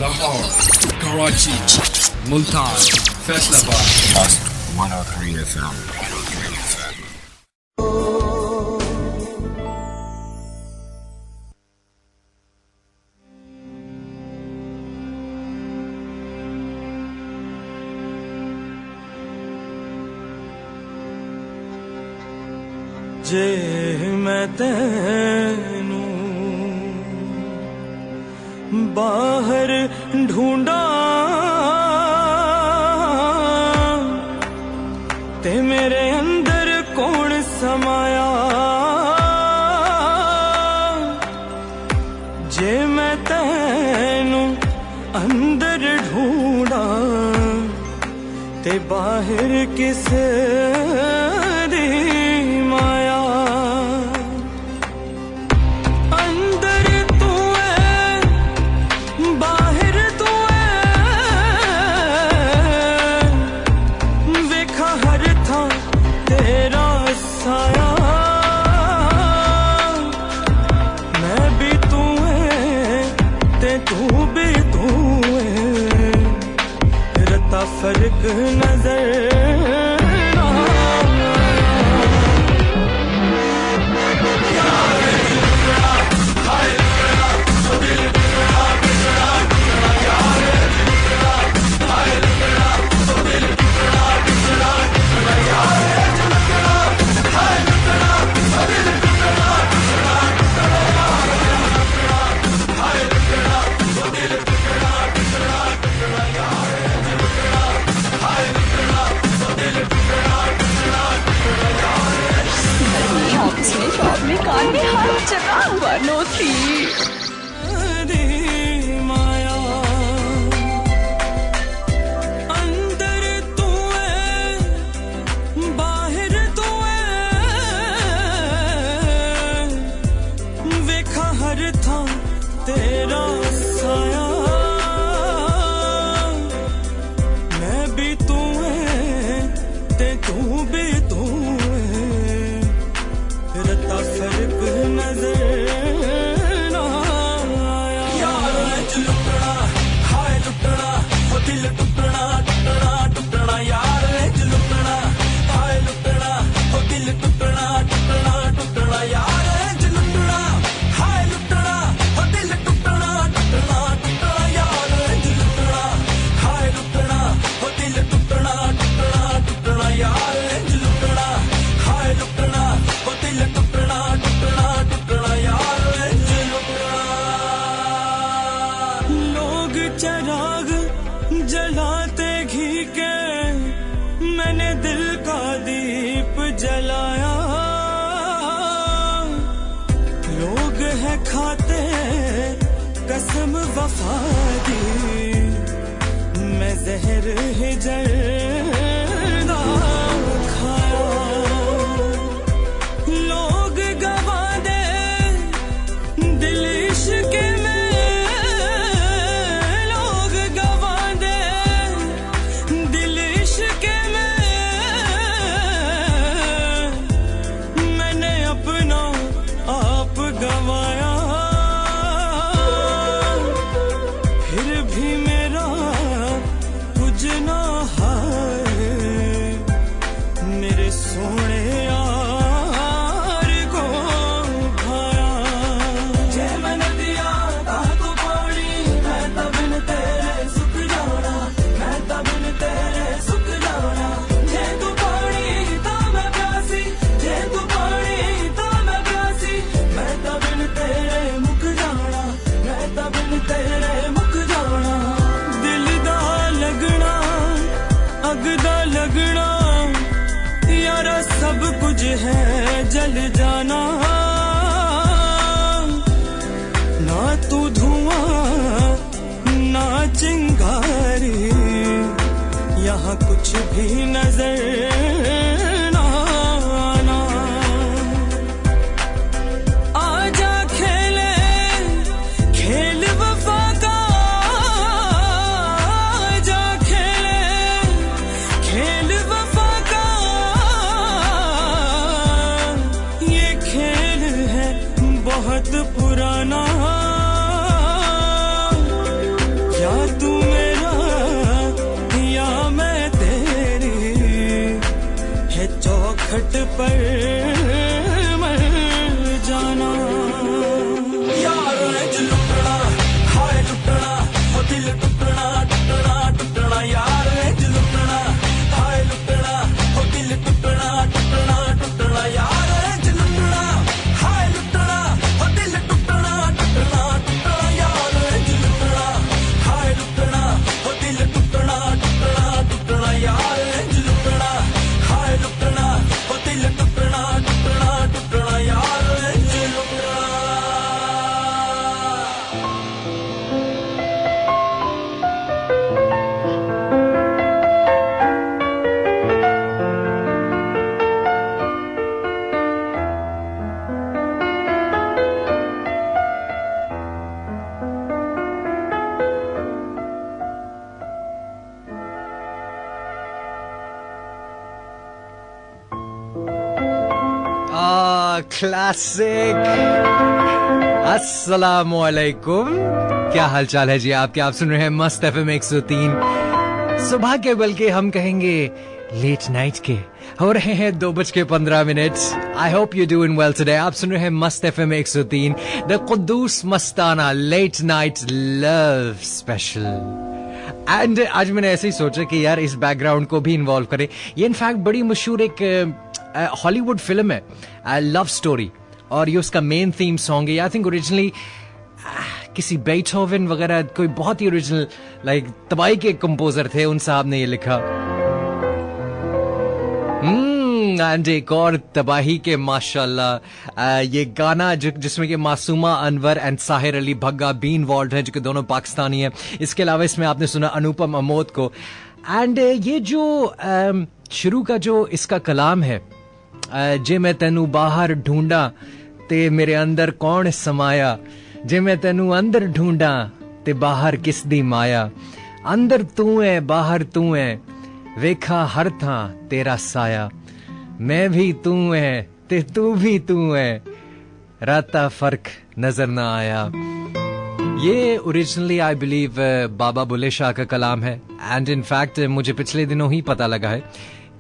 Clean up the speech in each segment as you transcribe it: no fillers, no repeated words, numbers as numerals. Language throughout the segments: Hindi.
Lahore, Karachi, Multan, Faisalabad. Must 103 FM. जे मैं तैनू बाहर ढूंढा ते मेरे अंदर कौन समाया। जे मैं तैनू अंदर ढूंढा ते बाहर किस दी माया। अंदर तू है बाहर तू है, वेखा हर था तेरा साया। मैं भी तू है ते तू भी तू है, रता फर्क नजर तेरा साया। मैं भी तू है ते तू भी तू है, रता फर्क नजर ना आया। यार लुटना हाय लुटना वो दिल टुटना टुटना टुटना। यार लुटना हाय लुटना वो दिल टुटना टुटना टुटना। यार चराग जलाते घी के मैंने दिल का दीप जलाया। लोग है खाते कसम वफा दी, मैं जहर है जर्दा खाया। लोग गवा दे दिल इश्क में, गवाया। फिर भी मेरा कुछ ना है, मेरे सोने यार को भाया। जे मैं नदिया ता तू पानी, मैं तब बिन तेरे सुख जाना, मैं तब बिन तेरे सुख जाना। जे तू पानी ता मैं प्यासी, जे तू पानी ता मैं प्यासी। मैं तब बिन तेरे मुक जाना, मैं तब बिन तेरे मुक जाना। दिल दा लगना अग दा लगना, यारा सब कुछ है जल जाना। ना तू धुआं ना चिंगारी, यहाँ कुछ भी नजर ना आना। आजा खेले खेल वफा का, आजा खेले खेल वफा का। ये खेल है बहुत पुराना, क्या खट पर मर जाना। यार इंज लुटना, हाय लुटना, वो दिल टुटना टुटना टुटना। यार इंज लुटना, हाय लुटना, वो दिल टुटना टुटना टुटना। यार इंज लुटना, हाय लुटना, वो दिल टुटना टुटना टुटना। यार इंज लुटना, हाय लुटना, वो दिल टुटना टुटना टुटना। यार इंज लुटना, हाय लुटना, वो दिल टुटना टुटना टुटना। यार इंज लुटना। क्लासिक। अस्सलामुअलैकुम, क्या हाल चाल है जी आपके? आप सुन रहे हैं मस्त एफएम 103। सुबह के बल्कि हम कहेंगे लेट नाइट के हो रहे हैं 2:15। I hope you doing well today. आप सुन रहे हैं Mast FM 103, the Kuddus Mastana late night love special. And आज मैंने ऐसे ही सोचा कि यार इस बैकग्राउंड को भी इन्वॉल्व करें। ये इनफैक्ट बड़ी मशहूर एक हॉलीवुड फिल्म है, लव स्टोरी, और ये उसका मेन थीम सॉन्ग है। आई थिंक ओरिजिनली किसी बेथोवन वगैरह कोई बहुत ही ओरिजिनल लाइक तबाही के कंपोजर थे, उन साहब ने ये लिखा। एंड एक और तबाही के माशाल्लाह ये गाना जिसमें कि मासूमा अनवर एंड साहिर अली भग्गा भी इन्वॉल्व है, जो कि दोनों पाकिस्तानी हैं। इसके अलावा इसमें आपने सुना अनुपम अमोद को। एंड ये जो शुरू का जो इसका कलाम है, जे मैं तेनू बाहर ढूंढा ते मेरे अंदर कौन समाया, जे मैं तेनू अंदर ढूंढा ते बाहर किस दी माया, अंदर तू है बाहर तू है, वेखा हर था तेरा साया, मैं भी तू है ते तू भी तू है, राता फर्क नजर ना आया। ये ओरिजिनली आई बिलीव बाबा बुल्ले शाह का कलाम है। एंड इनफैक्ट मुझे पिछले दिनों ही पता लगा है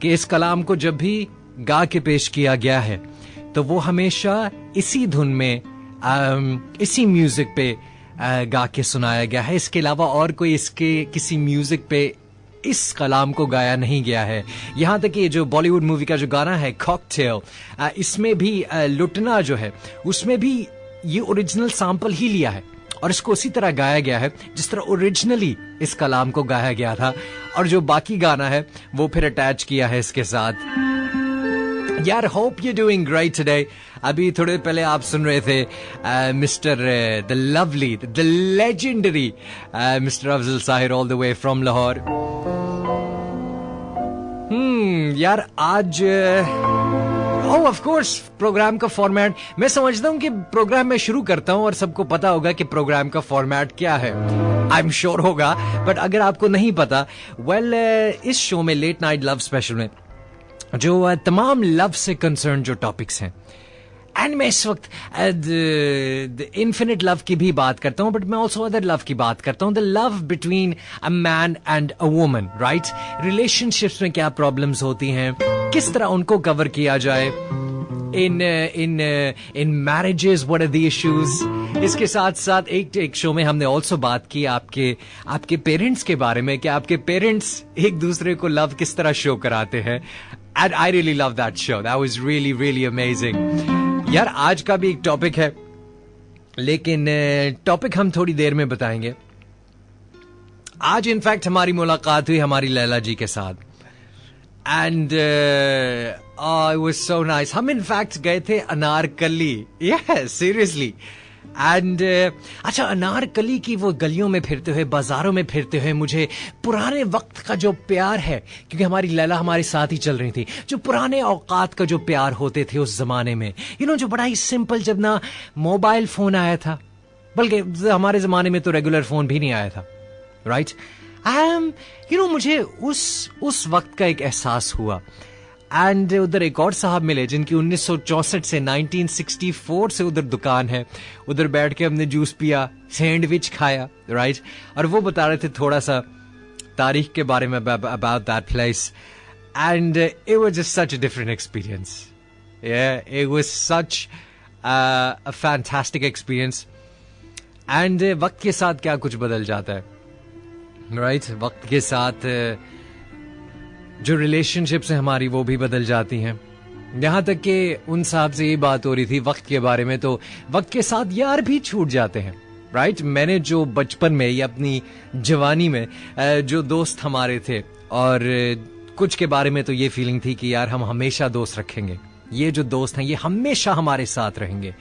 कि इस कलाम को जब भी गा के पेश किया गया है तो वो हमेशा इसी धुन में इसी म्यूजिक पे गा के सुनाया गया है। इसके अलावा और कोई इसके किसी म्यूजिक पे इस कलाम को गाया नहीं गया है। यहाँ तक कि ये जो बॉलीवुड मूवी का जो गाना है कॉकटेल, इसमें भी लुटना जो है उसमें भी ये ओरिजिनल सैंपल ही लिया है और इसको उसी तरह गाया गया है जिस तरह ओरिजिनली इस कलाम को गाया गया था, और जो बाकी गाना है वो फिर अटैच किया है इसके साथ। यार hope you doing great today. अभी थोड़े पहले आप सुन रहे थे mister the lovely the legendary mister Afzal Sahir all the way from Lahore. यार आज ऑफ कोर्स प्रोग्राम का फॉर्मेट मैं समझता हूं कि प्रोग्राम में शुरू करता हूं और सबको पता होगा कि प्रोग्राम का फॉर्मेट क्या है। आई एम श्योर होगा, बट अगर आपको नहीं पता, वेल इस शो में लेट नाइट लव स्पेशल में जो तमाम लव से कंसर्न जो टॉपिक्स हैं, एंड मैं इस वक्त इन्फिनिट लव की भी बात करता हूं, बट मैं ऑल्सो अदर लव की बात करता हूं, the love between a man and a woman, right? Relationships में क्या प्रॉब्लम्स होती हैं, किस तरह उनको कवर किया जाए in marriages, what are the issues. इसके साथ साथ एक शो में हमने ऑल्सो बात की आपके पेरेंट्स के बारे में, कि आपके पेरेंट्स एक दूसरे को लव किस तरह शो कराते हैं। And I really love that show, that was really really amazing. यार आज का भी एक टॉपिक है, लेकिन टॉपिक हम थोड़ी देर में बताएंगे। आज इनफैक्ट हमारी मुलाकात हुई हमारी लैला जी के साथ, and it was so nice. हम इनफैक्ट गए थे अनारकली, यस सीरियसली। एंड अच्छा, अनारकली की वो गलियों में फिरते हुए, बाजारों में फिरते हुए मुझे पुराने वक्त का जो प्यार है, क्योंकि हमारी लैला हमारे साथ ही चल रही थी, जो पुराने औकात का जो प्यार होते थे उस जमाने में, जो बड़ा ही सिंपल, जब ना मोबाइल फोन आया था, बल्कि हमारे जमाने में तो रेगुलर फोन भी नहीं आया था, राइट? मुझे उस वक्त का एक एहसास हुआ। एंड उधर एक और साहब मिले जिनकी 1964 से 1964 से उधर दुकान है, उधर बैठ के हमने जूस पिया, सैंडविच खाया, राइट? और वो बता रहे थे थोड़ा सा तारीख के बारे में, about that place. and it was just such a different experience. Yeah, it was such a fantastic experience. And वक्त के साथ क्या कुछ बदल जाता है, right? वक्त के साथ जो रिलेशनशिप्स हैं हमारी वो भी बदल जाती हैं. यहाँ तक कि उन साहब से ये बात हो रही थी वक्त के बारे में, तो वक्त के साथ यार भी छूट जाते हैं, राइट? मैंने जो बचपन में या अपनी जवानी में जो दोस्त हमारे थे, और कुछ के बारे में तो ये फीलिंग थी कि यार हम हमेशा दोस्त रखेंगे, ये जो दोस्त हैं ये हमेशा हमारे साथ रहेंगे.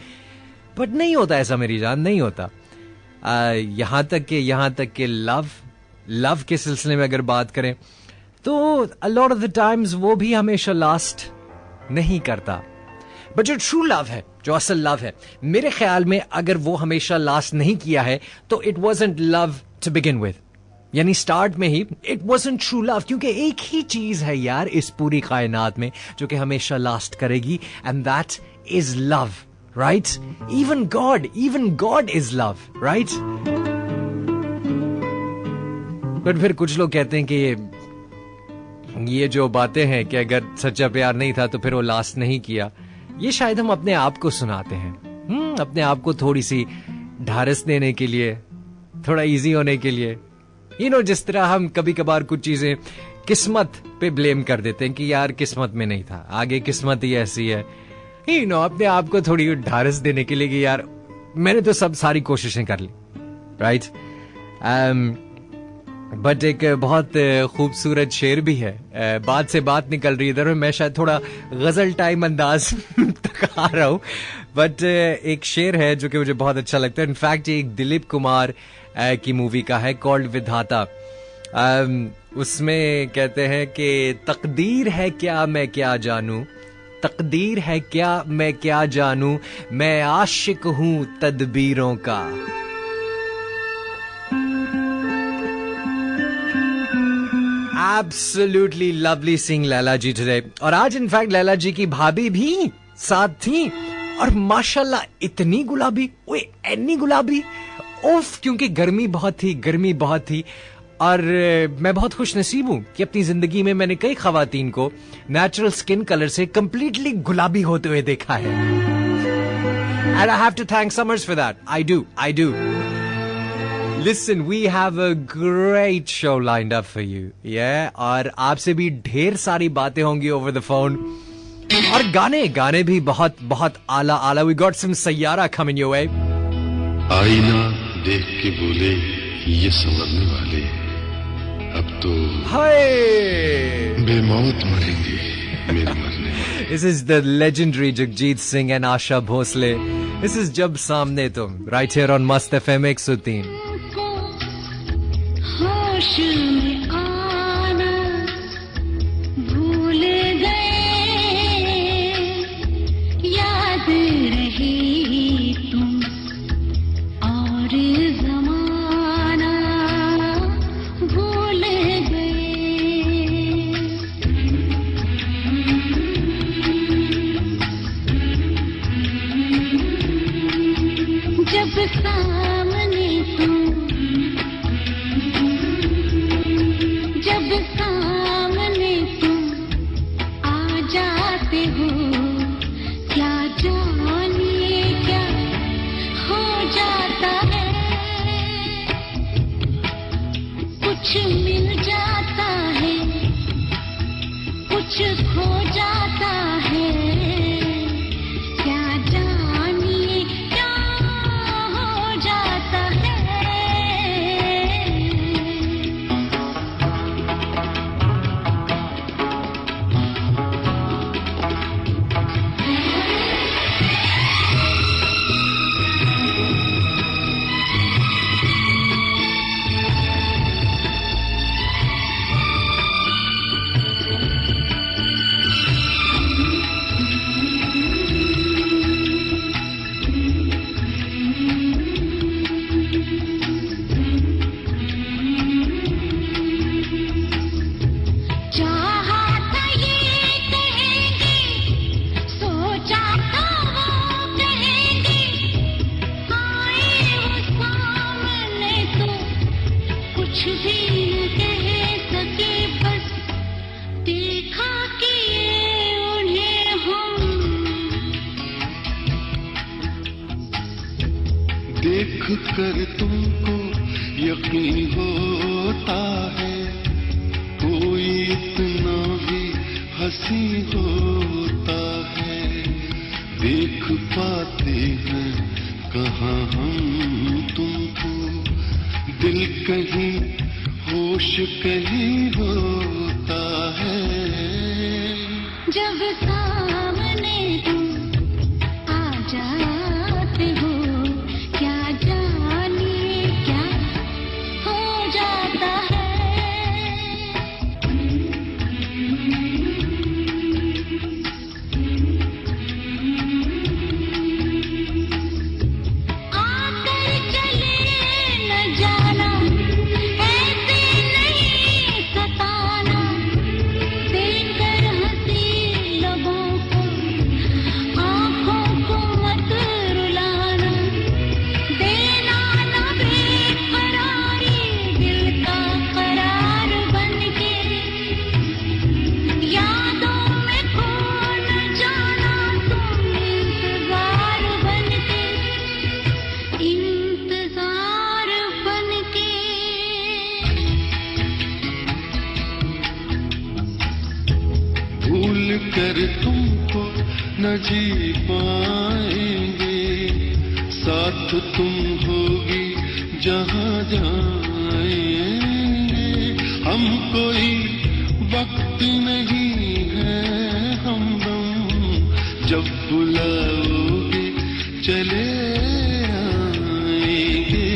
बट नहीं होता ऐसा मेरी जान, नहीं होता. यहाँ तक कि लव के सिलसिले में अगर बात करें तो a lot of the times वो भी हमेशा लास्ट नहीं करता. बट जो ट्रू लव है, जो असल लव है, मेरे ख्याल में अगर वो हमेशा लास्ट नहीं किया है तो it wasn't love to begin with. यानी स्टार्ट में ही इट वाजंट ट्रू लव, क्योंकि एक ही चीज है यार इस पूरी कायनात में जो कि हमेशा लास्ट करेगी, and that is love, right? Even God is love, right? But फिर कुछ लोग कहते हैं कि ये जो बातें हैं कि अगर सच्चा प्यार नहीं था तो फिर वो लास्ट नहीं किया, ये शायद हम अपने आप को सुनाते हैं, अपने आप को थोड़ी सी ढारस देने के लिए, थोड़ा इजी होने के लिए. जिस तरह हम कभी कभार कुछ चीजें किस्मत पे ब्लेम कर देते हैं कि यार किस्मत में नहीं था, आगे किस्मत ही ऐसी है. अपने आप को थोड़ी ढारस देने के लिए कि यार मैंने तो सब सारी कोशिशें कर ली, राइट? बट एक बहुत खूबसूरत शेर भी है, बात से बात निकल रही है इधर, मैं शायद थोड़ा गजल टाइम अंदाज तक आ रहा हूं, बट एक शेर है जो कि मुझे बहुत अच्छा लगता है. इनफैक्ट एक दिलीप कुमार की मूवी का है, कॉल्ड विधाता. उसमें कहते हैं कि तकदीर है क्या मैं क्या जानूं, तकदीर है क्या मैं क्या जानूं, मैं आशिक हूं तदबीरों का. Absolutely lovely seeing लैला जी today. और आज इनफैक्ट लैला जी की भाभी भी साथ थी, और माशाल्लाह इतनी गुलाबी, ओए इतनी गुलाबी, उफ, क्योंकि गर्मी बहुत थी. और मैं बहुत खुश नसीब हूं कि अपनी जिंदगी में मैंने कई खवातीन को नेचुरल स्किन कलर से कंप्लीटली गुलाबी होते हुए देखा है. And I have to thank Summers for that. I do. Listen, we have a great show lined up for you. Yeah, और आपसे भी ढेर सारी बातें होंगी over the phone. और गाने भी बहुत आला. We got some Saiyaara coming your way. आईना देख के बोले ये संवरने वाले अब तो बेमौत मरेंगे मेरे मरने. This is the legendary Jagjit Singh and Asha Bhosle. This is जब सामने तुम, right here on Mast FM 103. होश में आना भूल गए, याद रही तुम और ज़माना भूल गए. जब सामने तुम, जब सामने तुम आ जाते हो, क्या जानिए क्या हो जाता है. कुछ मिल जाता है, कुछ खो जाता है, क्या जानिए क्या हो जाता है. चाहा था ये कहेंगे, सोचा था वो कहेंगे, आए वो सामने तो कुछ भी न कह सके, बस देखा कर तुमको यकीन होता है कोई इतना भी हंसी होता है, देख पाते हैं कहाँ हम तुमको, दिल कहीं होश कहीं होता है। जब सामने तुम आ जाते हो क्या जानिए क्या हो जाता है। आकर चले न जाना ऐसे नहीं सताना, देकर हंसी लोगों को आँखों को मत रुलाना, देना न बेकरारी दिल का करार बनके, यादों में खो न जाना तुम इंतजार बनके, इंतजार बनके। भूल कर तुमको न जी पाएंगे, साथ तुम होगी जहाँ जाएंगे, हम कोई वक्त नहीं है हमदम, जब बुलाओगे चले आएंगे।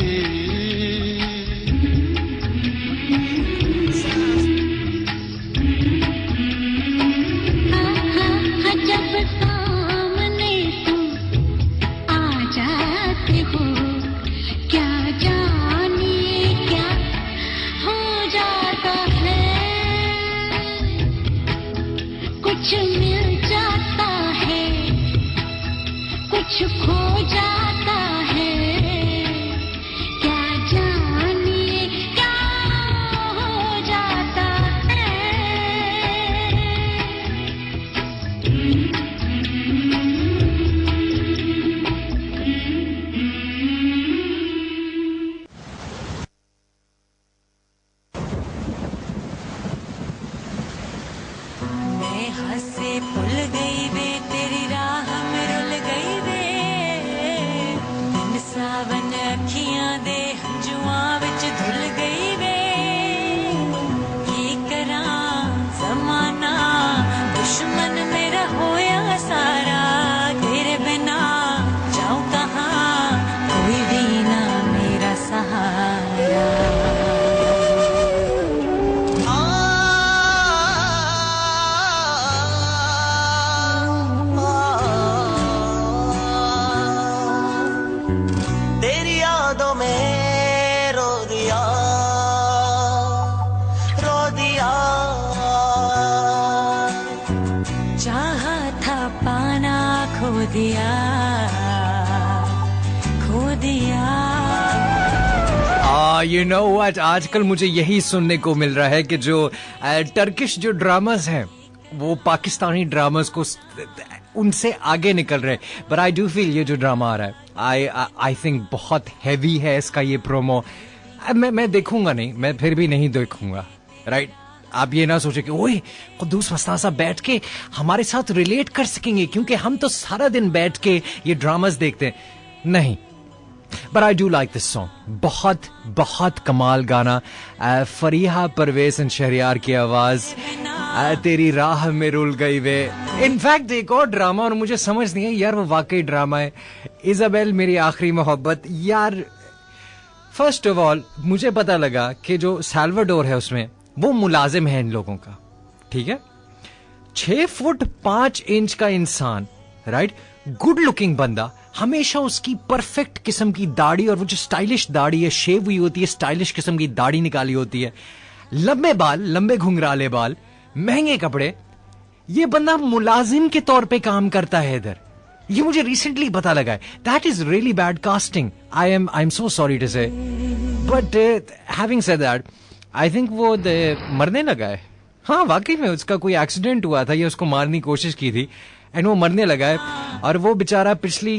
जब सामने तुम आ जाते हो क्या जानिए क्या हो जाता है। कुछ मिल जाता है कुछ खो जाता है, क्या जानिए क्या हो जाता है। मैं हंसे भुल गई वे तेरी राह में रुल गई वे, दिन सावन अखियां दे हंजुआं विच धुल गई वे। की करां ज़माना दुश्मन मेरा होया सारा, तेरे बिना जाऊं कहां कोई भी ना मेरा सहारा। तेरी यादों में रो दिया चाहा था पाना खो दिया खो दिया। यू नो व्हाट, आजकल मुझे यही सुनने को मिल रहा है कि जो टर्किश जो ड्रामास हैं वो पाकिस्तानी ड्रामास को उनसे आगे निकल रहे हैं। बट आई डू फील ये जो ड्रामा आ रहा है आई थिंक बहुत हैवी है इसका ये प्रोमो। मैं देखूंगा नहीं, मैं फिर भी नहीं देखूंगा, राइट। आप ये ना सोचे कि ओए कुद्दूस मस्तान साहब बैठ के हमारे साथ रिलेट कर सकेंगे क्योंकि हम तो सारा दिन बैठ के ये ड्रामास देखते हैं। नहीं, but I do like this song. बहुत बहुत कमाल गाना, फरीहा परवेज एंड शहरियार की आवाज, तेरी राह में रुल गई वे। इनफैक्ट एक और ड्रामा, और मुझे समझ नहीं है यार वो वाकई ड्रामा है, इजाबेल मेरी आखिरी मोहब्बत। यार फर्स्ट ऑफ ऑल मुझे पता लगा कि जो साल्वाडोर है उसमें वो मुलाजिम है इन लोगों का, ठीक है। 6 फुट 5 इंच का इंसान, राइट, गुड लुकिंग बंदा, हमेशा उसकी परफेक्ट किस्म की दाढ़ी, और वो जो स्टाइलिश दाढ़ी है, शेव हुई होती है, स्टाइलिश किस्म की दाढ़ी निकाली होती है, लंबे बाल, लंबे घुंघराले बाल, महंगे कपड़े। ये बंदा मुलाजिम के तौर पे काम करता है इधर। ये मुझे रिसेंटली पता लगा है। That is really bad casting. I am so sorry to say, but having said that, I think वो मरने लगा है। हाँ वाकई में उसका कोई एक्सीडेंट हुआ था या उसको मारने की कोशिश की थी एंड वो मरने लगा है। और वो बेचारा पिछली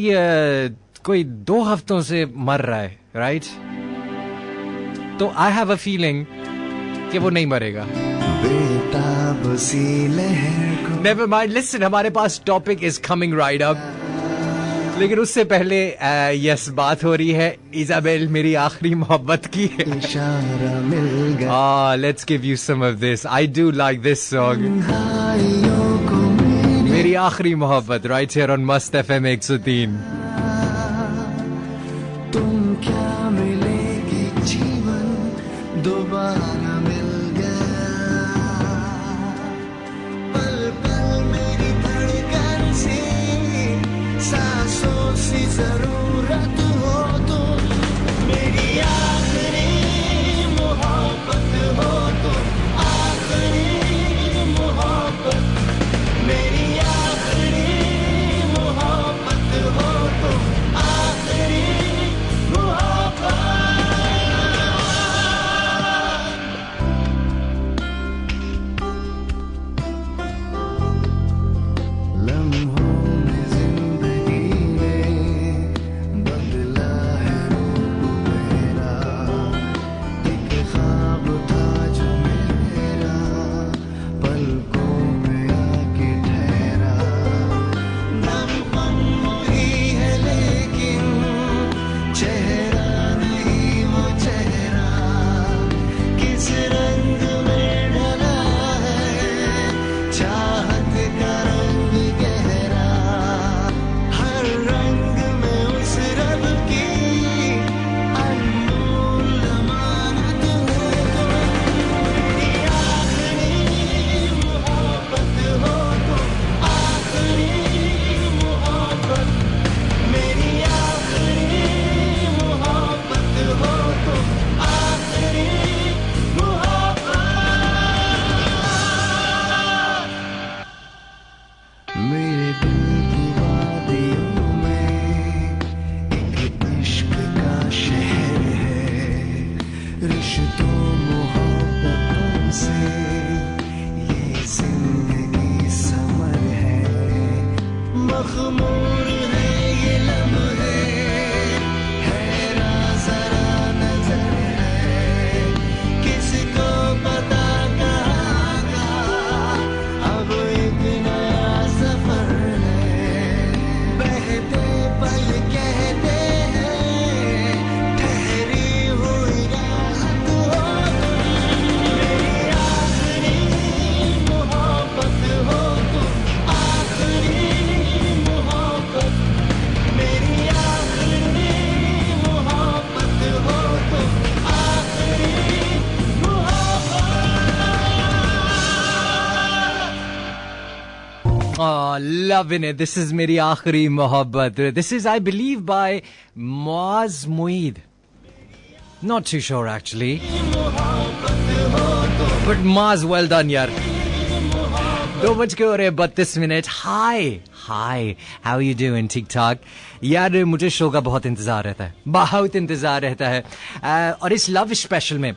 कोई 2 हफ्तों से मर रहा है, राइट? तो आई हैव अ फीलिंग कि वो नहीं मरेगा. नेवर माइंड, लिसन, हमारे पास topic is coming right up. लेकिन उससे पहले यस बात हो रही है इजाबेल मेरी आखिरी मोहब्बत की. Let's give you some of this. I do like this song, मेरी आखिरी मोहब्बत, right here on Mast FM 103. तुम क्या मिलेगी जीवन दोबारा मिल गया, पल पल मेरी धड़कन सी सांसों सी जरूरत हो तो, मेरी आखिरी मोहब्बत हो तो, आखिरी मोहब्बत, मेरी आखिरी मोहब्बत हो तो, आखिरी Loving it. This is मेरी आखिरी मोहब्बत. This is, I believe, by Muaz Mueed. Not too sure actually. But Muaz, well done यार. 2:32 Hi. How are you doing? ठीक ठाक. यार मुझे शो का बहुत इंतजार रहता है, बहुत इंतजार रहता है. और इस लव स्पेशल में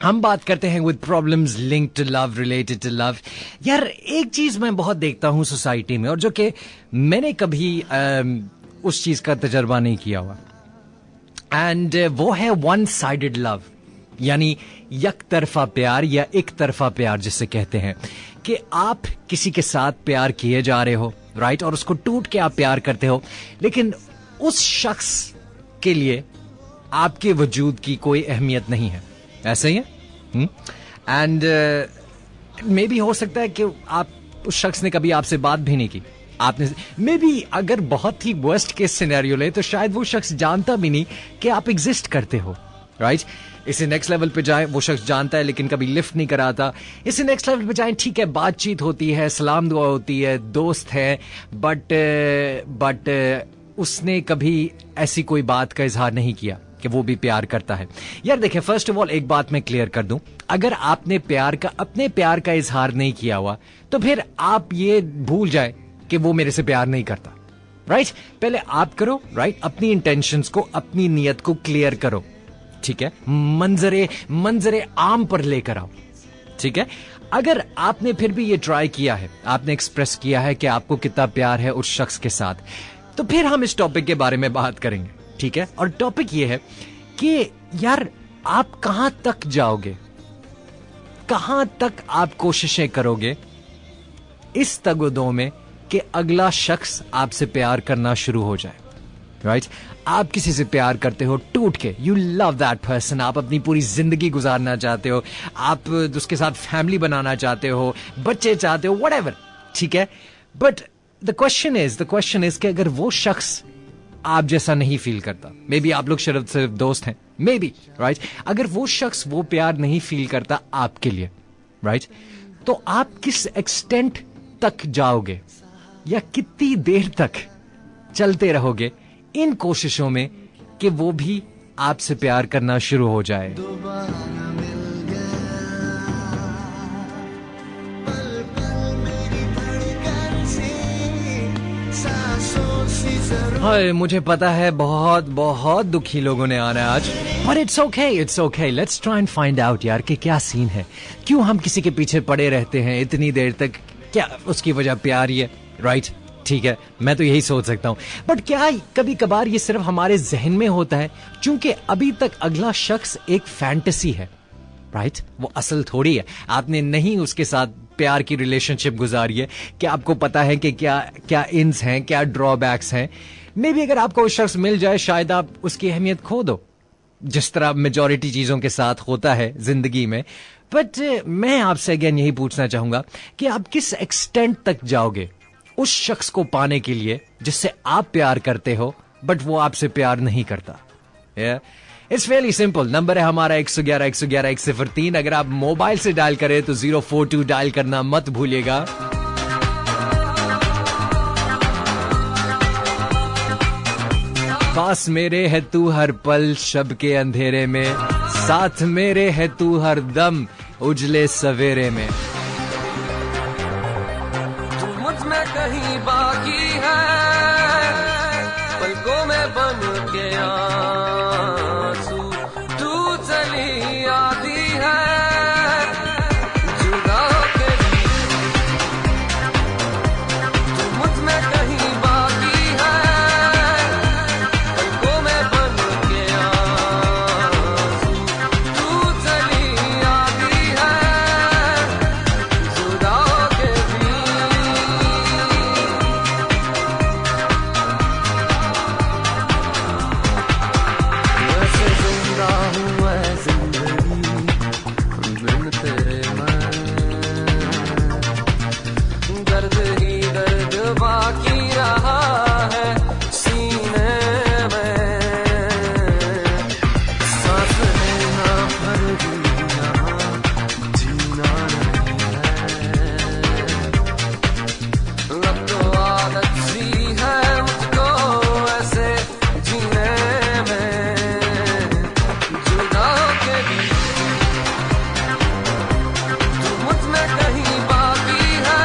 हम बात करते हैं with problems linked to love, related to love. यार एक चीज मैं बहुत देखता हूं सोसाइटी में, और जो कि मैंने कभी उस चीज का तजर्बा नहीं किया हुआ, एंड वो है वन साइडेड लव, यानी एक तरफा प्यार या एक तरफा प्यार जिसे कहते हैं, कि आप किसी के साथ प्यार किए जा रहे हो, राइट, और उसको टूट के आप प्यार करते हो, लेकिन उस शख्स के लिए आपके वजूद की कोई अहमियत नहीं है. ऐसा ही है. एंड मे बी हो सकता है कि आप उस शख्स ने कभी आपसे बात भी नहीं की, आपने मे बी अगर बहुत ही वर्स्ट केस सिनेरियो ले तो शायद वो शख्स जानता भी नहीं कि आप एग्जिस्ट करते हो, राइट. इसे नेक्स्ट लेवल पे जाए, वो शख्स जानता है लेकिन कभी लिफ्ट नहीं कराता. इसे नेक्स्ट लेवल पे जाए, ठीक है, बातचीत होती है, सलाम दुआ होती है, दोस्त है, बट उसने कभी ऐसी कोई बात का इजहार नहीं किया कि वो भी प्यार करता है. यार देखिए, फर्स्ट ऑफ ऑल एक बात मैं क्लियर कर दूं, अगर आपने अपने प्यार का इजहार नहीं किया हुआ तो फिर आप ये भूल जाए कि वो मेरे से प्यार नहीं करता, राइट. पहले आप करो, राइट, अपनी इंटेंशंस को, अपनी नियत को क्लियर करो, ठीक है, मंजरे आम पर लेकर आओ, ठीक है. अगर आपने फिर भी ये ट्राई किया है, आपने एक्सप्रेस किया है कि आपको कितना प्यार है उस शख्स के साथ, तो फिर हम इस टॉपिक के बारे में बात करेंगे, ठीक है। और टॉपिक ये है कि यार आप कहां तक जाओगे, कहां तक आप कोशिशें करोगे इस तगदो में कि अगला शख्स आपसे प्यार करना शुरू हो जाए, राइट? आप किसी से प्यार करते हो टूट के, यू लव दैट पर्सन, आप अपनी पूरी जिंदगी गुजारना चाहते हो, आप उसके साथ फैमिली बनाना चाहते हो, बच्चे चाहते हो, व्हाटएवर, ठीक है। बट द क्वेश्चन इज कि अगर वो शख्स आप जैसा नहीं फील करता, मे बी आप लोग सिर्फ दोस्त हैं, मे बी, राइट? अगर वो शख्स वो प्यार नहीं फील करता आपके लिए, राइट, तो आप किस एक्सटेंट तक जाओगे या कितनी देर तक चलते रहोगे इन कोशिशों में कि वो भी आपसे प्यार करना शुरू हो जाए? हाय, मुझे पता है बहुत बहुत दुखी लोगों ने आना है आज, but it's okay, let's try and find out यार कि क्या सीन है, क्यों हम किसी के पीछे पड़े रहते हैं इतनी देर तक, क्या उसकी वजह प्यार ही है, राइट? ठीक है, मैं तो यही सोच सकता हूं। बट क्या कभी कभार ये सिर्फ हमारे जहन में होता है, क्योंकि अभी तक अगला शख्स एक फैंटेसी है, राइट? वो असल थोड़ी है, आपने नहीं उसके साथ प्यार की रिलेशनशिप गुजारी है कि आपको पता है कि क्या क्या इन्स हैं, क्या ड्रॉबैक्स हैं। मे बी अगर आपको वो शख्स मिल जाए शायद आप उसकी अहमियत खो दो, जिस तरह मेजॉरिटी चीजों के साथ होता है जिंदगी में। बट मैं आपसे अगेन यही पूछना चाहूंगा कि आप किस एक्सटेंट तक जाओगे उस शख्स को पाने के लिए जिससे आप प्यार करते हो बट वो आपसे प्यार नहीं करता। इट्स वेरी सिंपल, नंबर है हमारा 111-111-103। अगर आप मोबाइल से डायल करें तो 042 डायल करना मत भूलिएगा। पास मेरे है तू हर पल शब के अंधेरे में, साथ मेरे है तू हर दम उजले सवेरे में। मुझ में कहीं बाकी है, पलकों में बन के आंसू, तू चली आती है जुदा के भी। तू मुझ में कहीं बाकी है, पलकों में बन के आंसू, तू चली आती है जुदा के भी। वैसे जिंदा हूँ मैं जिंदगी बिन तेरे मैं, दर्द ही दर्द बाकी रहा है सीने में, सांस लेना भर भी यहाँ जीना नहीं है। अब तो आदत सी है मुझको ऐसे जीने में जुदा के भी। तू मुझ में कहीं बाकी है,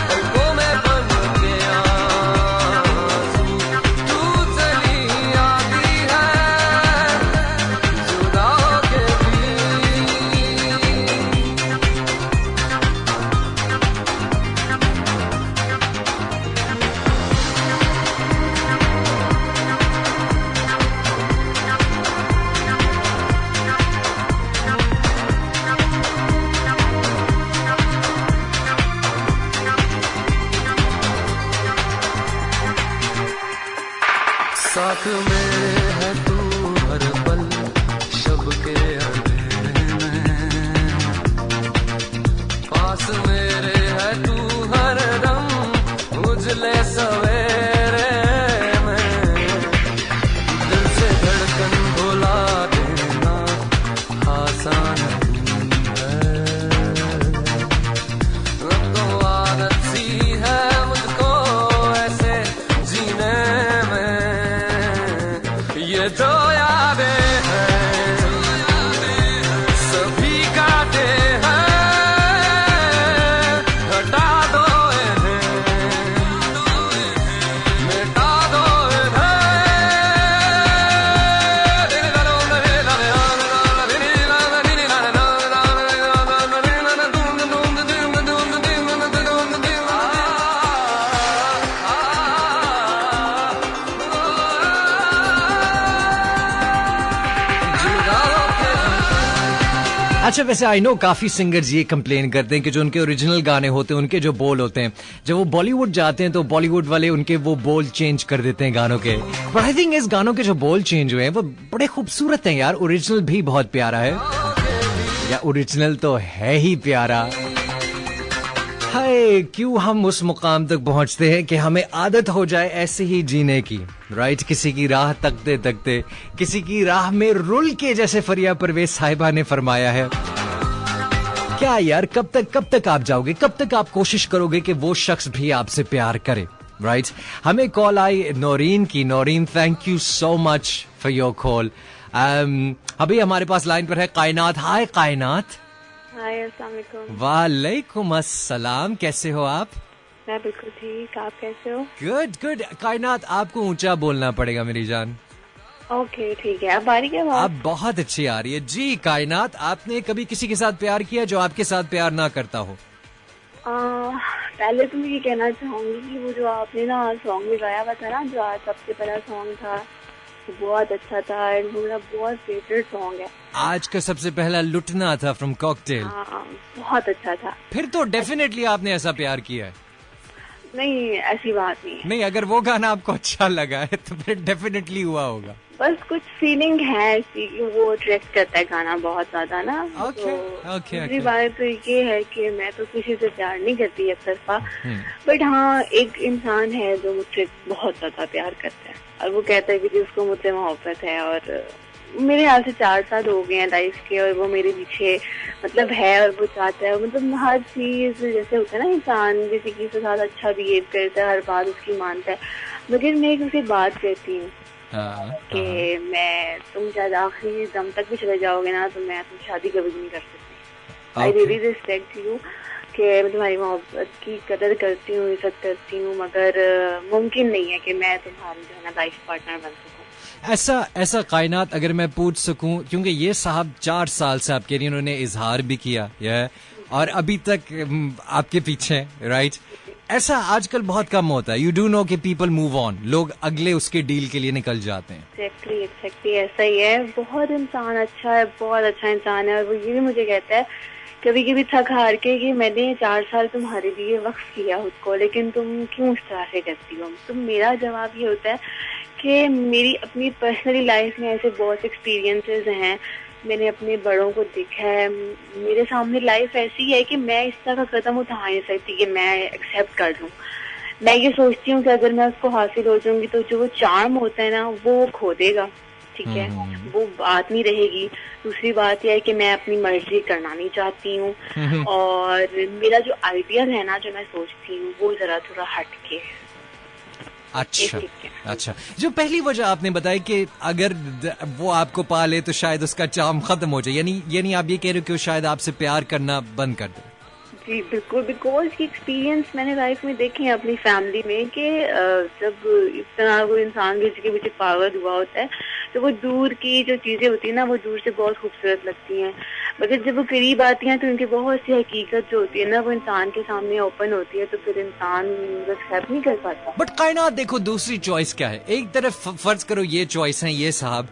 पलकों में बन के आंसू, तू चली आती है जुदा के भी। साथ मेरे है तू हर पल शब के अंधेरे में, पास मेरे है तू हर दम उजले सवेरे में। दिल से धड़कन भुला देना आसान नहीं है, अब तो आदत सी है मुझको ऐसे जीने में अच्छा, वैसे आई नो काफी सिंगर्स ये कंप्लेन करते हैं कि जो उनके ओरिजिनल गाने होते हैं, उनके जो बोल होते हैं, जब वो बॉलीवुड जाते हैं तो बॉलीवुड वाले उनके वो बोल चेंज कर देते हैं गानों के। बट आई थिंक इस गानों के जो बोल चेंज हुए हैं वो बड़े खूबसूरत हैं यार। ओरिजिनल भी बहुत प्यारा है, या ओरिजिनल तो है ही प्यारा। हाय, क्यों हम उस मुकाम तक पहुंचते हैं कि हमें आदत हो जाए ऐसे ही जीने की, राइट? किसी की राह तकते तकते किसी की राह में रुल के, जैसे फरिया परवेज साहिबा ने फरमाया है। क्या यार, कब तक आप जाओगे? कब तक आप कोशिश करोगे कि वो शख्स भी आपसे प्यार करे, राइट? हमें कॉल आई नौरीन की। Naureen, thank you so much for your call. अभी हमारे पास लाइन पर है कायनात। हाय कायनात। हाय, अस्सलाम वालेकुम। वालेकुम अस्सलाम, कैसे हो आप? मैं बिल्कुल ठीक, आप कैसे हो? गुड। कायनात, आपको ऊंचा बोलना पड़ेगा मेरी जान। ओके ठीक है। अब आ रही है आवाज़? आप बहुत अच्छी आ रही है जी। कायनात, आपने कभी किसी के साथ प्यार किया जो आपके साथ प्यार ना करता हो? पहले तो मैं ये कहना चाहूंगी कि वो जो आपने ना सॉन्ग में गाया हुआ था ना, जो आज सबसे पहला सॉन्ग था, बहुत अच्छा था एंड वो मेरा बहुत फेवरेट सॉन्ग है। आज का सबसे पहला लुटना था फ्रॉम कॉकटेल। बहुत अच्छा था। फिर तो डेफिनेटली आपने ऐसा प्यार किया है। नहीं, ऐसी बात नहीं है। नहीं, अगर वो गाना आपको अच्छा लगा है तो फिर डेफिनेटली हुआ होगा। बस कुछ फीलिंग है ऐसी कि वो अट्रैक्ट करता है गाना बहुत ज्यादा ना। ओके। दूसरी बात तो ये है कि मैं तो किसी से प्यार नहीं करती एक तरफा, बट हाँ, एक इंसान है जो मुझसे बहुत ज्यादा प्यार करता है और वो कहता है कि उसको मुझसे मोहब्बत है। और मेरे ख्याल से 4 साल हो गए हैं लाइफ के और वो मेरे पीछे मतलब है और वो चाहता है, मतलब हर चीज जैसे होता है ना, इंसान किसी के साथ अच्छा बिहेव करता है, हर बात उसकी मानता है, मगर मैं एक उससे बात करती हूँ कि मैं, तुम शायद आखिरी दम तक भी चले जाओगे ना तो मैं तुम शादी कभी नहीं कर सकती। आई रियली रिस्पेक्ट यू कि मैं तुम्हारी मोहब्बत की कदर करती हूँ, इज्जत करती हूँ, मगर मुमकिन नहीं है कि मैं तुम्हारी जो है ना लाइफ पार्टनर बन सकूँ। ऐसा कायनात, अगर मैं पूछ सकूं, क्योंकि ये साहब 4 साल से आपके लिए उन्होंने इजहार भी किया और अभी तक आपके पीछे, राइट? ऐसा आजकल बहुत कम होता है। यू डू नो कि पीपल मूव ऑन, लोग अगले उसके डील के लिए निकल जाते हैं। एग्जैक्टली ऐसा ही है। बहुत इंसान अच्छा है, बहुत अच्छा इंसान है और वो ये भी मुझे कहता है कभी कभी थक हार के कि मैंने 4 साल तुम्हारे लिए वक्फ किया खुद को, लेकिन तुम क्यों इस तरह से करती हो? तो मेरा जवाब ये होता है कि मेरी अपनी पर्सनली लाइफ में ऐसे बहुत एक्सपीरियंसेस हैं, मैंने अपने बड़ों को देखा है, मेरे सामने लाइफ ऐसी है कि मैं इस तरह का कदम उठा नहीं सकती कि मैं एक्सेप्ट कर लूं। मैं ये सोचती हूँ कि अगर मैं उसको हासिल हो जाऊंगी तो जो वो चार्म होता है ना वो खो देगा, ठीक है, वो बात नहीं रहेगी। दूसरी बात यह है कि मैं अपनी मर्जी करना नहीं चाहती हूँ और मेरा जो आइडियल है ना, जो मैं सोचती हूँ वो जरा थोड़ा हटके है। अच्छा, जो पहली वजह आपने बताई कि अगर वो आपको पाले तो शायद उसका चार्म खत्म हो जाए, यानी आप ये कह रहे हो कि वो शायद आपसे प्यार करना बंद कर दे। जी बिल्कुल, बिकॉज की एक्सपीरियंस मैंने लाइफ में देखे हैं अपनी फैमिली में कि जब इस तरह कोई इंसान जिसके पीछे पागल हुआ होता है तो वो दूर की जो चीजें होती है ना, वो दूर से बहुत खूबसूरत लगती हैं, मगर जब वो करीब आती हैं तो उनकी बहुत सी हकीकत जो होती है ना, वो इंसान के सामने ओपन होती है, तो फिर इंसान एक्सेप्ट नहीं कर पाता। बट कायनात देखो, दूसरी चॉइस क्या है? एक तरफ फर्ज करो ये चॉइस है, ये साहब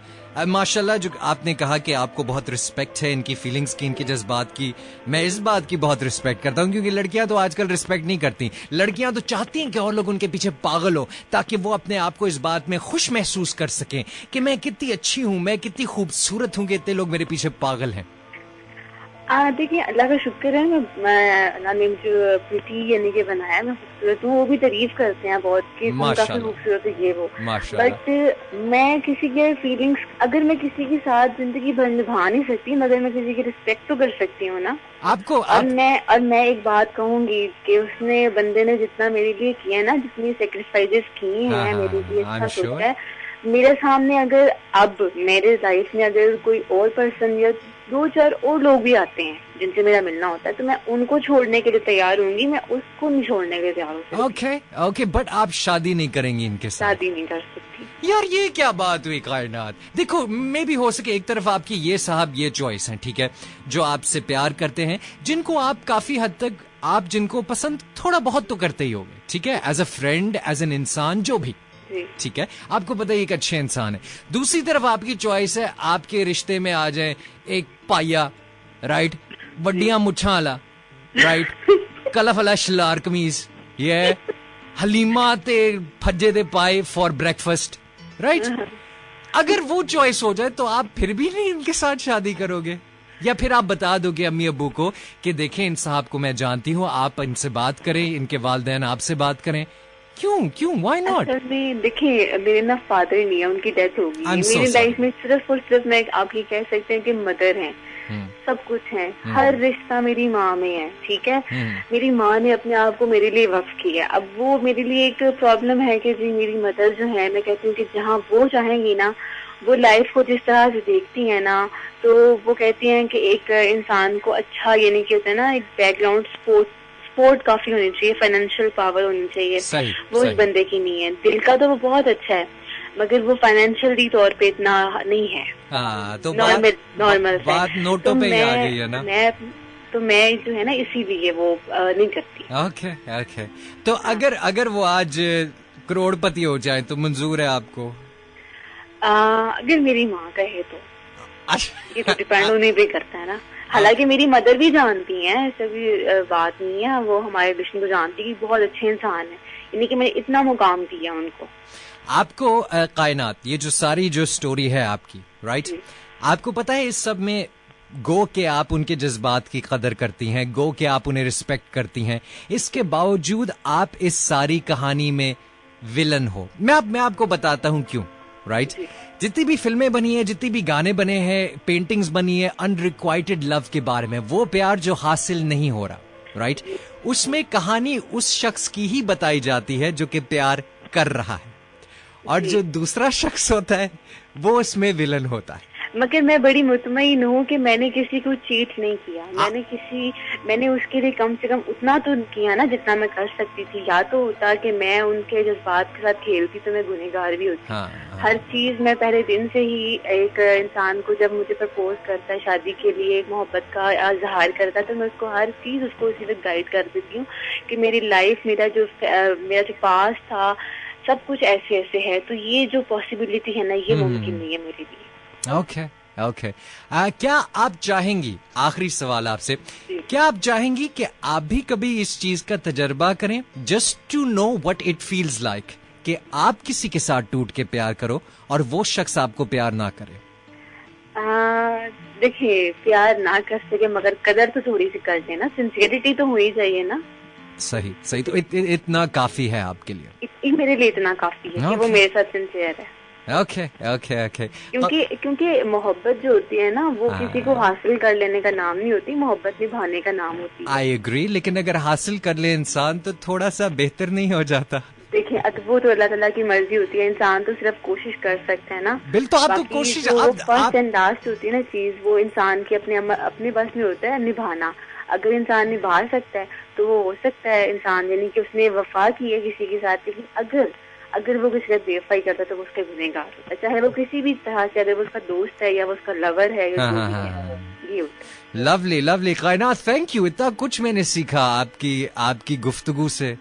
माशाल्लाह, जो आपने कहा कि आपको बहुत रिस्पेक्ट है इनकी फीलिंग्स की, इनके जज्बात की, मैं इस बात की बहुत रिस्पेक्ट करता हूँ, क्योंकि लड़कियां तो आजकल रिस्पेक्ट नहीं करती। लड़कियां तो चाहती हैं कि और लोग उनके पीछे पागल हो ताकि वो अपने आप को इस बात में खुश महसूस कर सकें कि मैं कितनी अच्छी हूँ, मैं कितनी खूबसूरत हूँ कि इतने लोग मेरे पीछे पागल हैं। देखिए, अल्लाह का शुक्र है, मैं अल्लाह ने मुझे प्रीति यानी कि बनाया, मैं खूबसूरत हूँ, वो भी तारीफ करते हैं बहुत कि तुम काफी खूबसूरत है ये वो, बट मैं किसी के फीलिंग्स, अगर मैं किसी के साथ जिंदगी भर निभा नहीं सकती, मगर मैं किसी की रिस्पेक्ट तो कर सकती हूँ ना आपको। और मैं एक बात कहूँगी कि उसने, बंदे ने जितना मेरे लिए किया है ना, जितनी सेक्रीफाइसेस की हैं मेरे लिए, अच्छा सोचा है। मेरे सामने अगर अब मेरे लाइफ में अगर कोई और पर्सन या 2-4 और लोग भी आते हैं जिनसे मेरा मिलना होता है, तो मैं उनको छोड़ने के लिए तैयार होंगी, मैं उसको नहीं छोड़ने के लिए तैयार हूँ। ओके, बट आप शादी नहीं करेंगी इनके साथ? शादी नहीं कर सकती। यार ये क्या बात हुई कायनात? देखो, मे भी हो सके एक तरफ आपकी ये साहब ये चॉइस है, ठीक है, जो आपसे प्यार करते हैं, जिनको आप काफी हद तक, आप जिनको पसंद थोड़ा बहुत तो करते ही होंगे, ठीक है, as a friend, as an इंसान, जो भी, ठीक है, आपको पता है एक अच्छे इंसान है। दूसरी तरफ आपकी चॉइस है, आपके रिश्ते में आ जाए एक पाया, राइट, वड्डियां मुच्छां वाला, राइट, कलफ वाला शलवार कमीज, ये हलीमा ते फज्जे दे पाए फॉर ब्रेकफास्ट, राइट। अगर वो चॉइस हो जाए तो आप फिर भी नहीं इनके साथ शादी करोगे, या फिर आप बता दोगे अम्मी अब्बू को कि देखें इन साहब को मैं जानती हूँ, आप इनसे बात करें, इनके वालिदैन आपसे बात करें? क्यों व्हाई नॉट? देखिए मेरे ना फादर नहीं है, उनकी डेथ हो गई। मेरी लाइफ में सिर्फ और सिर्फ मैं आप ये कह सकते हैं कि मदर हैं, सब कुछ है, हर रिश्ता मेरी माँ में है, ठीक है। मेरी माँ ने अपने आप को मेरे लिए वक्फ किया। अब वो मेरे लिए एक प्रॉब्लम है कि जी मेरी मदर जो है, मैं कहती हूँ कि जहाँ वो चाहेंगी ना, वो लाइफ को जिस तरह से देखती है ना, तो वो कहती हैं कि एक इंसान को अच्छा, यानी कि होता है ना, एक बैकग्राउंड सपोर्ट काफी होनी चाहिए, फाइनेंशियल पावर होनी चाहिए। वो उस बंदे की नहीं है। दिल का तो वो बहुत अच्छा है, मगर वो फाइनेंशियली तौर पे इतना नहीं है। तो नॉर्मल बात नोटों पे ही आ गई है ना। मैं जो है ना, इसीलिए वो नहीं करती। ओके। तो अगर वो आज करोड़पति हो जाए तो मंजूर है आपको? अगर मेरी माँ कहे तो। ये तो डिपेंड होने पे करता है ना। हालांकि मेरी मदर भी जानती हैं, ऐसा भी बात नहीं है, वो हमारे दुश्मन को जानती है कि बहुत अच्छे इंसान है, यानी कि मैंने इतना मुकाम दिया उनको। आपको कायनात, ये जो सारी जो स्टोरी है आपकी, राइट, आपको पता है इस सब में गो के आप उनके जज्बात की कदर करती हैं, गो के आप उन्हें रिस्पेक्ट करती हैं, इसके बावजूद आप इस सारी कहानी में विलन हो। मैं आपको बताता हूं क्यों, राइट। जितनी भी फिल्में बनी है, जितनी भी गाने बने हैं, पेंटिंग्स बनी है अनरिक्वाइटेड लव के बारे में, वो प्यार जो हासिल नहीं हो रहा, राइट, उसमें कहानी उस शख्स की ही बताई जाती है जो कि प्यार कर रहा है, और जो दूसरा शख्स होता है वो उसमें विलन होता है। मगर मैं बड़ी मुतमईन हूँ कि मैंने किसी को चीट नहीं किया। मैंने उसके लिए कम से कम उतना तो किया ना जितना मैं कर सकती थी। या तो होता कि मैं उनके जज्बात के साथ खेलती तो मैं गुनहगार भी होती। हर चीज मैं पहले दिन से ही, एक इंसान को जब मुझे प्रपोज करता है शादी के लिए, एक मोहब्बत का इजहार करता है, तो मैं उसको हर चीज उसको उसी वक्त गाइड कर देती हूँ कि मेरी लाइफ, मेरा जो पास्ट था, सब कुछ ऐसे ऐसे है, तो ये जो पॉसिबिलिटी है ना, ये मुमकिन नहीं है मेरे लिए। ओके। क्या आप चाहेंगी, आखिरी सवाल आपसे, क्या आप चाहेंगी कि आप भी कभी इस चीज का तजर्बा करें, just to know what it feels like, कि आप किसी के साथ टूट के प्यार करो और वो शख्स आपको प्यार ना करे? देखिए, प्यार ना कर सके मगर कदर तो थोड़ी सी कर देना, सिंसियरिटी तो हो ही चाहिए ना। सही। तो इतना काफी है आपके लिए? मेरे लिए इतना काफी है कि वो मेरे साथ सिंसियर है। ओके। क्योंकि मोहब्बत जो होती है ना, वो किसी को हासिल कर लेने का नाम नहीं होती, मोहब्बत निभाने का नाम होती है। आई एग्री, लेकिन अगर हासिल कर ले इंसान तो थोड़ा सा बेहतर नहीं हो जाता? देखिए, वो तो अल्लाह ताला की मर्जी होती है, इंसान तो सिर्फ कोशिश कर सकते हैं ना। बिल्कुल, आप तो कोशिश, फर्स्ट एंड लास्ट होती है ना चीज, वो इंसान की अपने बस में होता है निभाना। अगर इंसान निभा सकता है तो वो हो सकता है इंसान, यानी कि उसने वफा की है किसी के साथ, लेकिन अगर वो किसी का बेवफाई करता है तो वो उसका गुनहगार होता है, चाहे वो किसी भी तरह से, अगर वो उसका दोस्त है या वो उसका लवर है, ये होता है। लवली कायनात, थैंक यू, इतना कुछ मैंने सीखा आपकी गुफ्तगू से।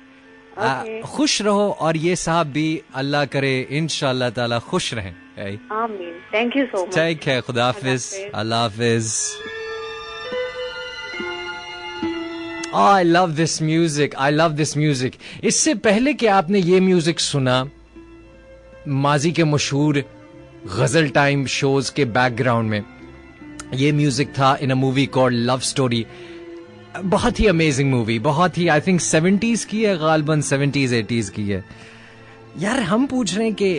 खुश रहो, और ये साहब भी अल्लाह करे इंशाअल्लाह ताला खुश रहें। आमीन। Thank you so much. ठीक है, खुदा हाफिज, अल्लाह हाफिज। I love this music. इससे पहले कि आपने ये म्यूजिक सुना, माजी के मशहूर गजल टाइम शोज के बैकग्राउंड में ये म्यूजिक था in a movie called Love Story. बहुत ही अमेजिंग मूवी, बहुत ही, आई थिंक 70s की है, गालबन 70s 80s की है। यार, हम पूछ रहे हैं कि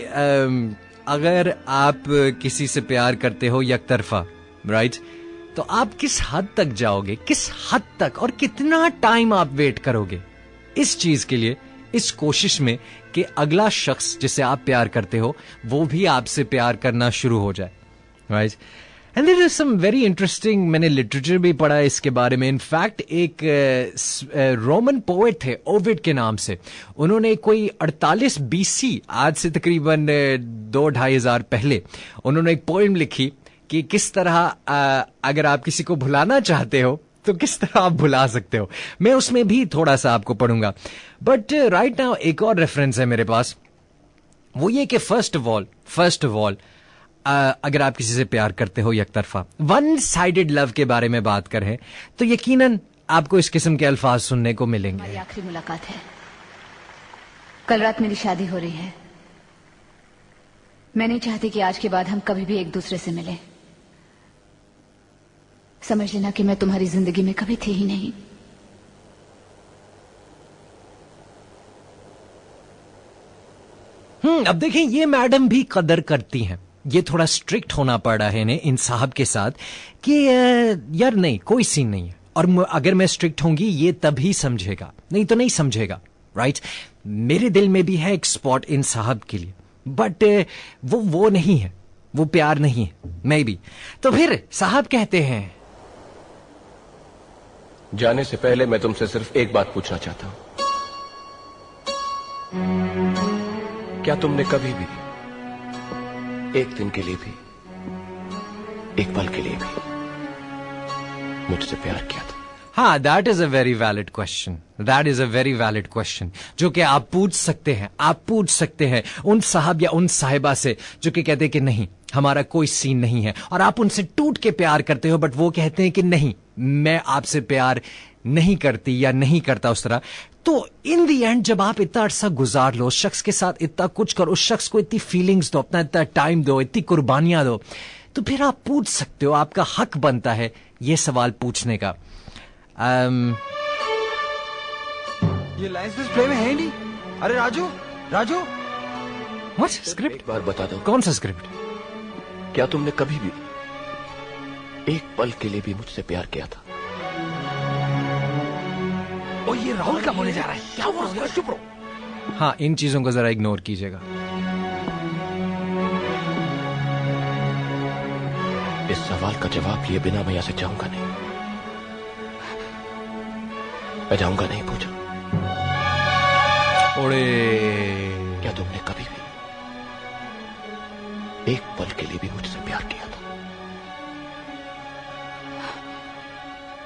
अगर आप किसी से प्यार करते हो यकतरफा, राइट, तो आप किस हद तक जाओगे, किस हद तक, और कितना टाइम आप वेट करोगे इस चीज के लिए, इस कोशिश में कि अगला शख्स जिसे आप प्यार करते हो वो भी आपसे प्यार करना शुरू हो जाए, right. And there is some very interesting, मैंने लिटरेचर भी पढ़ा है इसके बारे में। इनफैक्ट एक रोमन पोएट थे ओविड के नाम से, उन्होंने कोई 48 BC, आज से तकरीबन 2-2.5 हज़ार पहले, उन्होंने एक पोएम लिखी कि किस तरह अगर आप किसी को भुलाना चाहते हो तो किस तरह आप भुला सकते हो। मैं उसमें भी थोड़ा सा आपको पढ़ूंगा, बट राइट नाउ एक और रेफरेंस है मेरे पास, वो ये कि फर्स्ट ऑफ ऑल अगर आप किसी से प्यार करते हो एक तरफा वन साइडेड लव के बारे में बात करें तो यकीनन आपको इस किस्म के अल्फाज सुनने को मिलेंगे। हमारी आखिरी मुलाकात है, कल रात मेरी शादी हो रही है। मैं नहीं चाहती कि आज के बाद हम कभी भी एक दूसरे से मिलें। समझ लेना कि मैं तुम्हारी जिंदगी में कभी थी ही नहीं। अब देखें ये मैडम भी कदर करती हैं। ये थोड़ा स्ट्रिक्ट होना पड़ा है इन्हें इन साहब के साथ कि यार नहीं कोई सीन नहीं है, और अगर मैं स्ट्रिक्ट होंगी ये तभी समझेगा, नहीं तो नहीं समझेगा। राइट, मेरे दिल में भी है एक स्पॉट इन साहब के लिए, बट वो नहीं है, वो प्यार नहीं है मे बी। तो फिर साहब कहते हैं, जाने से पहले मैं तुमसे सिर्फ एक बात पूछना चाहता हूं। क्या तुमने कभी भी एक दिन के लिए भी, एक पल के लिए भी मुझसे प्यार किया था? हाँ, that is a very valid question, that is a very valid question जो कि आप पूछ सकते हैं। आप पूछ सकते हैं उन साहब या उन साहिबा से जो कि कहते हैं कि नहीं हमारा कोई सीन नहीं है, और आप उनसे टूट के प्यार करते हो, बट वो कहते हैं कि नहीं मैं आपसे प्यार नहीं करती या नहीं करता उस तरह। तो इन दी एंड जब आप इतना अरसा गुजार लो उस शख्स के साथ, इतना कुछ करो, उस शख्स को इतनी फीलिंग्स दो, अपना इतना टाइम दो, इतनी कुर्बानियां दो, तो फिर आप पूछ सकते हो, आपका हक बनता है ये सवाल पूछने का। ये लाइन्स प्ले में है ही नहीं। अरे राजू राजू, व्हाट स्क्रिप्ट? एक बार बता दो, कौन सा स्क्रिप्ट? क्या तुमने कभी भी एक पल के लिए भी मुझसे प्यार किया था? ओ ये राहुल का बोले जा रहा है, क्या हुआ उसका? चुप रहो। हाँ, इन चीजों को जरा इग्नोर कीजिएगा। इस सवाल का जवाब लिए बिना मैं यहां से जाऊंगा नहीं। मैं जाऊंगा नहीं पूजा। ओए, क्या तुमने कभी भी एक पल के लिए भी मुझसे प्यार किया था?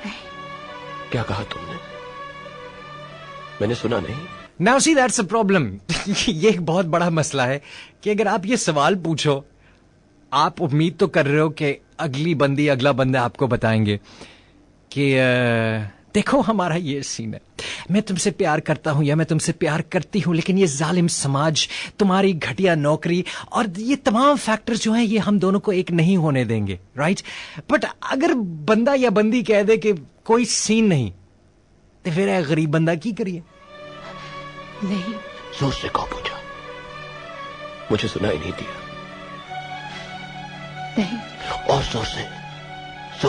नहीं। क्या कहा तुमने? मैंने सुना नहीं। Now see that's a problem. ये एक बहुत बड़ा मसला है कि अगर आप ये सवाल पूछो, आप उम्मीद तो कर रहे हो कि अगली बंदी अगला बंदा आपको बताएंगे कि देखो हमारा ये सीन है, मैं तुमसे प्यार करता हूं या मैं तुमसे प्यार करती हूं, लेकिन ये जालिम समाज, तुम्हारी घटिया नौकरी और ये तमाम फैक्टर्स जो हैं ये हम दोनों को एक नहीं होने देंगे। राइट, बट अगर बंदा या बंदी कह दे कि कोई सीन नहीं, तो फिर एक गरीब बंदा की करिए? नहीं। जोर से कहो पूजा, मुझे सुनाई नहीं दिया। नहीं। और जोर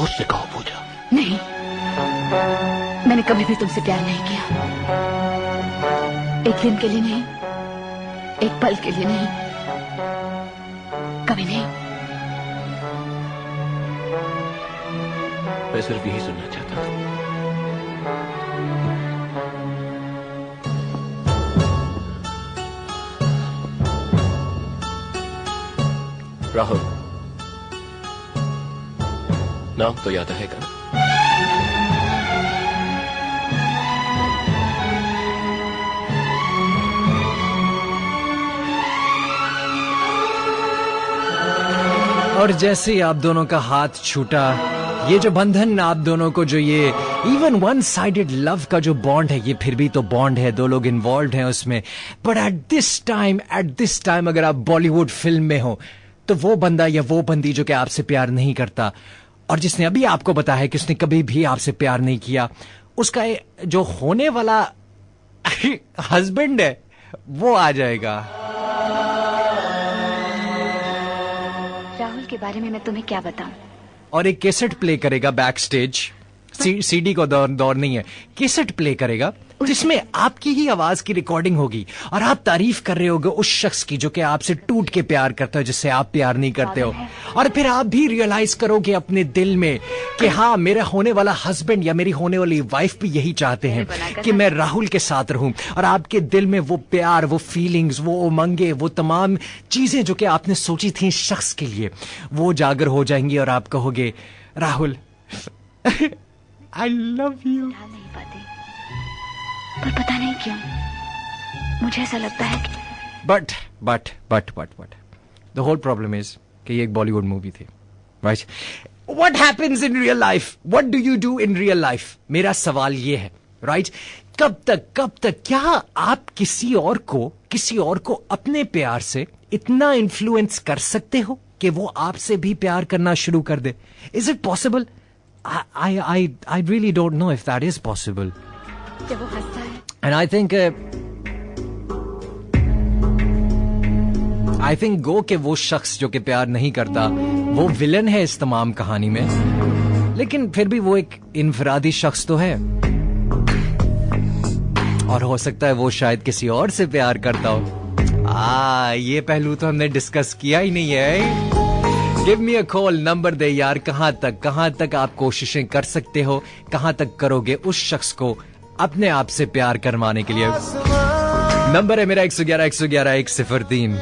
से कहो पूजा। नहीं, मैंने कभी भी तुमसे प्यार नहीं किया। एक दिन के लिए नहीं, एक पल के लिए नहीं, कभी नहीं। मैं सिर्फ यही सुनना चाहता था। राहुल, नाम तो याद रहेगा ना? और जैसे ही आप दोनों का हाथ छूटा, ये जो बंधन आप दोनों को, जो ये इवन वन साइडेड लव का जो बॉन्ड है, ये फिर भी तो बॉन्ड है, दो लोग इन्वॉल्व हैं उसमें। बट एट दिस टाइम अगर आप बॉलीवुड फिल्म में हो, तो वो बंदा या वो बंदी जो कि आपसे प्यार नहीं करता और जिसने अभी आपको बताया कि उसने कभी भी आपसे प्यार नहीं किया, उसका जो होने वाला हस्बैंड है वो आ जाएगा। राहुल के बारे में मैं तुम्हें क्या बताऊं? और एक कैसेट प्ले करेगा बैक स्टेज, सीडी को दौर नहीं है, कैसेट प्ले करेगा जिसमें आपकी ही आवाज की रिकॉर्डिंग होगी और आप तारीफ कर रहे होगे उस शख्स की जो कि आपसे टूट के प्यार करता है, जिससे आप प्यार नहीं करते हो। और फिर आप भी रियलाइज करोगे अपने दिल में कि हाँ, मेरा होने वाला हस्बैंड या मेरी होने वाली वाइफ भी यही चाहते हैं कि मैं राहुल के साथ रहूं। और आपके दिल में वो प्यार, वो फीलिंग्स, वो उमंगे, वो तमाम चीजें जो कि आपने सोची थी इस शख्स के लिए, वो जागर हो जाएंगी और आप कहोगे राहुल आई लव यू। नहीं पाती, पर पता नहीं क्यों मुझे ऐसा लगता है कि but the whole problem is कि ये एक बॉलीवुड मूवी थी, right? What happens in real life, what do you do in real life? मेरा सवाल ये है, राइट? कब तक क्या आप किसी और को अपने प्यार से इतना इन्फ्लुएंस कर सकते हो कि वो आपसे भी प्यार करना शुरू कर दे? Is it possible? I really don't know if that is possible. जब वो हंसता है And I think गो के वो शख्स जो कि प्यार नहीं करता वो विलन है इस तमाम कहानी में, लेकिन फिर भी वो एक इनफरादी शख्स तो है, और हो सकता है वो शायद किसी और से प्यार करता हो। ये पहलू तो हमने डिस्कस किया ही नहीं है। Give me a call, number दे यार, कहां तक आप कोशिशें कर सकते हो, कहां तक करोगे उस शख्स को अपने आप से प्यार करवाने के लिए? नंबर है मेरा 111-111-103।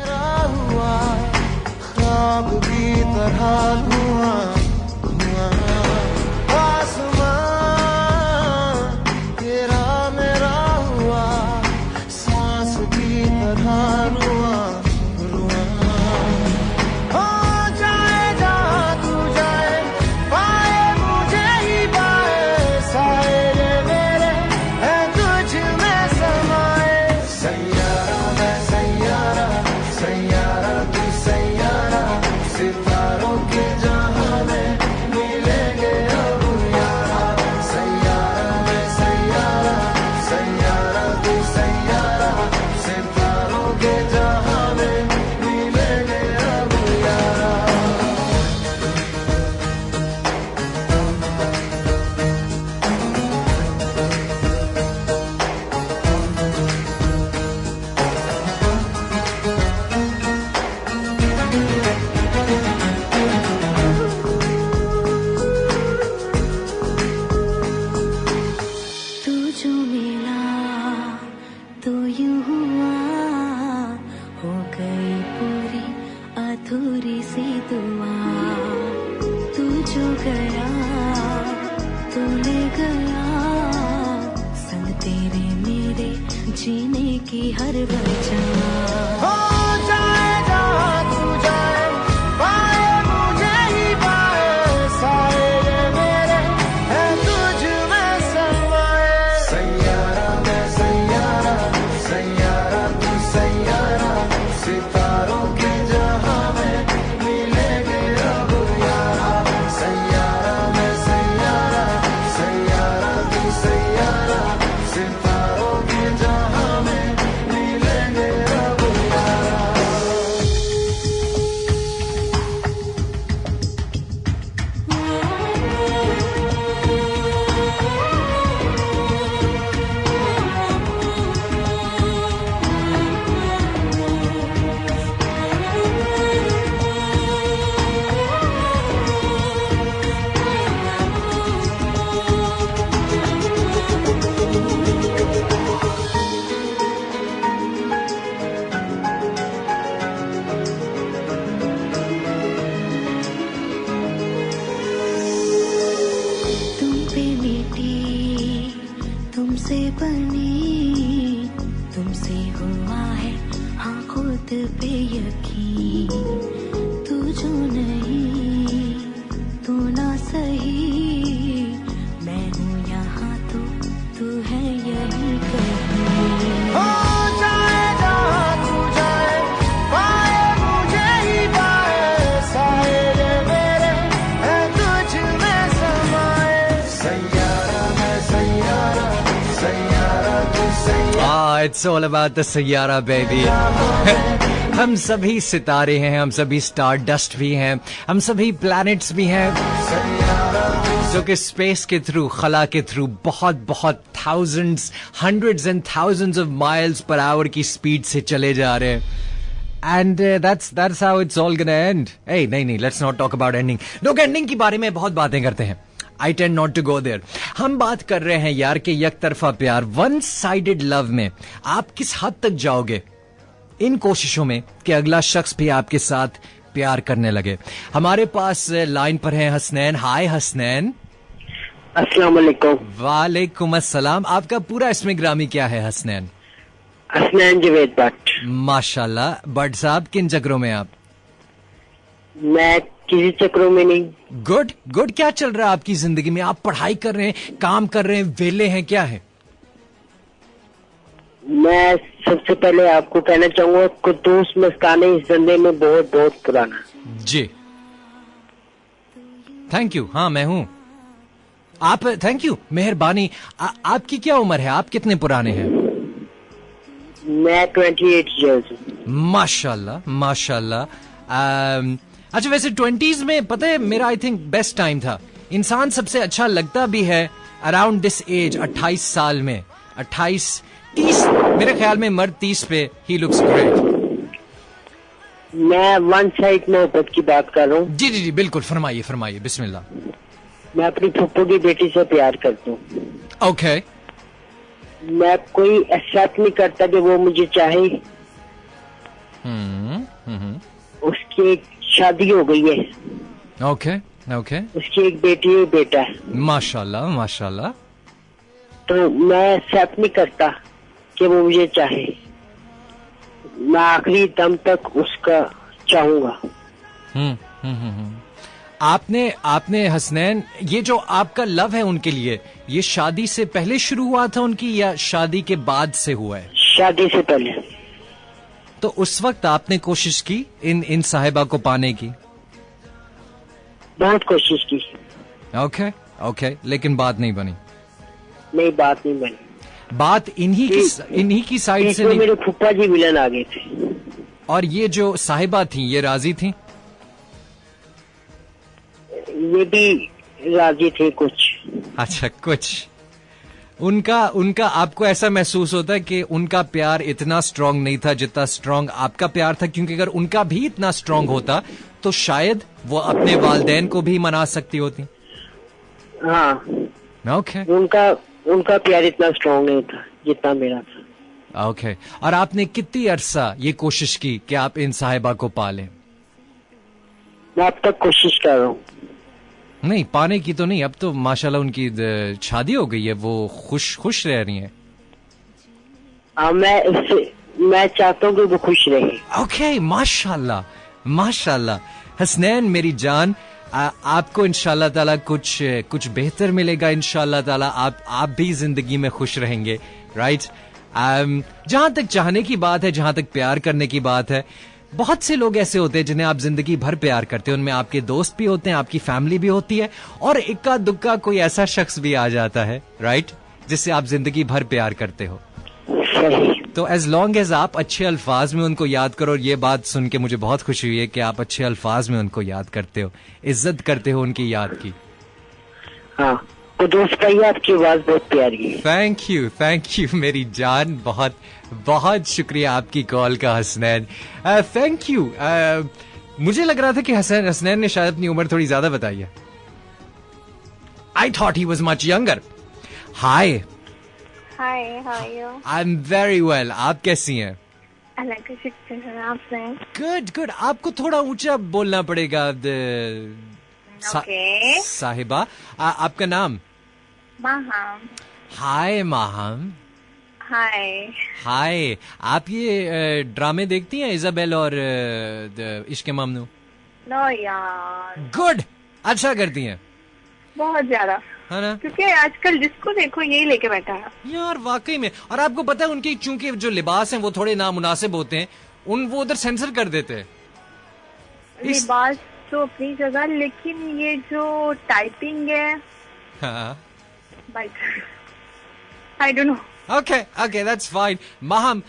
It's all about the Saiyaara baby. हम सभी सितारे हैं, हम सभी स्टार डस्ट भी हैं, हम सभी प्लैनेट्स भी हैं जो कि स्पेस के थ्रू, खला के थ्रू बहुत thousands, hundreds and thousands of miles per hour की स्पीड से चले जा रहे हैं। And that's how it's all gonna end. Hey, नहीं, let's not talk about ending. लोग एंडिंग के बारे में बहुत बातें करते हैं। I tend not to go there. हम बात कर रहे हैं यार कि एक तरफा प्यार, वन साइडेड लव में आप किस हद तक जाओगे इन कोशिशों में कि अगला शख्स भी आपके साथ प्यार करने लगे। हमारे पास लाइन पर है हसनैन। हाय हसनैन। अस्सलाम वालेकुम। वालेकुम अस्सलाम। आपका पूरा इसमें ग्रामी क्या है हसनैन? हसनैन जवेद भट्ट। माशाल्लाह। भट्ट साहब, किन जगरों में आप? मैं किसी चक्रों में नहीं। Good good. क्या चल रहा है आपकी जिंदगी में? आप पढ़ाई कर रहे हैं, काम कर रहे हैं, वेले हैं, क्या है? मैं सबसे पहले आपको कहना चाहूंगा कुद्दूस मस्तानी इस धंधे में बहुत बहुत पुराना। जी थैंक यू। हाँ मैं हूं। आप थैंक यू, मेहरबानी। आपकी क्या उम्र है? आप कितने पुराने हैं? मैं 28 ईयर्स हूँ। माशाल्लाह माशाल्लाह। अच्छा वैसे 20s में पता है मेरा आई थिंक बेस्ट टाइम था। इंसान सबसे अच्छा लगता भी है अराउंड दिस एज, 28 साल में। 28 30 मेरे ख्याल में मर्द 30 पे ही लुक्स ग्रेट। मैं वन साइड मोहब्बत की बात कर रहा हूँ। जी जी जी बिल्कुल, फरमाइए फरमाइए, बिस्मिल्लाह। मैं अपनी फूफो की बेटी से प्यार करता हूँ। ओके। मैं कोई एक्सेप्ट नहीं करता कि वो मुझे चाहे। उसकी एक शादी हो गई है। Okay okay. उसकी एक बेटी है, बेटा है। माशाल्लाह माशाल्लाह। तो मैं एक्सेप्ट नहीं करता कि वो मुझे चाहे। मैं आखिरी दम तक उसका चाहूंगा। आपने हसनैन, ये जो आपका लव है उनके लिए, ये शादी से पहले शुरू हुआ था उनकी या शादी के बाद से हुआ है? शादी से पहले। तो उस वक्त आपने कोशिश की इन साहिबा को पाने की? बहुत कोशिश की। ओके ओके, लेकिन बात नहीं बनी? नहीं, बात नहीं बनी। बात इन्हीं की साइड से नहीं? मेरे फूफा जी मिलन आ गए थे। और ये जो साहिबा थी ये राजी थी? ये भी राजी थे कुछ। अच्छा कुछ। उनका आपको ऐसा महसूस होता है कि उनका प्यार इतना स्ट्रांग नहीं था जितना स्ट्रांग आपका प्यार था? क्योंकि अगर उनका भी इतना स्ट्रांग होता तो शायद वो अपने वालिदैन को भी मना सकती होती। हाँ ओके। उनका प्यार इतना स्ट्रांग नहीं था जितना मेरा था। ओके। और आपने कितनी अरसा ये कोशिश की कि आप इन साहिबा को पालें? मैं अब तक कोशिश कर रहा हूँ। नहीं, पाने की तो नहीं, अब तो माशाल्लाह उनकी शादी हो गई है, वो खुश रह रही हैं। मैं चाहता हूँ कि वो खुश रहे। ओके माशाल्लाह माशाल्लाह। हसनैन मेरी जान, आपको इंशाल्लाह ताला कुछ बेहतर मिलेगा इंशाल्लाह ताला। आप भी जिंदगी में खुश रहेंगे, राइट? जहां तक चाहने की बात है, जहां तक प्यार करने की बात है, बहुत से लोग ऐसे होते हैं जिन्हें आप जिंदगी भर प्यार करते हैं। उनमें आपके दोस्त भी होते हैं, आपकी फैमिली भी होती है, और इक्का दुक्का कोई ऐसा शख्स भी आ जाता है, राइट, जिससे आप जिंदगी भर प्यार करते हो। तो एज लॉन्ग एज आप अच्छे अल्फाज में उनको याद करो, और ये बात सुन के मुझे बहुत खुशी हुई है कि आप अच्छे अल्फाज में उनको याद करते हो, इज्जत करते हो उनकी याद की। हाँ, तो दोस्त भाई आपकी आवाज बहुत प्यारी है। थैंक यू मेरी जान, बहुत बहुत शुक्रिया आपकी कॉल का हसनैन। Thank you. मुझे लग रहा था कि हसनैन ने शायद अपनी उम्र थोड़ी ज्यादा बताई है। I thought he was much younger. Hi hi, how are you? I am very well. आप कैसी हैं? अल्लाह का शुक्र है। आप गुड। आपको थोड़ा ऊंचा बोलना पड़ेगा। साहिबा, आपका नाम? माहम। हाय माहम। हाय। आप ये ड्रामे देखती हैं, इजाबेल और इश्क ममनू? नो यार। गुड, अच्छा करती हैं। बहुत ज्यादा, है ना? क्योंकि आजकल जिसको देखो यही लेके बैठा है यार, वाकई में। और आपको पता है उनके चूंकि जो लिबास हैं वो थोड़े नामुनासिब होते हैं, वो उधर सेंसर कर देते हैं। लिबास तो अपनी जगह, लेकिन ये जो टाइपिंग है, हाँ, I don't know. Okay that's fine. Maham,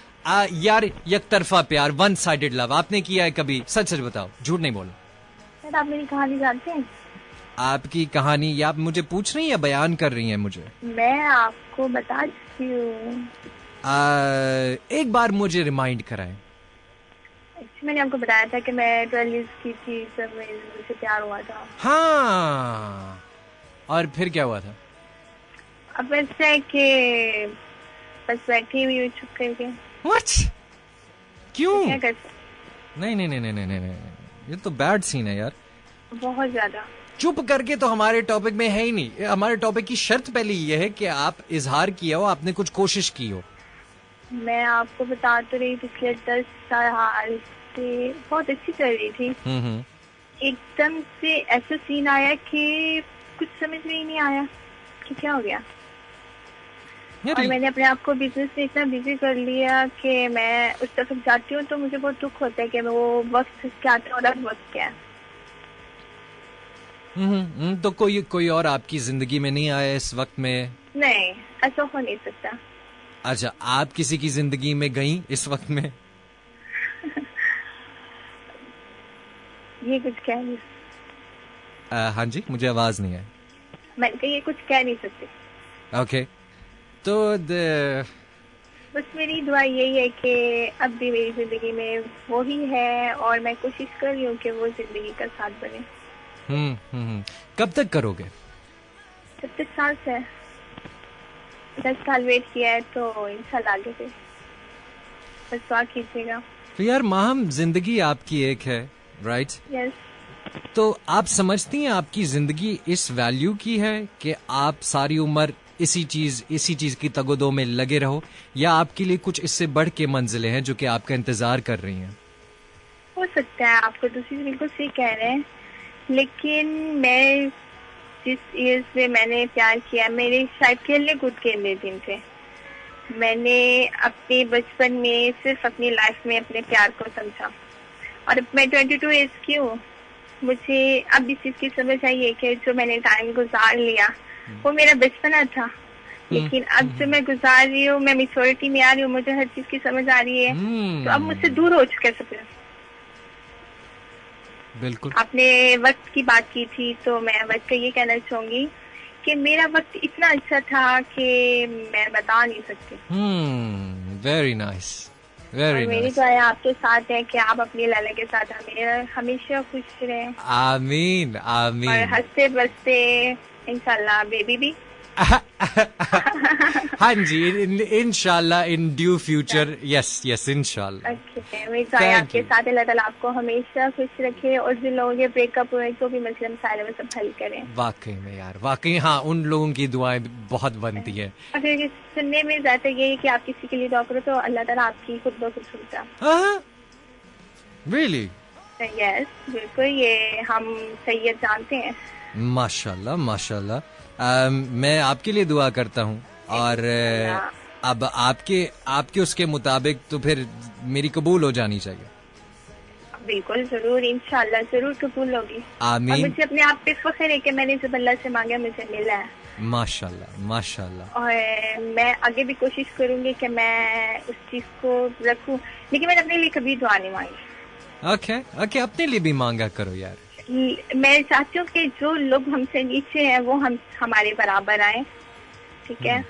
यार एक तरफा प्यार, वन साइडेड लव आपने किया है कभी? सच बताओ, झूठ नहीं बोलो। सर, आप मेरी कहानी जानते हैं? आपकी कहानी? या आप मुझे पूछ रही हैं या बयान कर रही हैं मुझे? मैं आपको बता चुकी हूँ। एक बार मुझे रिमाइंड कराएं। मैंने आपको बताया था कि मैं 12 ईयर्स की थी जब मुझसे प्यार हुआ था। हाँ, और फिर क्या हुआ था? अब ऐसे कि बस बैठी हुई हूँ चुप करके। What? क्यों? क्या कर? नहीं, ये तो बैड सीन है यार। बहुत ज्यादा। चुप करके तो हमारे टॉपिक में है ही नहीं। हमारे टॉपिक की शर्त पहले ये है कि आप इजहार किया हो, आपने कुछ कोशिश की हो। मैं आपको बता तो रही, पिछले 10 साल से बहुत अच्छी चल रही थी। एकदम से ऐसा सीन आया कि कुछ समझ में ही नहीं आया कि क्या हो गया। और मैंने अपने आप को बिजनेस में इतना बिजी कर लिया कि मैं उस तरफ जाती हूँ तो मुझे बहुत दुख होता है कि मैं वो वक्त क्या था और अब वक्त क्या है। तो कोई और आपकी जिंदगी में नहीं आया इस वक्त में? नहीं, ऐसा हो नहीं सकता। अच्छा, आप किसी की जिंदगी में गई इस वक्त में? ये कुछ कह नहीं। हाँ जी, मुझे आवाज नहीं है। मैंने कहा ये कुछ कह नहीं सकते। ओके, तो बस मेरी दुआ यही है कि अब भी मेरी जिंदगी में वो ही है और मैं कोशिश कर रही हूँ कि वो जिंदगी का साथ बने। कब तक करोगे? 36 साल से 10 साल वेट किया है तो इंशाल्लाह आगे से बस दुआ कीजिएगा। तो यार माहम, जिंदगी आपकी एक है, राइट? यस। तो आप समझती हैं आपकी जिंदगी इस वैल्यू की है कि आप सारी उम्र इसी चीज की तगोदो में लगे रहो, या आपके लिए कुछ इससे बढ़ के मंजिलें हैं जो कि आपका इंतजार कर रही हैं? हो सकता है, आपको दूसरी बिल्कुल सही कह रहे हैं, लेकिन मैं जिस एज में मैंने प्यार किया, मेरे शायद खेलने कूद के दिन थे। मैंने अपने बचपन में सिर्फ अपनी लाइफ में अपने प्यार को समझा और अब मैं 22 एज की हूँ। मुझे अब इस चीज की समझ आई है कि जो मैंने टाइम गुजार लिया वो मेरा बचपना था, लेकिन अब जो मैं गुजार रही हूँ, मैं मैच्योरिटी में आ रही हूँ, मुझे हर चीज की समझ आ रही है, तो अब मुझसे दूर हो चुका है सब। बिल्कुल। आपने वक्त की बात की थी तो मैं वक्त का ये कहना चाहूंगी कि मेरा वक्त इतना अच्छा था कि मैं बता नहीं सकती। Very nice, very nice. मेरी दुआ आपके साथ है कि आप अपनी लैला के साथ हमेशा खुश रहें। आमीन आमीन। और हंसते बसते इंशाल्लाह बेबी भी। हाँ जी, इंशाल्लाह in due future. Yes yes, इंशाल्लाह। मेरी दुआ आपके साथ, अल्लाह ताला आपको हमेशा खुश रखे और जिन लोगों के ब्रेकअप हुए तो भी मसले मसाइल में सब हल करें। वाकई में यार, वाकई हाँ, उन लोगों की दुआएं बहुत बनती है। अगर सुनने में ज्यादा ये है कि आप किसी के लिए दुआ करो तो अल्लाह ताला आपकी खुद ब खुद सुनता। रियली? यस, बिल्कुल, ये हम सैयद जानते हैं। माशाल्लाह माशाल्लाह। मैं आपके लिए दुआ करता हूँ और अब आपके उसके मुताबिक तो फिर मेरी कबूल हो जानी चाहिए। बिल्कुल, जरूर, इंशाल्लाह जरूर कबूल होगी। आमीन। और मुझे अपने आप पे फख्र है कि मैंने जब अल्लाह से मांगा मुझे मिला है। माशाल्लाह माशाल्लाह। और मैं आगे भी कोशिश करूंगी कि मैं उस चीज को रखूं, लेकिन मैंने अपने लिए कभी दुआ नहीं मांगी। ओके ओके, अपने लिए भी मांगा करो यार। मैं चाहती हूँ कि जो लोग हमसे नीचे हैं वो हमारे बराबर आए, ठीक है?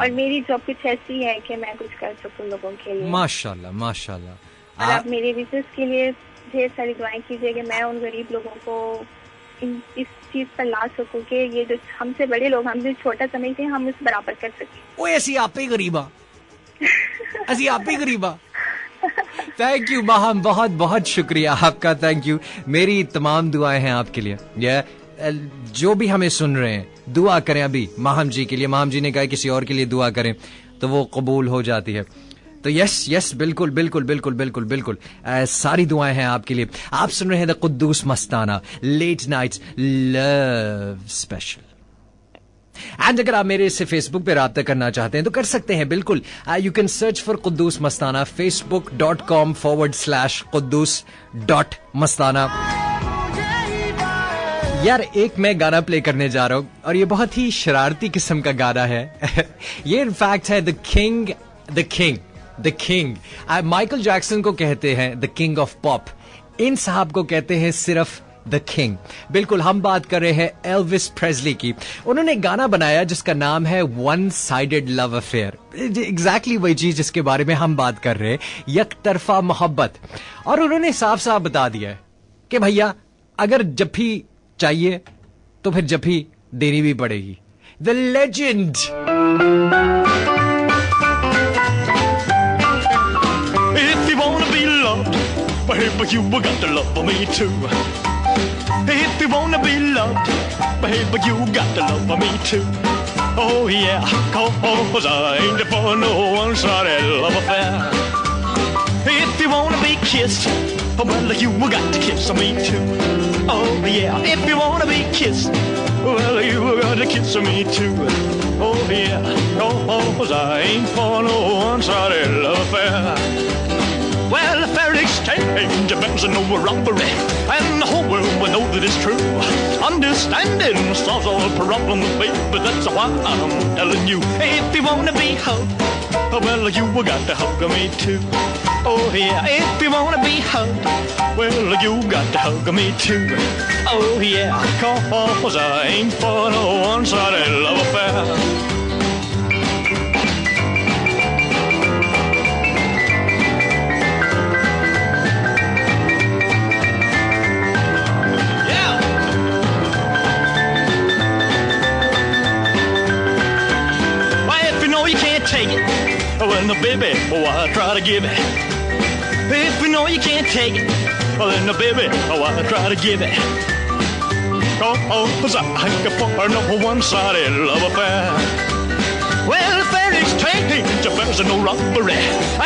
और मेरी जॉब कुछ ऐसी है कि मैं कुछ कर सकूँ लोगों के लिए। माशाल्लाह माशाल्लाह। और आप मेरे बिजनेस के लिए ढेर सारी दुआएं कीजिए कि मैं उन गरीब लोगों को इस चीज पर ला सकूँ कि ये जो हमसे बड़े लोग हमसे छोटा समझते हैं, हम उस बराबर कर सकें। ओ ऐसी आप ही गरीबा, ऐसी आप ही गरीबा। थैंक यू माहम, बहुत बहुत शुक्रिया आपका, थैंक यू। मेरी तमाम दुआएं हैं आपके लिए। जो भी हमें सुन रहे हैं, दुआ करें अभी माहम जी के लिए। माहम जी ने कहा किसी और के लिए दुआ करें तो वो कबूल हो जाती है। तो यस यस, बिल्कुल बिल्कुल बिल्कुल बिल्कुल बिल्कुल, सारी दुआएं हैं आपके लिए। आप सुन रहे हैं the Kuddus Mastana late night love special. And अगर आप मेरे से फेसबुक पे राब्ता करना चाहते हैं तो कर सकते हैं, बिल्कुल। You can search for Quddus Mastana, facebook.com/kuddus.mastana। यार एक मैं गाना प्ले करने जा रहा हूं और ये बहुत ही शरारती किस्म का गाना है। ये इनफैक्ट है द किंग। माइकल जैक्सन को कहते हैं द किंग ऑफ पॉप, इन साहब को कहते हैं सिर्फ द किंग। बिल्कुल, हम बात कर रहे हैं एल्विस प्रेस्ली की। उन्होंने गाना बनाया जिसका नाम है one sided love affair. Exactly वही चीज जिसके बारे में हम बात कर रहे हैं, एक तरफा मोहब्बत। और उन्होंने साफ साफ बता दिया है कि भैया अगर जब भी चाहिए तो फिर जब भी देनी भी पड़ेगी। The legend. If you wanna be loved, baby, you got to love me too. If you wanna be loved, baby, you got to love me too. Oh yeah, 'cause I ain't for no one-sided love affair. If you wanna be kissed, well, you got to kiss me too. Oh yeah, if you wanna be kissed, well you got to kiss me too. Oh yeah, cause I ain't for no one-sided love affair. Well, a fair exchange events and no robbery, and the whole world will know that it's true. Understanding solves all problems, baby, that's why I'm telling you. If you wanna be hugged, well, you got to hug me too. Oh yeah, if you wanna be hugged, well, you got to hug me too. Oh yeah, cause I ain't for no one-sided love affair. Well, no, baby, oh, I try to give it. If you know you can't take it, well, then, no, baby, oh, I try to give it. Cause I ain't for no one-sided love affair. Well, if there is change, if there's no robbery,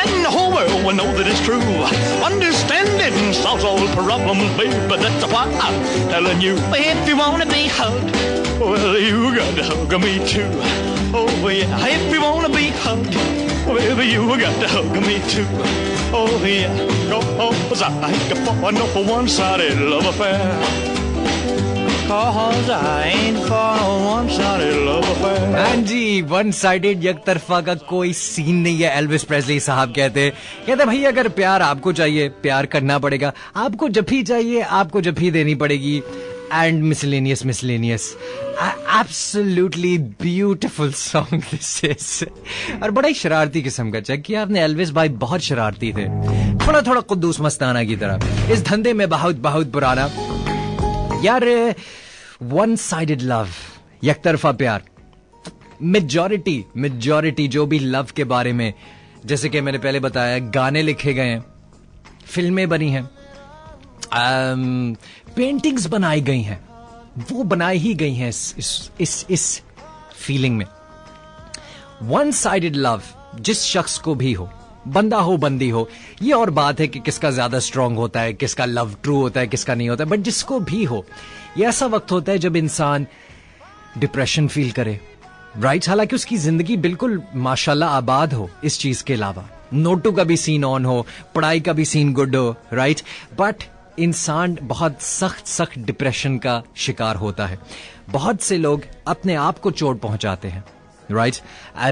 and the whole world will know that it's true. Understanding solves all problems, baby, that's why I'm telling you. If you wanna be hugged, well, you got to hug me too. Oh yeah, if you wanna be hugged, baby, you got to hug me too. Oh yeah, cause I ain't for no one-sided love affair. Cause I ain't for no one-sided love affair. हाँ जी, वन साइडेड एक तरफा का कोई सीन नहीं है। एल्विस प्रेस्ली साहब कहते भाई अगर प्यार आपको चाहिए, प्यार करना पड़ेगा, आपको जब भी चाहिए, आपको जब भी देनी पड़ेगी। And miscellaneous absolutely beautiful song this is. और बड़ा ही शरारती किस्म का, चेक किया आपने, एल्विस भाई बहुत शरारती थे, थोड़ा थोड़ा कुद्दूस मस्ताना की तरह, इस धंधे में बहुत बहुत पुराना। यार, वन साइडेड लव, एक तरफा प्यार, मेजॉरिटी जो भी लव के बारे में, जैसे कि मैंने पहले बताया, गाने लिखे गए हैं, फिल्में बनी हैं, पेंटिंग्स बनाई गई हैं, वो बनाई ही गई हैं इस फीलिंग में। वन साइडेड लव जिस शख्स को भी हो, बंदा हो बंदी हो, ये और बात है कि किसका ज्यादा स्ट्रांग होता है, किसका लव ट्रू होता है, किसका नहीं होता है, बट जिसको भी हो, ये ऐसा वक्त होता है जब इंसान डिप्रेशन फील करे, राइट। हालांकि उसकी जिंदगी बिल्कुल माशाल्लाह आबाद हो इस चीज के अलावा, नोटू का भी सीन ऑन हो, पढ़ाई का भी सीन गुड हो, राइट, बट इंसान बहुत सख्त डिप्रेशन का शिकार होता है। बहुत से लोग अपने आप को चोट पहुंचाते हैं, राइट।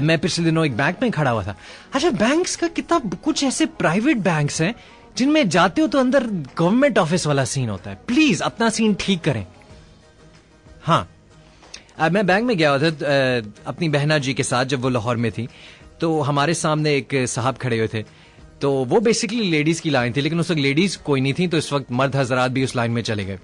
मैं पिछले दिनों एक बैंक में खड़ा हुआ था। अच्छा, बैंक्स का कितना कुछ ऐसे प्राइवेट बैंक्स हैं जिनमें जाते हो तो अंदर गवर्नमेंट ऑफिस वाला सीन होता है। प्लीज अपना सीन ठीक करें। हाँ, मैं बैंक में गया हुआ था अपनी बहना जी के साथ, जब वो लाहौर में थी, तो हमारे सामने एक साहब खड़े हुए थे, तो वो बेसिकली लेडीज की लाइन थी, लेकिन उस वक्त लेडीज कोई नहीं थी, तो इस वक्त मर्द हजरात भी उस लाइन में चले गए।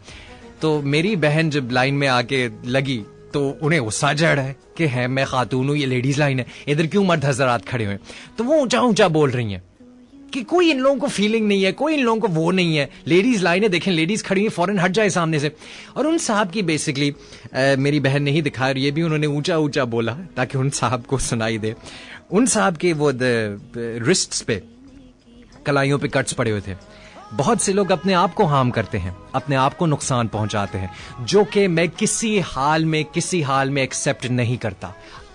तो मेरी बहन जब लाइन में आके लगी तो उन्हें गुस्सा चढ़ा है कि है मैं खातून हूं, ये लेडीज लाइन है, इधर क्यों मर्द हजरात खड़े हुए। तो वो ऊंचा ऊंचा बोल रही हैं कि कोई इन लोगों को फीलिंग नहीं है, कोई इन लोगों को वो नहीं है, लेडीज लाइन है, देखें लेडीज खड़ी हुई, फौरन हट जाए सामने से। और उन साहब की बेसिकली मेरी बहन ने ही दिखाया, और ये भी उन्होंने ऊंचा ऊंचा बोला ताकि उन साहब को सुनाई दे। उन साहब के वो रिस्ट्स पे, कलाइयों पे कट्स पड़े हुए थे। बहुत से लोग अपने आप को हार्म करते हैं, अपने आप को नुकसान पहुंचाते हैं, जो कि मैं किसी हाल में एक्सेप्ट नहीं करता।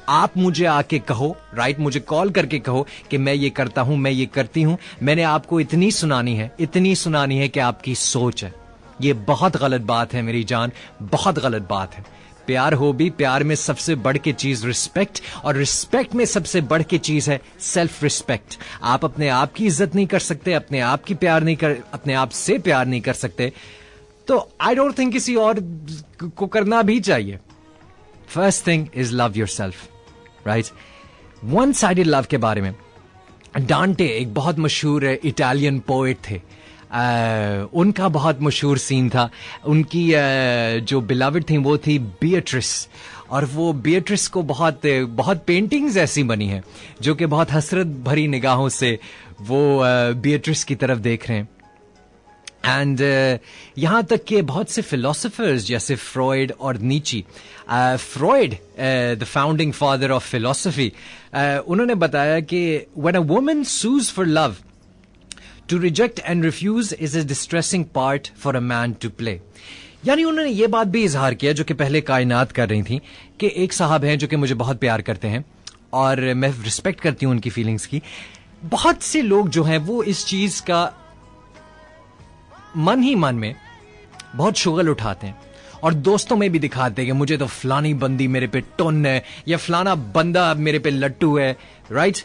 आप मुझे आके कहो, राइट, मुझे कॉल करके कहो कि मैं ये करता हूं, मैं ये करती हूं, मैंने आपको इतनी सुनानी है कि आपकी सोच है। ये बहुत गलत बात है मेरी जान, बहुत गलत बात है। प्यार हो भी, प्यार में सबसे बढ़ के चीज रिस्पेक्ट, और रिस्पेक्ट में सबसे बढ़ के चीज है सेल्फ रिस्पेक्ट। आप अपने आप की इज्जत नहीं कर सकते, अपने आप से प्यार नहीं कर सकते, तो आई डोंट थिंक किसी और को करना भी चाहिए। First thing is love yourself, right. One sided love के बारे में डांटे एक बहुत मशहूर इटालियन पोएट थे, उनका बहुत मशहूर सीन था। उनकी जो बिलावड थी वो थी बिएट्रिस, और वो बिएट्रिस को बहुत पेंटिंग्स ऐसी बनी हैं जो कि बहुत हसरत भरी निगाहों से वो बिएट्रिस की तरफ देख रहे हैं। एंड यहां तक कि बहुत से फिलोसोफर्स जैसे फ्रॉयड और नीची, Freud the founding father of philosophy, उन्होंने बताया कि when a woman shoes for love, to reject and refuse is a distressing part for a man to play. यानी उन्होंने ये बात भी इजहार किया जो कि पहले कायनात कर रही थी कि एक साहब हैं जो कि मुझे बहुत प्यार करते हैं और मैं रिस्पेक्ट करती हूं उनकी फीलिंग्स की। बहुत से लोग जो हैं वो इस चीज का मन ही मन में बहुत शुगल उठाते हैं और दोस्तों में भी दिखाते हैं कि मुझे तो फलानी बंदी मेरे पे टुन है या फलाना बंदा मेरे पे लट्टू है, राइट।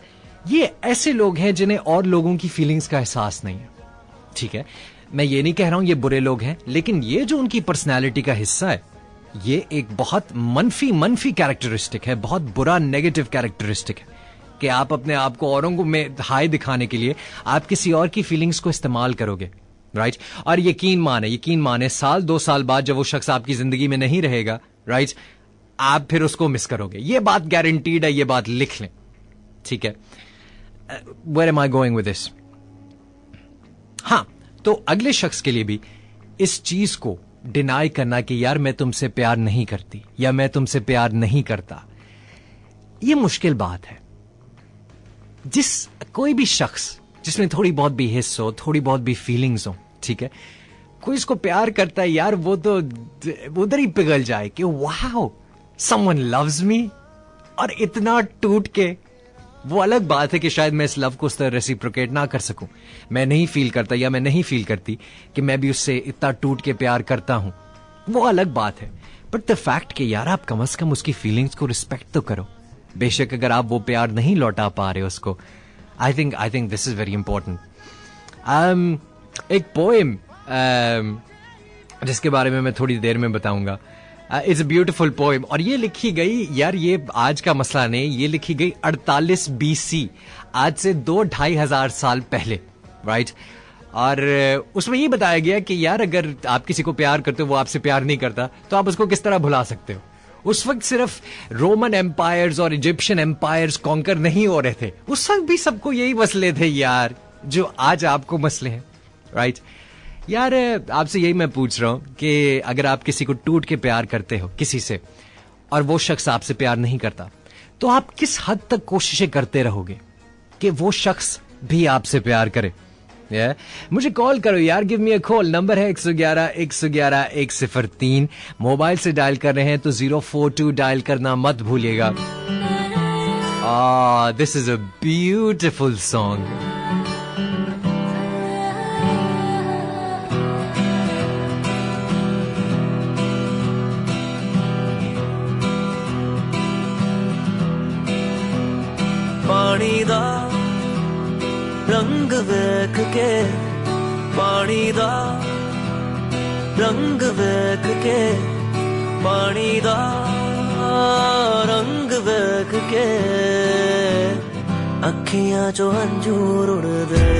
ये ऐसे लोग हैं जिन्हें और लोगों की फीलिंग्स का एहसास नहीं है, ठीक है। मैं ये नहीं कह रहा हूं ये बुरे लोग हैं, लेकिन ये जो उनकी पर्सनैलिटी का हिस्सा है ये एक बहुत मनफी कैरेक्टरिस्टिक है, बहुत बुरा नेगेटिव कैरेक्टरिस्टिक है कि आप अपने आप को औरों को में हाई दिखाने के लिए आप किसी और की फीलिंग्स को इस्तेमाल करोगे, राइट। और यकीन माने साल 2 साल बाद जब वो शख्स आपकी जिंदगी में नहीं रहेगा, राइट, आप फिर उसको मिस करोगे। ये बात गारंटीड है, ये बात लिख लें, ठीक है। Where am I going with this? हां, तो अगले शख्स के लिए भी इस चीज को डिनाई करना कि यार मैं तुमसे प्यार नहीं करती या मैं तुमसे प्यार नहीं करता, यह मुश्किल बात है। कोई भी शख्स जिसमें थोड़ी बहुत भी हिस्स हो, थोड़ी बहुत भी फीलिंग्स हो, ठीक है, कोई इसको प्यार करता है यार, वो तो उधर ही पिघल जाए कि वाओ समवन लव्स मी, और इतना टूट के। वो अलग बात है कि शायद मैं इस लव को उस तरह रेसिप्रोकेट ना कर सकूं, मैं नहीं फील करता या मैं नहीं फील करती कि मैं भी उससे इतना टूट के प्यार करता हूं, वो अलग बात है। बट द फैक्ट कि यार आप कम से कम उसकी फीलिंग्स को रिस्पेक्ट तो करो। बेशक अगर आप वो प्यार नहीं लौटा पा रहे उसको, I think this is very important. एक पोएम जिसके बारे में मैं थोड़ी देर में बताऊंगा, इट्स अ ब्यूटिफुल पोएम, और ये लिखी गई, यार ये आज का मसला नहीं, ये लिखी गई 48 BC, आज से 2-2.5 हजार साल पहले, राइट। और उसमें ये बताया गया कि यार अगर आप किसी को प्यार करते हो, वो आपसे प्यार नहीं करता, तो आप उसको किस तरह भुला सकते हो। उस वक्त सिर्फ रोमन एम्पायर्स और इजिप्शियन एम्पायर्स कॉन्कर नहीं हो रहे थे, उस वक्त भी सबको यही मसले थे यार जो आज आपको मसले हैं, राइट। यार आपसे यही मैं पूछ रहा हूं कि अगर आप किसी को टूट के प्यार करते हो किसी से और वो शख्स आपसे प्यार नहीं करता, तो आप किस हद तक कोशिशें करते रहोगे कि वो शख्स भी आपसे प्यार करे। मुझे कॉल करो यार, give me a call, number है 111-111-103। मोबाइल से डायल कर रहे हैं तो 042 डायल करना मत भूलिएगा। This is a beautiful song. पानी दा रंग वेख के, पानी दा रंग वेख के, पानी दा रंग वेख के, अखियां चो अंजूर उड़दे,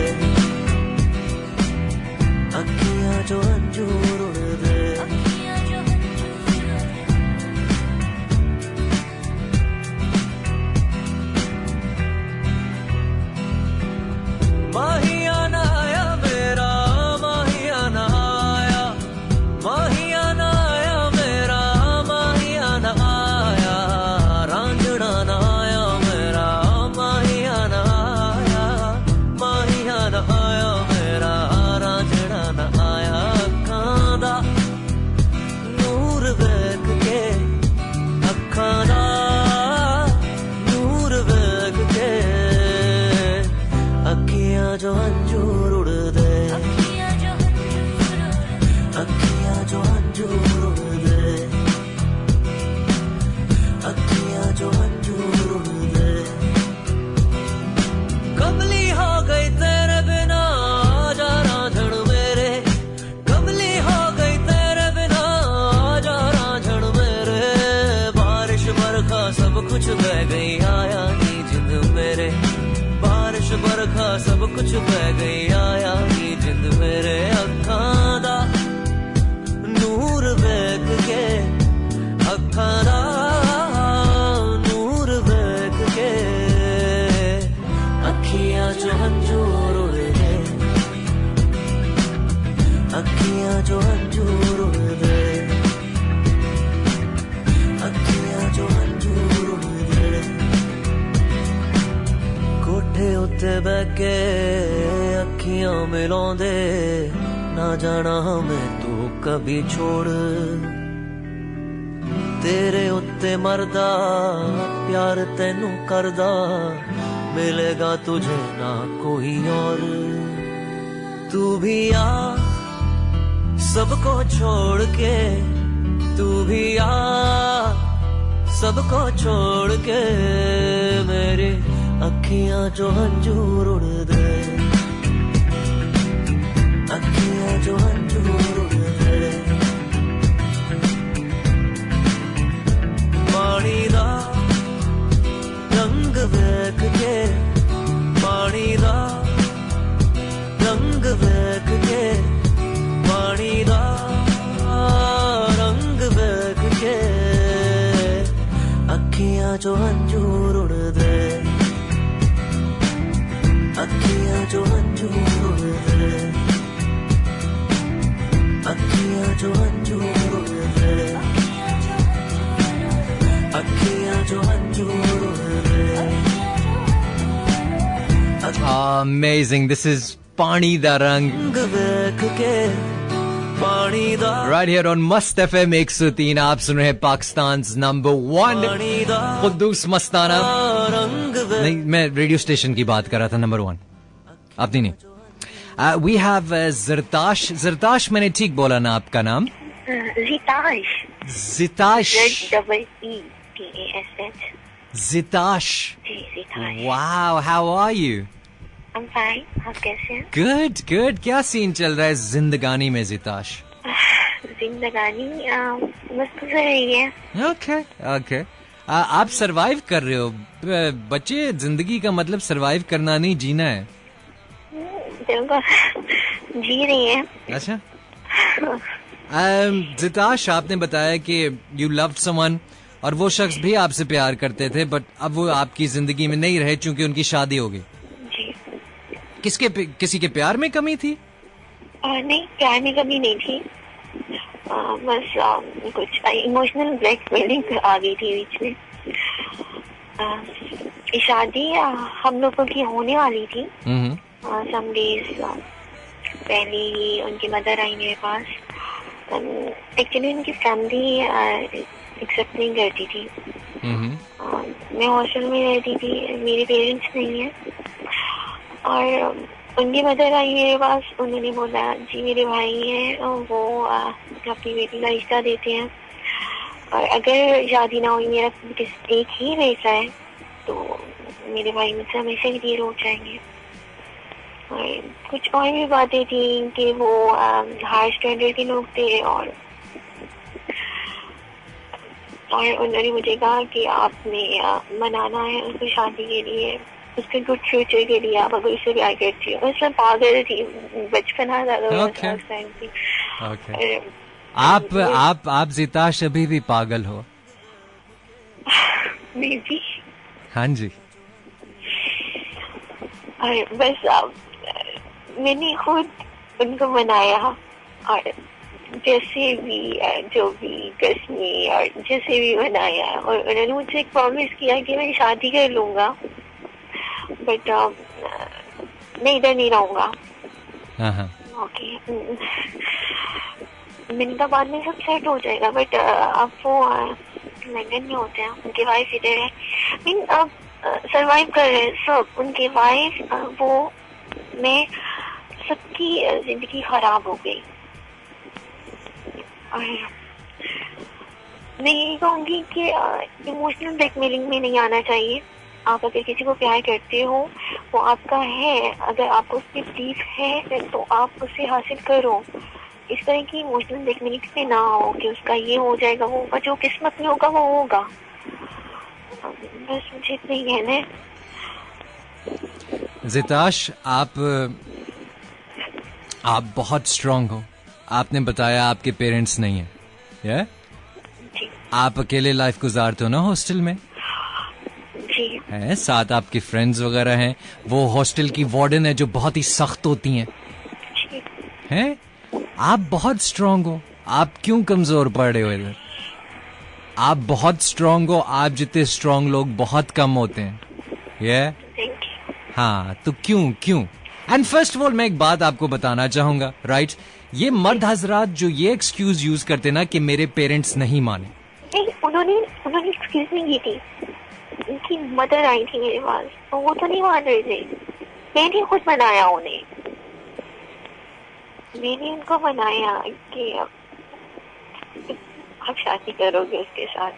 अखियां चो अंजूर उड़दे। माहियाना आया मेरा, माहियाना आया, माहियाना आया मेरा, माहियाना आया, रांझना ना आया मेरा, माहियाना आया, माहियाना आया मेरा, रांझना ना आया। अखां दा नूर वेख के, अखां दा नूर वेख के, अखियां जो अंजूर उड़दे, अखियां जो अंजूर उड़दे, अखियां जो अंजूर उड़दे। कमली हो गई तेरे बिना जा रांझण मेरे, कमली हो गई तेरे बिना जा रांझण मेरे। बारिश बरखा सब कुछ बह गई, आया नी जिंद मेरे, बारिश बरखा सब कुछ बह गई, आया नी जिंद मेरे। अखां दा नूर वेख के, अखां दा नूर वेख के, अखियां चो अंजूर उड़दे, अखियां चो अंजूर उड़दे, अखियां चो अंजूर उड़दे। कोठे उत्ते बह के अखियां मिलाउंदे, ना जाना मैं तू कभी छोड़ तेरे उत्ते मरदा प्यार तेनू करदा मिलेगा तुझे ना कोई और तू भी आ सबको छोड़ के तू भी आ सबको छोड़ के मेरी अखियां जो हंजूर उड़ दे अखियां जो हंजूर उड़ दे पानी दा रंग वेख के पानी दा रंग वेख के पानी दा रंग वेख के अखियां जो हंजूर उड़ दे अखियां जो हंजूर उड़ दे अखियां जो हंजूर उड़ दे अखियां जो हंजूर उड़ दे Amazing. This is Pani Da Rang. Right here on Mast FM 103. आप सुन रहे हैं पाकिस्तान's number 1 खुद्दूस मस्ताना. नहीं, मैं रेडियो स्टेशन की बात कर रहा था. नंबर 1 आपने नहीं. We have Zirtash. Zirtash, मैंने ठीक बोला ना आपका नाम? Zitash. Zitash. ZEETASH. Zitash. Zitash. Wow, how are you? I'm fine. आप कैसे हैं? Good, good. क्या सीन चल रहा है जिंदगानी में जिताश? जिंदगानी मस्त गुजर रही है. Okay, okay. आप सरवाइव कर रहे हो. बच्चे, जिंदगी का मतलब सरवाइव करना नहीं, जीना है. जी रही है. अच्छा. जिताश, आपने बताया कि you loved someone और वो शख्स भी आपसे प्यार करते थे, बट अब वो आपकी जिंदगी में नहीं रहे क्योंकि उनकी शादी हो गई. किसी के प्यार में कमी थी? नहीं, प्यार में कमी नहीं थी. बस कुछ इमोशनल ब्लैकमेलिंग आ गई थी बीच में. शादी हम लोगों की होने वाली थी. सम डेज पहले ही उनकी मदर आई मेरे पास. एक्चुअली उनकी फैमिली एक्सेप्ट नहीं करती थी. मैं हॉस्टल में रहती थी, मेरे पेरेंट्स नहीं है. और उनकी मदर आई मेरे पास. उन्होंने बोला जी मेरे भाई हैं, वो अपनी बेटी का रिश्ता देते हैं और अगर शादी ना हुई, मेरा एक ही बेटा है, तो मेरे भाई मुझसे हमेशा के लिए रोक जाएंगे. और कुछ और भी बातें थी कि वो हाई स्टैंडर्ड के लोग थे. और उन्होंने मुझे कहा कि आपने मनाना है उसको शादी के लिए, उसके गुड फ्यूचर के लिए. आप अगर उससे प्यार करती हो. उसमें पागल थी, बचपना था. आप जिताश अभी भी पागल हो? जी. हाँ जी. और बस मैंने खुद उनको मनाया और जैसे भी जो भी कसमी और जैसे भी बनाया. और उन्होंने मुझसे एक प्रॉमिस किया कि मैं शादी कर लूंगा, बट मैं इधर नहीं रहूंगा. ओके. मैंने कहा बाद में सब सेट हो जाएगा, बट अब वो लंदन में होते हैं, उनकी वाइफ इधर है. मीन अब सरवाइव कर रहे हैं सब. उनकी वाइफ वो मैं सबकी जिंदगी खराब हो गई. और मैं यही कहूँगी कि इमोशनल ब्लैकमेलिंग में नहीं आना चाहिए. आप अगर किसी को प्यार करते हो, वो आपका है, अगर आपको उस पर बिलीफ है तो आप उसे हासिल करो. इस तरह की इमोशनल ब्लैकमेलिंग में ना हो कि उसका ये हो जाएगा, वो होगा, जो किस्मत में होगा वो होगा. बस मुझे इतना ही कहना है. जिताश, आप बहुत स्ट्रांग हो. आपने बताया आपके पेरेंट्स नहीं है. आप अकेले लाइफ गुजारते हो ना हॉस्टल में? है, साथ आपके फ्रेंड्स वगैरह हैं. वो हॉस्टल की वार्डन है जो बहुत ही सख्त होती हैं. आप बहुत स्ट्रांग हो. आप क्यों कमजोर पड़ रहे हो इधर? आप बहुत स्ट्रांग हो. आप जितने स्ट्रांग लोग बहुत कम होते हैं. हाँ, तो क्यों एंड फर्स्ट ऑफ ऑल मैं एक बात आपको बताना चाहूंगा, राइट? ये मर्द हजरात जो ये एक्सक्यूज यूज करते ना कि मेरे पेरेंट्स नहीं माने, नहीं, उन्होंने एक्सक्यूज नहीं की थी। उनकी मदर आई थी मेरे पास, तो वो तो नहीं मान रहे थे। मैंने खुद मनाया उन्हें, मैंने उनको मनाया कि आप शादी करोगे उसके साथ।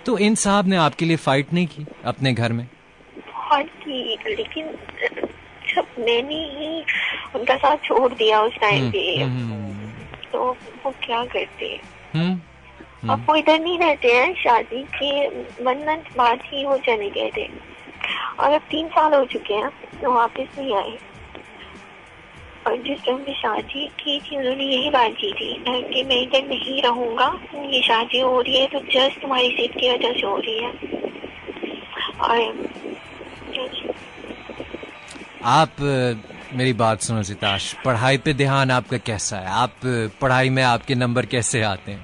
तो इन साहब ने आपके लिए फाइट नहीं की अपने घर में? बहुत की, लेकिन जब मैंने ही उनका साथ छोड़ दिया उस टाइम पे, तो वो क्या करते? अब वो इधर नहीं रहते हैं, शादी के 1 मंथ बाद ही वो चले गए थे, और अब 3 साल हो चुके हैं तो वापस नहीं आए। और जिस टाइम पे शादी की थी उन्होंने यही बात की थी कि मैं इधर नहीं रहूंगा, ये शादी हो रही है तो जस्ट तुम्हारी सेहत की वजह से हो रही है। और आप मेरी बात सुनो सिताश, पढ़ाई पे ध्यान आपका कैसा है? आप पढ़ाई में आपके नंबर कैसे आते हैं?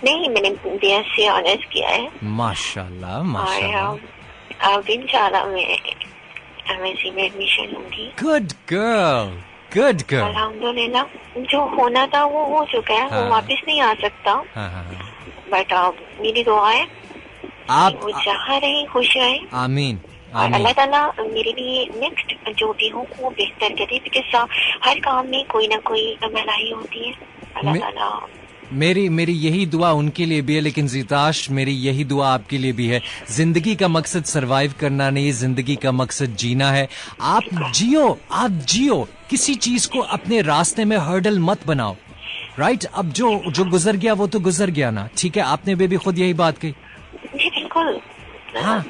नहीं, मैंने BSc ऑनर्स किया है। माशाल्लाह माशाल्लाह। और अब इंशाल्लाह मैं MSc में एडमिशन लूंगी। Good girl, good girl. अल्हम्दुलिल्लाह, जो होना था वो हो चुका है। वो वापस नहीं आ सकता। बट मेरी दुआ है आप वो चाह रहे, खुश रहे। आमीन। और अल्लाह ताला मेरे लिए नेक्स्ट जो भी हो वो बेहतर करे, बिकॉज़ हर काम में कोई ना कोई भलाई होती है। अल्लाह ताला मेरी यही दुआ उनके लिए भी है, लेकिन जिताश मेरी यही दुआ आपके लिए भी है। जिंदगी का मकसद सरवाइव करना नहीं, जिंदगी का मकसद जीना है। आप जियो, किसी चीज को अपने रास्ते में हर्डल मत बनाओ, राइट? अब जो गुजर गया वो तो गुजर गया ना, ठीक है? आपने भी खुद यही बात कही। जी बिल्कुल। हाँ।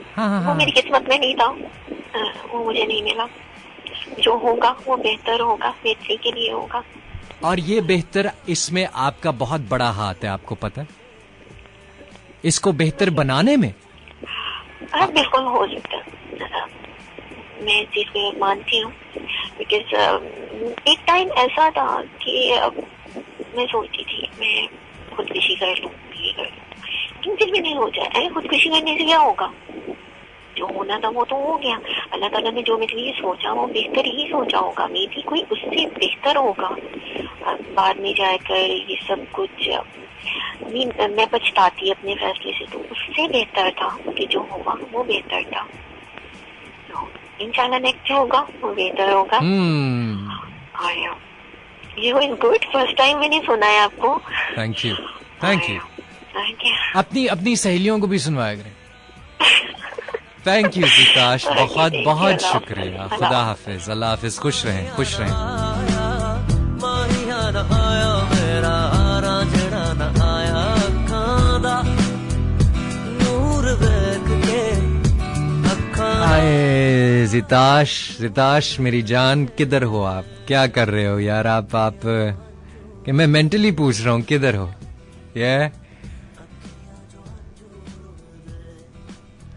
वो मेरी किस्मत में नहीं था, वो मुझे नहीं मिला। जो होगा वो बेहतर होगा, बेहतरी के लिए होगा। और ये बेहतर, इसमें आपका बहुत बड़ा हाथ है, आपको पता है? इसको बेहतर बनाने में बिल्कुल हो सकता है, मैं इस चीज को मानती हूँ। बिकॉज एक टाइम ऐसा था कि मैं सोचती थी मैं खुदकुशी कर लूंगी, लेकिन फिर भी नहीं हो जाए। खुदकुशी करने से क्या होगा? जो होना था वो तो हो गया। अल्लाह ताला ने जो मेरे लिए सोचा वो बेहतर ही सोचा होगा, मे भी कोई उससे बेहतर होगा। बाद में जाकर ये सब कुछ मैं पछताती अपने फैसले से, तो उससे बेहतर था कि जो हुआ वो बेहतर था। तो इंशाल्लाह नेक्स्ट जो होगा वो बेहतर होगा। ये वाज गुड, फर्स्ट टाइम मैंने सुना है आपको। Thank you. अपनी सहेलियों को भी सुनवाया करें। थैंक यू जिताश, बहुत बहुत शुक्रिया। खुदा हाफिज, अल्लाह हाफिज, खुश रहें, खुश रहें। आए जिताश मेरी जान, किधर हो आप? क्या कर रहे हो यार आप कि मैं मेंटली पूछ रहा हूँ, किधर हो? ये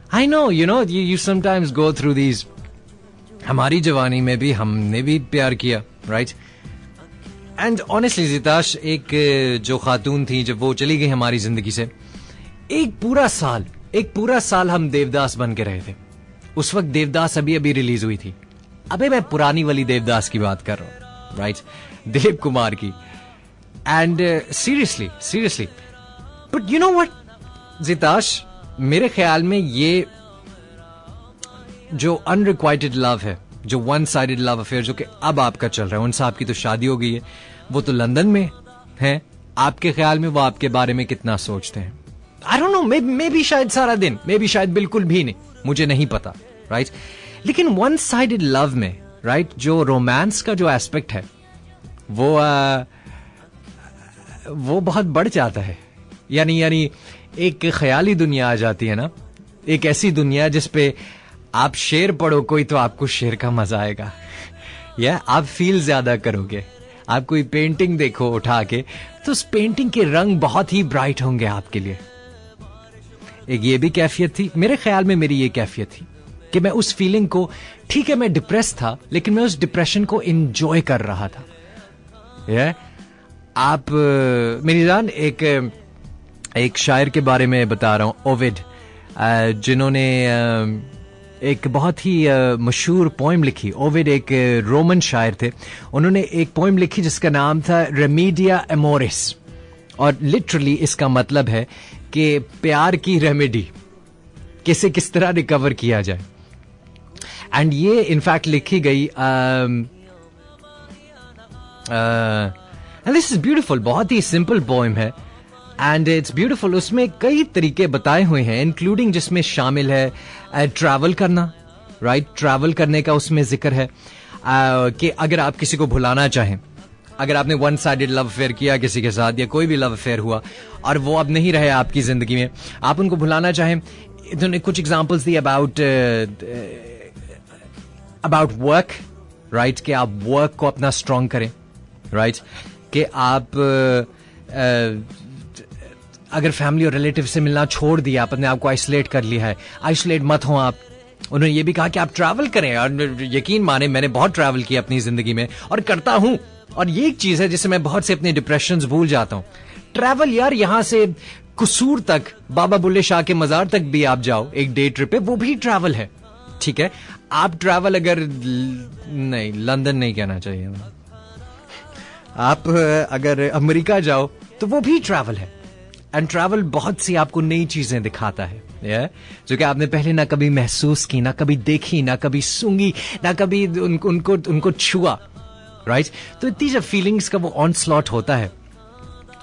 I know, you sometimes go through these. हमारी जवानी में भी हमने भी प्यार किया, right? And honestly जिताश, एक जो खातून थी जब वो चली गई हमारी जिंदगी से, एक पूरा साल हम देवदास बन के रहे थे। उस वक्त देवदास अभी रिलीज हुई थी। अबे मैं पुरानी वाली देवदास की बात कर रहा हूँ, राइट? दिलीप कुमार की। And seriously but you know what Jitash, मेरे ख्याल में ये जो अनरिक्वाइटेड लव है, जो वन साइडेड लव अफेयर जो कि अब आपका चल रहा है, उन साहब की तो शादी हो गई है, वो तो लंदन में है। आपके ख्याल में वो आपके बारे में कितना सोचते हैं? I don't know, may be शायद सारा दिन, मे बी शायद बिल्कुल भी नहीं, मुझे नहीं पता, राइट? लेकिन वन साइडेड लव में, राइट, जो रोमांस का जो एस्पेक्ट है वो बहुत बढ़ जाता है। यानी एक ख्याली दुनिया आ जाती है ना, एक ऐसी दुनिया जिसपे आप शेर पढ़ो कोई तो आपको शेर का मजा आएगा, या आप फील ज्यादा करोगे। आप कोई पेंटिंग देखो उठा के तो उस पेंटिंग के रंग बहुत ही ब्राइट होंगे आपके लिए। एक ये भी कैफियत थी मेरे ख्याल में, मेरी ये कैफियत थी कि मैं उस फीलिंग को, ठीक है मैं डिप्रेस था, लेकिन मैं उस डिप्रेशन को एंजॉय कर रहा था। आप मेरी जान, एक शायर के बारे में बता रहा हूं, ओविड, जिन्होंने एक बहुत ही मशहूर पोइम लिखी। ओविड एक रोमन शायर थे, उन्होंने एक पोइम लिखी जिसका नाम था रेमेडिया एमोरिस, और लिटरली इसका मतलब है कि प्यार की रेमेडी कैसे किस तरह रिकवर किया जाए। एंड ये इनफैक्ट लिखी गई एंड दिस इज ब्यूटीफुल, बहुत ही सिंपल पोइम है एंड इट्स ब्यूटीफुल। उसमें कई तरीके बताए हुए हैं, इंक्लूडिंग जिसमें शामिल है ट्रैवल करना, राइट? ट्रैवल करने का उसमें जिक्र है कि अगर आप किसी को भुलाना चाहें, अगर आपने वन साइडेड लव अफेयर किया किसी के साथ या कोई भी लव अफेयर हुआ और वो अब नहीं रहे आपकी जिंदगी में, आप उनको भुलाना चाहें, इन्होंने कुछ एग्जांपल्स दिए अबाउट वर्क, राइट? कि आप वर्क को अपना स्ट्रांग करें, राइट? कि आप अगर फैमिली और रिलेटिव से मिलना छोड़ दिया, आप अपने आप को आइसोलेट कर लिया है, आइसोलेट मत हो आप। उन्होंने ये भी कहा कि आप ट्रैवल करें, और यकीन माने मैंने बहुत ट्रैवल किया अपनी जिंदगी में और करता हूं, और ये एक चीज है जिससे मैं बहुत से अपने डिप्रेशंस भूल जाता हूं। ट्रैवल यार, यहां से कसूर तक, बाबा बुल्ले शाह के मजार तक भी आप जाओ एक डे ट्रिप पे, वो भी ट्रैवल है, ठीक है? आप ट्रैवल अगर नहीं, लंदन नहीं कहना चाहिए, आप अगर अमेरिका जाओ तो वो भी ट्रैवल है। एंड ट्रैवल बहुत सी आपको नई चीजें दिखाता है, जो कि आपने पहले ना कभी महसूस की, ना कभी देखी, ना कभी सूंघी, ना कभी उनको छुआ, राइट? तो इतनी जब फीलिंग्स का वो ऑनस्लॉट होता है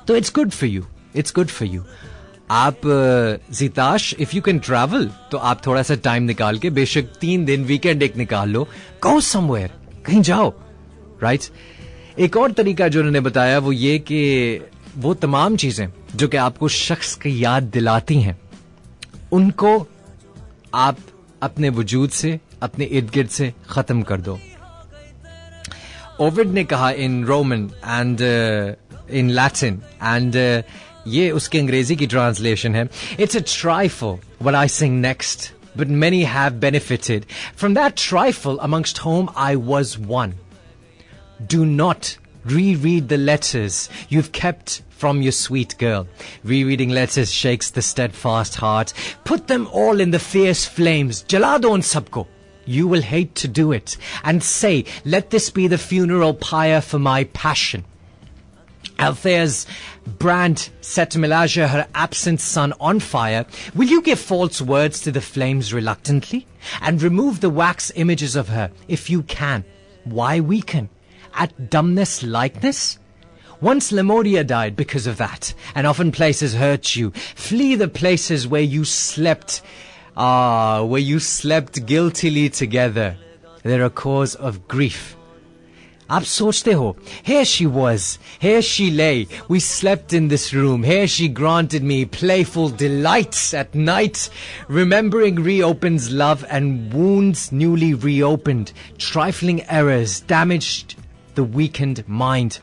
तो it's good for you, it's good for you. आप जिताश, इफ यू कैन ट्रैवल तो आप थोड़ा सा टाइम निकाल के, बेशक 3 दिन वीकेंड एक निकाल लो, गो समवेयर, कहीं जाओ, राइट? एक और तरीका जो उन्होंने बताया वो ये कि वो तमाम चीजें जो कि आपको शख्स की याद दिलाती हैं, उनको आप अपने वजूद से, अपने इर्द गिर्द से खत्म कर दो। ओविड ने कहा in Roman and in Latin, and ये उसके अंग्रेजी की ट्रांसलेशन है, it's a trifle what I sing next, but many have benefited from that trifle amongst whom I was one. Do not reread the letters you've kept from your sweet girl. Rereading letters shakes the steadfast heart. Put them all in the fierce flames. Jala do un sabko. You will hate to do it. And say, let this be the funeral pyre for my passion. Althea's brand set Melagia, her absent son, on fire. Will you give false words to the flames reluctantly? And remove the wax images of her, if you can. Why weaken? At dumbness likeness? Once Lemuria died because of that, and often places hurt you. Flee the places where you slept, where you slept guiltily together. They're a cause of grief. आप सोचते हो, here she was, here she lay, we slept in this room, here she granted me playful delights at night. Remembering reopens love and wounds newly reopened. Trifling errors damaged the weakened mind.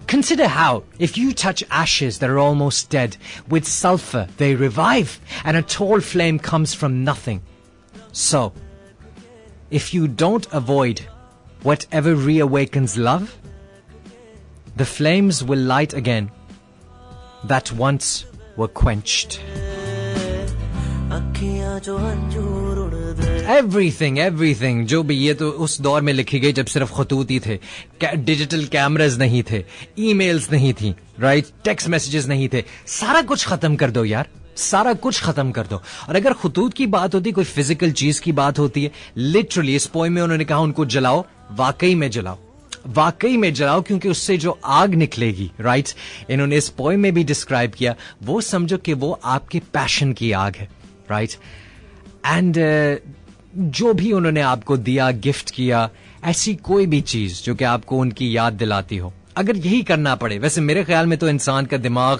Consider how, if you touch ashes that are almost dead, with sulfur they revive, and a tall flame comes from nothing. So, if you don't avoid whatever reawakens love, the flames will light again that once were quenched. Everything जो भी, ये तो उस दौर में लिखी गई जब सिर्फ खतूत ही थे, डिजिटल कैमरास नहीं थे, ईमेल्स नहीं थी, राइट? टेक्स्ट मैसेजेस नहीं थे। सारा कुछ खत्म कर दो यार, सारा कुछ खत्म कर दो। और अगर खतूत की बात होती, कोई फिजिकल चीज की बात होती है, लिटरली इस पोएम में उन्होंने कहा उनको जलाओ, वाकई में जलाओ, वाकई में जलाओ, क्योंकि उससे जो आग निकलेगी, राइट? इन्होंने इस पोएम में भी डिस्क्राइब किया, वो समझो कि वो आपके पैशन की आग है, राइट? एंड जो भी उन्होंने आपको दिया, गिफ्ट किया, ऐसी कोई भी चीज जो कि आपको उनकी याद दिलाती हो, अगर यही करना पड़े, वैसे मेरे ख्याल में तो इंसान का दिमाग,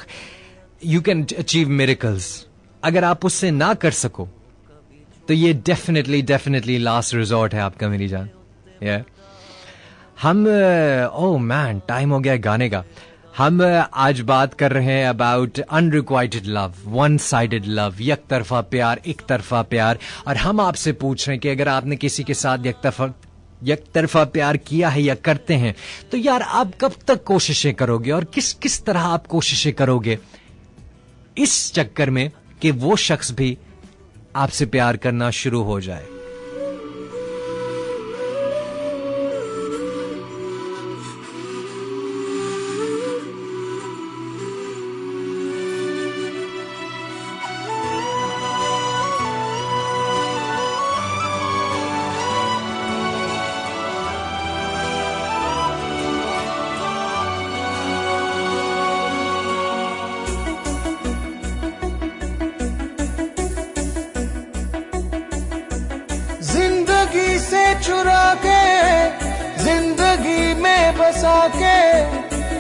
यू कैन अचीव मिरेकल्स, अगर आप उससे ना कर सको तो ये डेफिनेटली लास्ट रिजॉर्ट है आपका, मेरी जान। हम ओह मैन, टाइम हो गया गाने का। हम आज बात कर रहे हैं about unrequited love, one sided love, एक तरफा प्यार, एक तरफा प्यार। और हम आपसे पूछ रहे हैं कि अगर आपने किसी के साथ एक तरफा प्यार किया है या करते हैं, तो यार आप कब तक कोशिशें करोगे और किस तरह आप कोशिशें करोगे इस चक्कर में कि वो शख्स भी आपसे प्यार करना शुरू हो जाए। जिंदगी से चुरा के जिंदगी में बसा के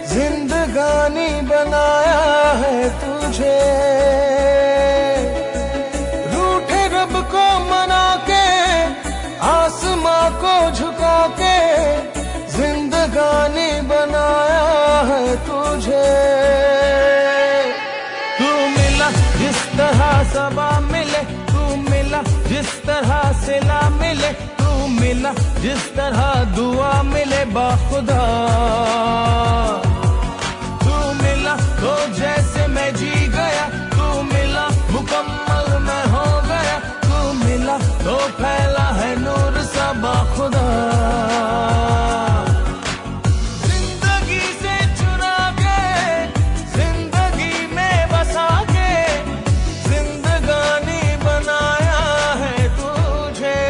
जिंदगानी बनाया है तुझे, रूठे रब को मना के आसमां को झुका के जिंदगानी बनाया है तुझे। तू मिला जिस तरह सबा मिले, तू मिला जिस तरह सिला मिले, तू मिला जिस तरह दुआ मिले बाखुदा। तू मिला तो जैसे मैं जी गया, तू मिला मुकम्मल मैं हो गया, तू मिला तो फैला है नूर सा बाखुदा। जिंदगी से चुरा के जिंदगी में बसा के जिंदगानी बनाया है तुझे।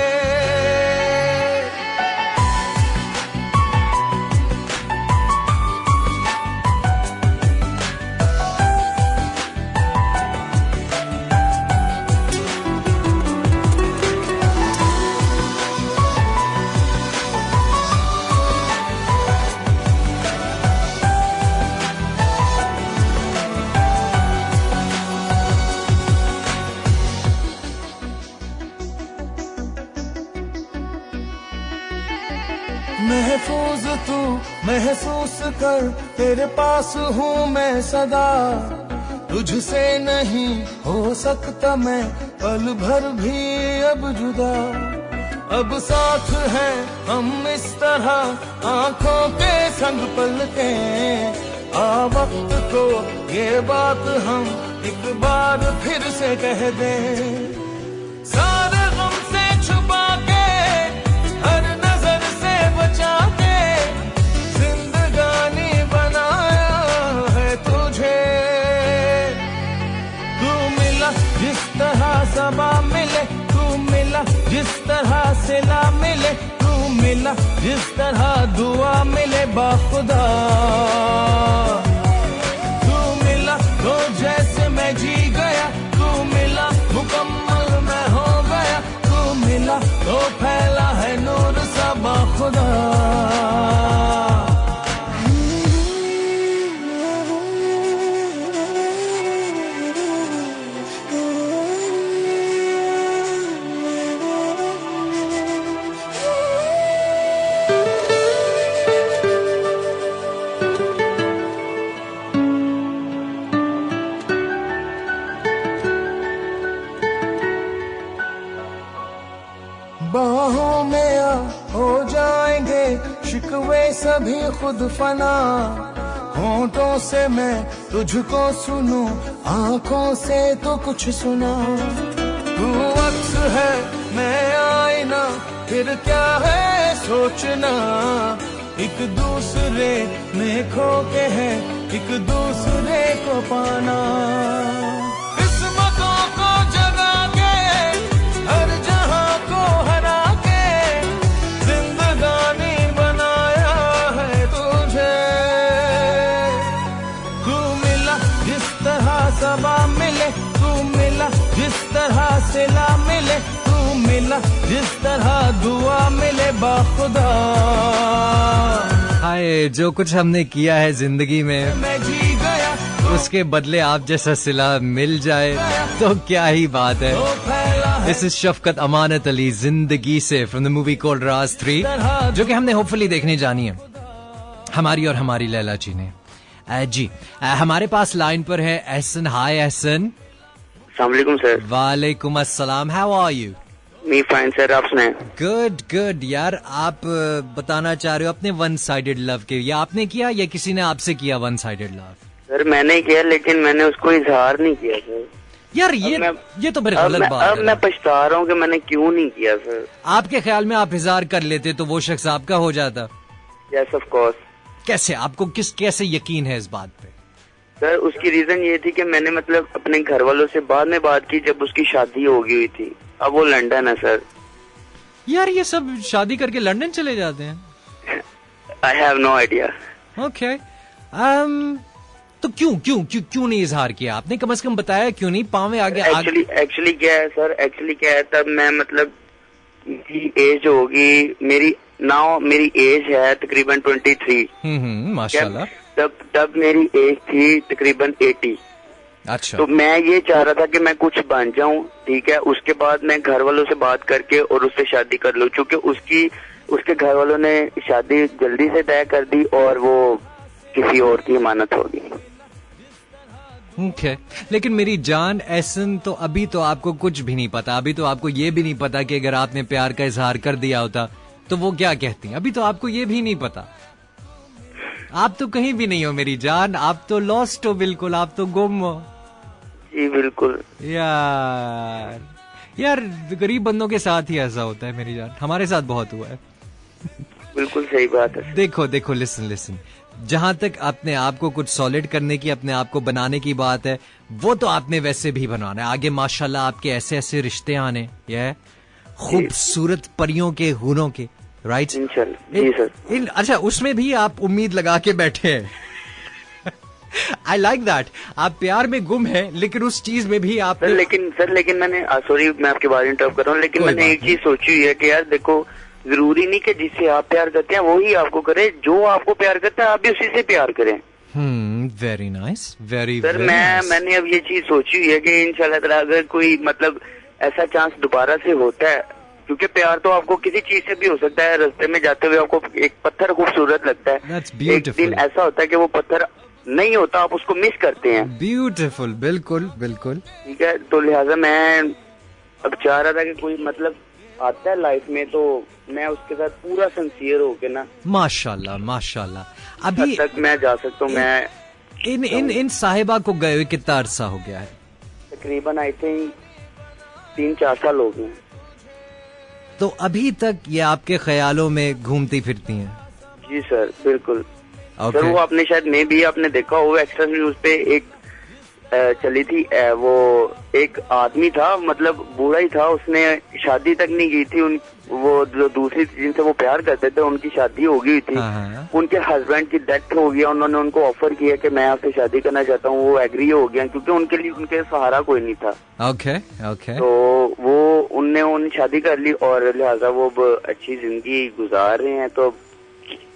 महफूज तू महसूस कर, तेरे पास हूँ मैं सदा, तुझसे नहीं हो सकता मैं पल भर भी अब जुदा। अब साथ है हम इस तरह आंखों के संग पलके, आ वक्त को ये बात हम एक बार फिर से कह दें। सारे गम से छुपा के हर नजर से बचा के जिंदगानी बनाया है तुझे। तू मिला जिस तरह सबा मिले, तू मिला जिस तरह सिला मिले, तू मिला जिस तरह दुआ मिले बाखुदा। तू मिला तो जैसे मैं जी गया, तू मिला मुकम्मल मैं हो गया, तू मिला तो फैला है नूर सा बाखुदा। बाहों में आ हो जाएंगे शिकवे सभी खुद फना, होंठों से मैं तुझको सुनूं, आंखों से तो कुछ सुना। तू अक्स है मैं आईना, फिर क्या है सोचना, एक दूसरे में खो के है एक दूसरे को पाना। किस्मतों को जगा के हर जहां को हरा के जिंदगानी बनाया है तुझे। तू मिला जिस तरह सबा मिले, तू मिला जिस तरह सिला मिले, तू मिला जिस तरह दुआ मिले बाखुदा। हाय, जो कुछ हमने किया है जिंदगी में मैं जी गया, उसके बदले आप जैसा सिला मिल जाए तो क्या ही बात है। दिस इज शफकत अमानत अली जिंदगी से फ्रॉम द मूवी कॉल्ड राज 3, जो कि हमने होपफुली देखने जानी है हमारी और हमारी लैला जी ने। जी हमारे पास लाइन पर है एहसन। हाय एहसन। अस्सलाम वालेकुम सर। वालेकुम अस्सलाम। How are you? Me fine sir, आप सुनाएं? Good good. यार आप बताना चाह रहे हो अपने वन साइडेड लव के, या आपने किया या किसी ने आपसे किया वन साइडेड लव? सर मैंने किया, लेकिन मैंने उसको इजहार नहीं किया सर। यार ये तो फिर गलत बात है। अब मैं पछता रहा हूँ कि मैंने क्यों नहीं किया सर। आपके ख्याल में आप इजहार कर लेते तो वो शख्स आपका हो जाता? Yes of course. कैसे? आपको कैसे यकीन है इस बात पे? सर उसकी रीजन ये थी कि मैंने मतलब अपने घर वालों से बाद में बात की जब उसकी शादी हो गई हुई थी। अब वो लंदन है सर। यार ये सब शादी करके लंदन चले जाते हैं? I have no idea. Okay तो क्यों नहीं इजहार किया आपने? कम से कम बताया क्यों नहीं? पावे आगे एक्चुअली क्या है सर, एक्चुअली क्या है, तब मैं मतलब मेरी एज होगी, मेरी एज है तकरीबन 23। माशाल्लाह। तब मेरी एज थी तकरीबन 80। अच्छा। तो मैं ये चाह रहा था कि मैं कुछ बन जाऊं, ठीक है, उसके बाद मैं घर वालों से बात करके और उससे शादी कर लूं, क्योंकि उसके घर वालों ने शादी जल्दी से तय कर दी और वो किसी और की इमानत होगी। ओके लेकिन मेरी जान एहसन, तो अभी तो आपको कुछ भी नहीं पता, अभी तो आपको ये भी नहीं पता कि अगर आपने प्यार का इजहार कर दिया होता तो वो क्या कहती हैं, अभी तो आपको ये भी नहीं पता। आप तो कहीं भी नहीं हो मेरी जान, आप तो लॉस्ट हो, बिल्कुल आप तो गुम हो। जी बिल्कुल यार गरीब बंदों के साथ ही ऐसा होता है मेरी जान, हमारे साथ बहुत हुआ है। बिल्कुल सही बात है। देखो लिसन, जहां तक अपने आप को कुछ सॉलिड करने की, अपने आप को बनाने की बात है, वो तो आपने वैसे भी बनाना है। आगे माशाल्लाह आपके ऐसे ऐसे रिश्ते आने, ये खूबसूरत परियों के हूरों के, राइट? जी सर। अच्छा उसमें भी आप उम्मीद लगा के बैठे हैं। I like that. आप प्यार में गुम है लेकिन उस चीज में भी आप लेकिन मैंने सॉरी मैं आपके बारे में इंटरप्ट कर रहा हूँ, लेकिन मैंने एक चीज सोची हुई है कि यार देखो, जरूरी नहीं कि जिससे आप प्यार करते हैं वो ही आपको करे, जो आपको प्यार करता है आप भी उसी से प्यार करें। Very nice, very sir. मैंने अब ये चीज सोची हुई है कि इंशाल्लाह ताला अगर कोई मतलब ऐसा चांस दोबारा से होता है, क्योंकि प्यार तो आपको किसी चीज से भी हो सकता है, रास्ते में जाते हुए आपको एक पत्थर खूबसूरत लगता है, एक दिन ऐसा होता है कि वो पत्थर नहीं होता, आप उसको मिस करते हैं। ब्यूटीफुल, बिल्कुल बिल्कुल। ठीक है, तो लिहाजा मैं अब चाह रहा था कि कोई मतलब आता है लाइफ में तो मैं उसके साथ पूरा सिंसियर होके ना, माशाल्लाह माशाल्लाह। अभी तक मैं जा सकता हूँ। मैं इन साहिबा को गए हुए कितना अरसा हो गया है? तकरीबन आई थिंक 3-4 साल हो गए। तो अभी तक ये आपके ख्यालों में घूमती फिरती हैं? जी सर बिल्कुल। Okay. सर वो आपने शायद में भी आपने देखा हो, एक्स्ट्रा न्यूज पे एक चली थी, वो एक आदमी था, मतलब बूढ़ा ही था, उसने शादी तक नहीं की थी, वो जो दूसरी जिनसे वो प्यार करते थे उनकी शादी हो गई थी। उनके हस्बैंड की डेथ हो गया, उन्होंने उनको ऑफर किया कि मैं आपसे शादी करना चाहता हूँ, वो एग्री हो गया क्योंकि उनके लिए उनके सहारा कोई नहीं था। ओके। तो वो उन्होंने शादी कर ली और लिहाजा वो अच्छी जिंदगी गुजार रहे हैं। तो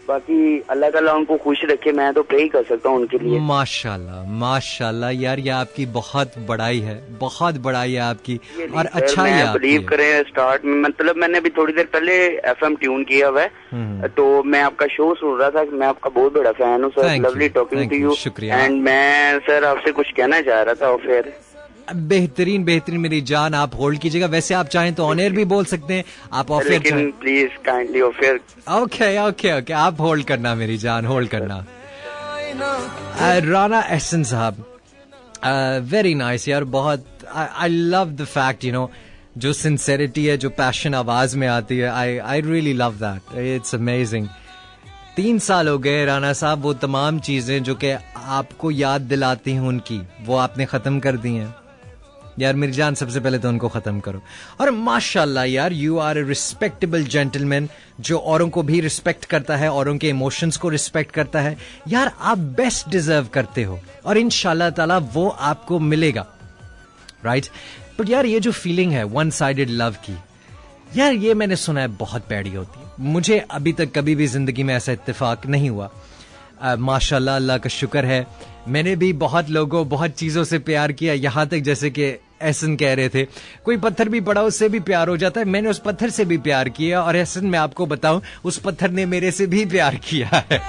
बाकी अल्लाह ताला उनको खुश रखे, मैं तो प्रे ही कर सकता हूँ उनके लिए। माशाल्लाह माशाल्लाह यार, ये आपकी बहुत बड़ाई है, बहुत बड़ाई है आपकी, और अच्छा ही आप बिलीव करें। स्टार्ट में मतलब मैंने अभी थोड़ी देर पहले एफएम ट्यून किया हुआ है, तो मैं आपका शो सुन रहा था, मैं आपका बहुत बड़ा फैन हूँ sir. Lovely talking to you, and मैं सर आपसे कुछ कहना चाह रहा था। और फिर बेहतरीन मेरी जान, आप होल्ड कीजिएगा, वैसे आप चाहें तो ऑन एयर भी बोल सकते हैं, आप ऑफ एयर लेकिन please kindly of air. Okay आप होल्ड करना मेरी जान, होल्ड करना। राना एहसन साहब, वेरी नाइस यार, बहुत I love the fact, you know, जो सिंसेरिटी है, जो पैशन आवाज में आती है, I really love that, it's amazing. 3 साल हो गए राना साहब, वो तमाम चीजें जो कि आपको याद दिलाती हैं उनकी, वो आपने खत्म कर दी हैं यार मेरी जान। सबसे पहले तो उनको खत्म करो। और माशाल्लाह यार, you are a respectable gentleman, जो औरों को भी रिस्पेक्ट करता है, औरों के इमोशंस को रिस्पेक्ट करता है। यार आप बेस्ट डिजर्व करते हो और इंशाल्लाह ताला वो आपको मिलेगा, राइट? बट यार ये जो फीलिंग है वन साइडेड लव की, यार ये मैंने सुना है बहुत पैड़ी होती है। मुझे अभी तक कभी भी जिंदगी में ऐसा इत्तेफाक नहीं हुआ। माशाल्लाह, अल्लाह का शुक्र है, मैंने भी बहुत लोगों, बहुत चीजों से प्यार किया, यहाँ तक जैसे कि एहसन कह रहे थे, कोई पत्थर भी पड़ा उससे भी प्यार हो जाता है। मैंने उस पत्थर से भी प्यार किया, और एहसन मैं आपको बताऊं, उस पत्थर ने मेरे से भी प्यार किया है।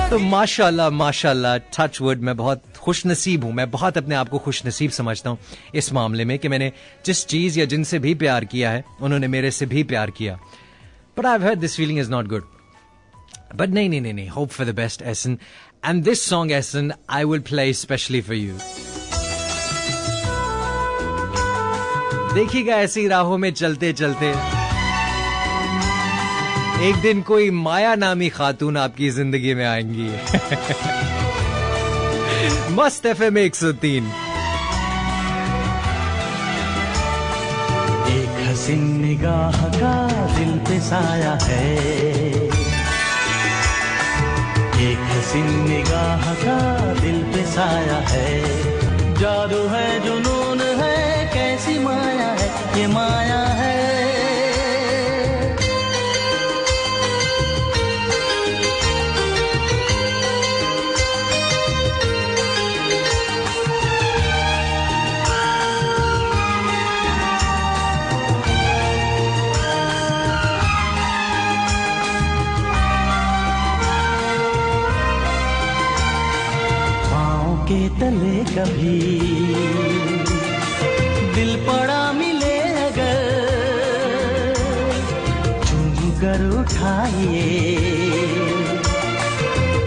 तो माशाल्लाह माशाल्लाह, टच वुड, मैं बहुत खुश नसीब हूं, मैं बहुत अपने आप को खुश नसीब समझता हूं इस मामले में कि मैंने जिस चीज या जिनसे भी प्यार किया है उन्होंने मेरे से भी प्यार किया। But I have heard this feeling is not good. But नहीं, hope for the best Ehsan, and this song Ehsan I will play specially for you. देखिएगा ऐसी राहों में चलते चलते एक दिन कोई माया नामी खातून आपकी जिंदगी में आएंगी। मस्त एफएम 103। एक हसीन निगाह का दिल पे साया है, एक हसीन निगाह का दिल पे साया है, जादू है जुनून है, कैसी माया है ये माया है। कभी दिल पड़ा मिले अगर चूम कर उठाइए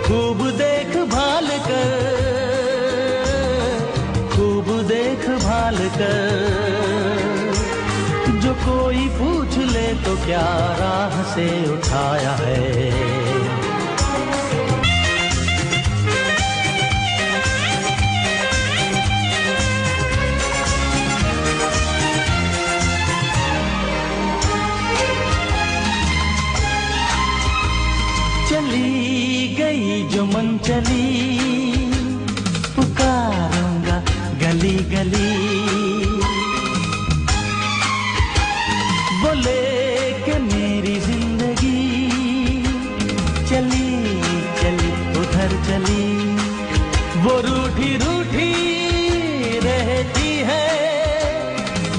खूब देखभाल कर जो कोई पूछ ले तो क्या राह से उठाया है चली गई जो मन चली पुकारूंगा गली गली बोले कि मेरी जिंदगी चली चली उधर चली वो रूठी रूठी रहती है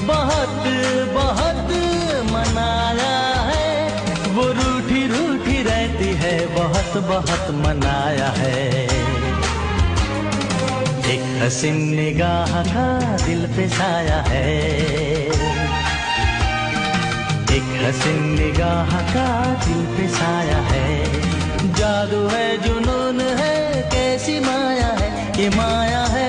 बहुत बहुत मनाया है वो रूठी रूठी रहती है बहुत बहुत मनाया है एक हसीन निगाह का दिल पे साया है एक हसीन निगाह का दिल पे साया है जादू है जुनून है कैसी माया है ये माया है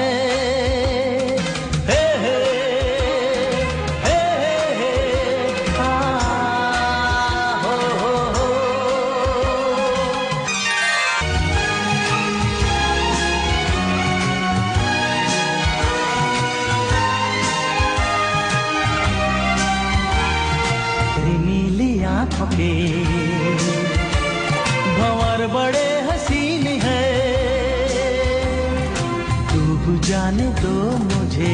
भंवर बड़े हसीन है डूब जाने दो मुझे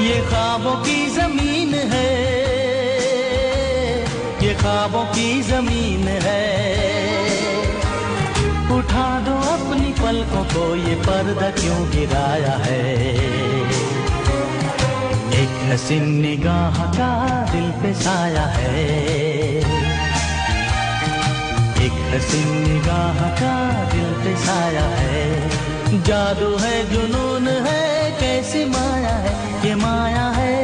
ये ख्वाबों की जमीन है ये ख्वाबों की जमीन है उठा दो अपनी पलकों को ये पर्दा क्यों गिराया है एक हसीन निगाह का दिल पे साया है एक हसीन निगाह का दिल पे साया है जादू है जुनून है कैसी माया है ये माया है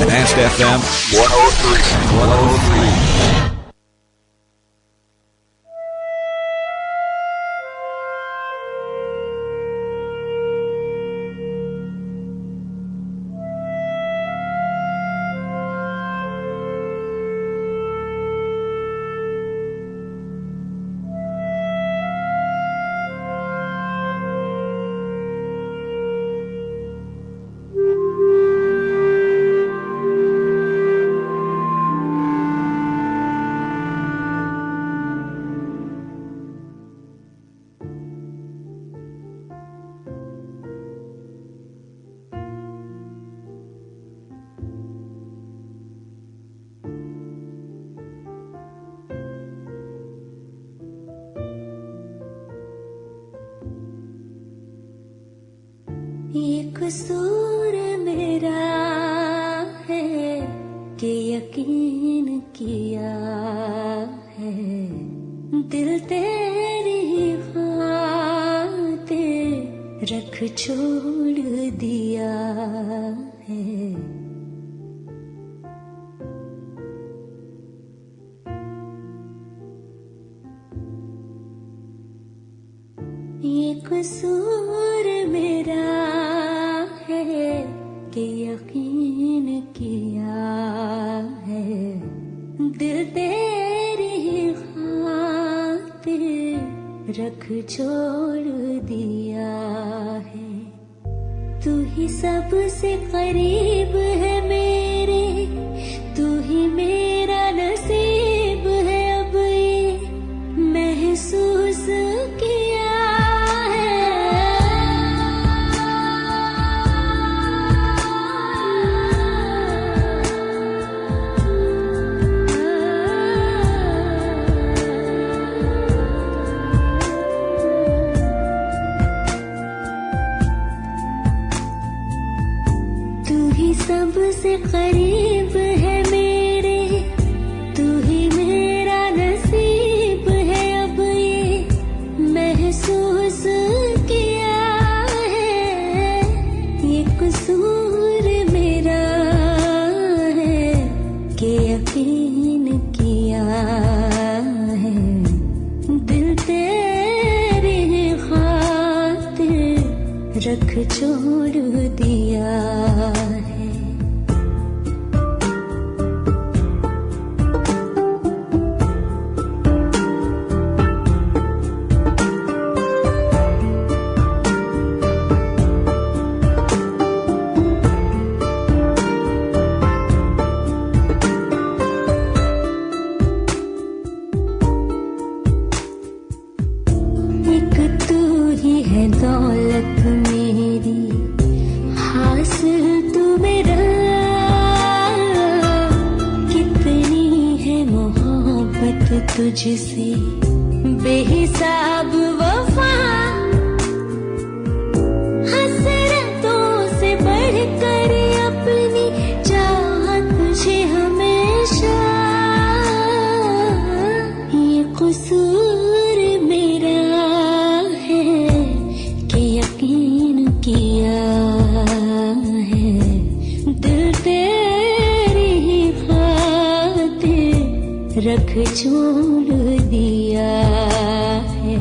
Nast FM 103. ये कसूर मेरा है कि यकीन किया है दिल तेरी खातिर रख छोड़ दिया है ये कसूर मेरा है कि यकीन किया है दिल तेरी खातिर रख छोड़ दिया है तू ही सबसे करीब है मेरे तू ही मेरा नसीब है अब ये महसूस किया रख छोड़ दिया है। दौलत मेरी हासिल तू मेरा, कितनी है मोहब्बत तुझसे बेहिसाब वफा, हसरतों से बढ़कर अपनी चाहत तुझे हमेशा, ये कसूर मेरा किया है, दिल तेरी खातिर रख छोड़ दिया है।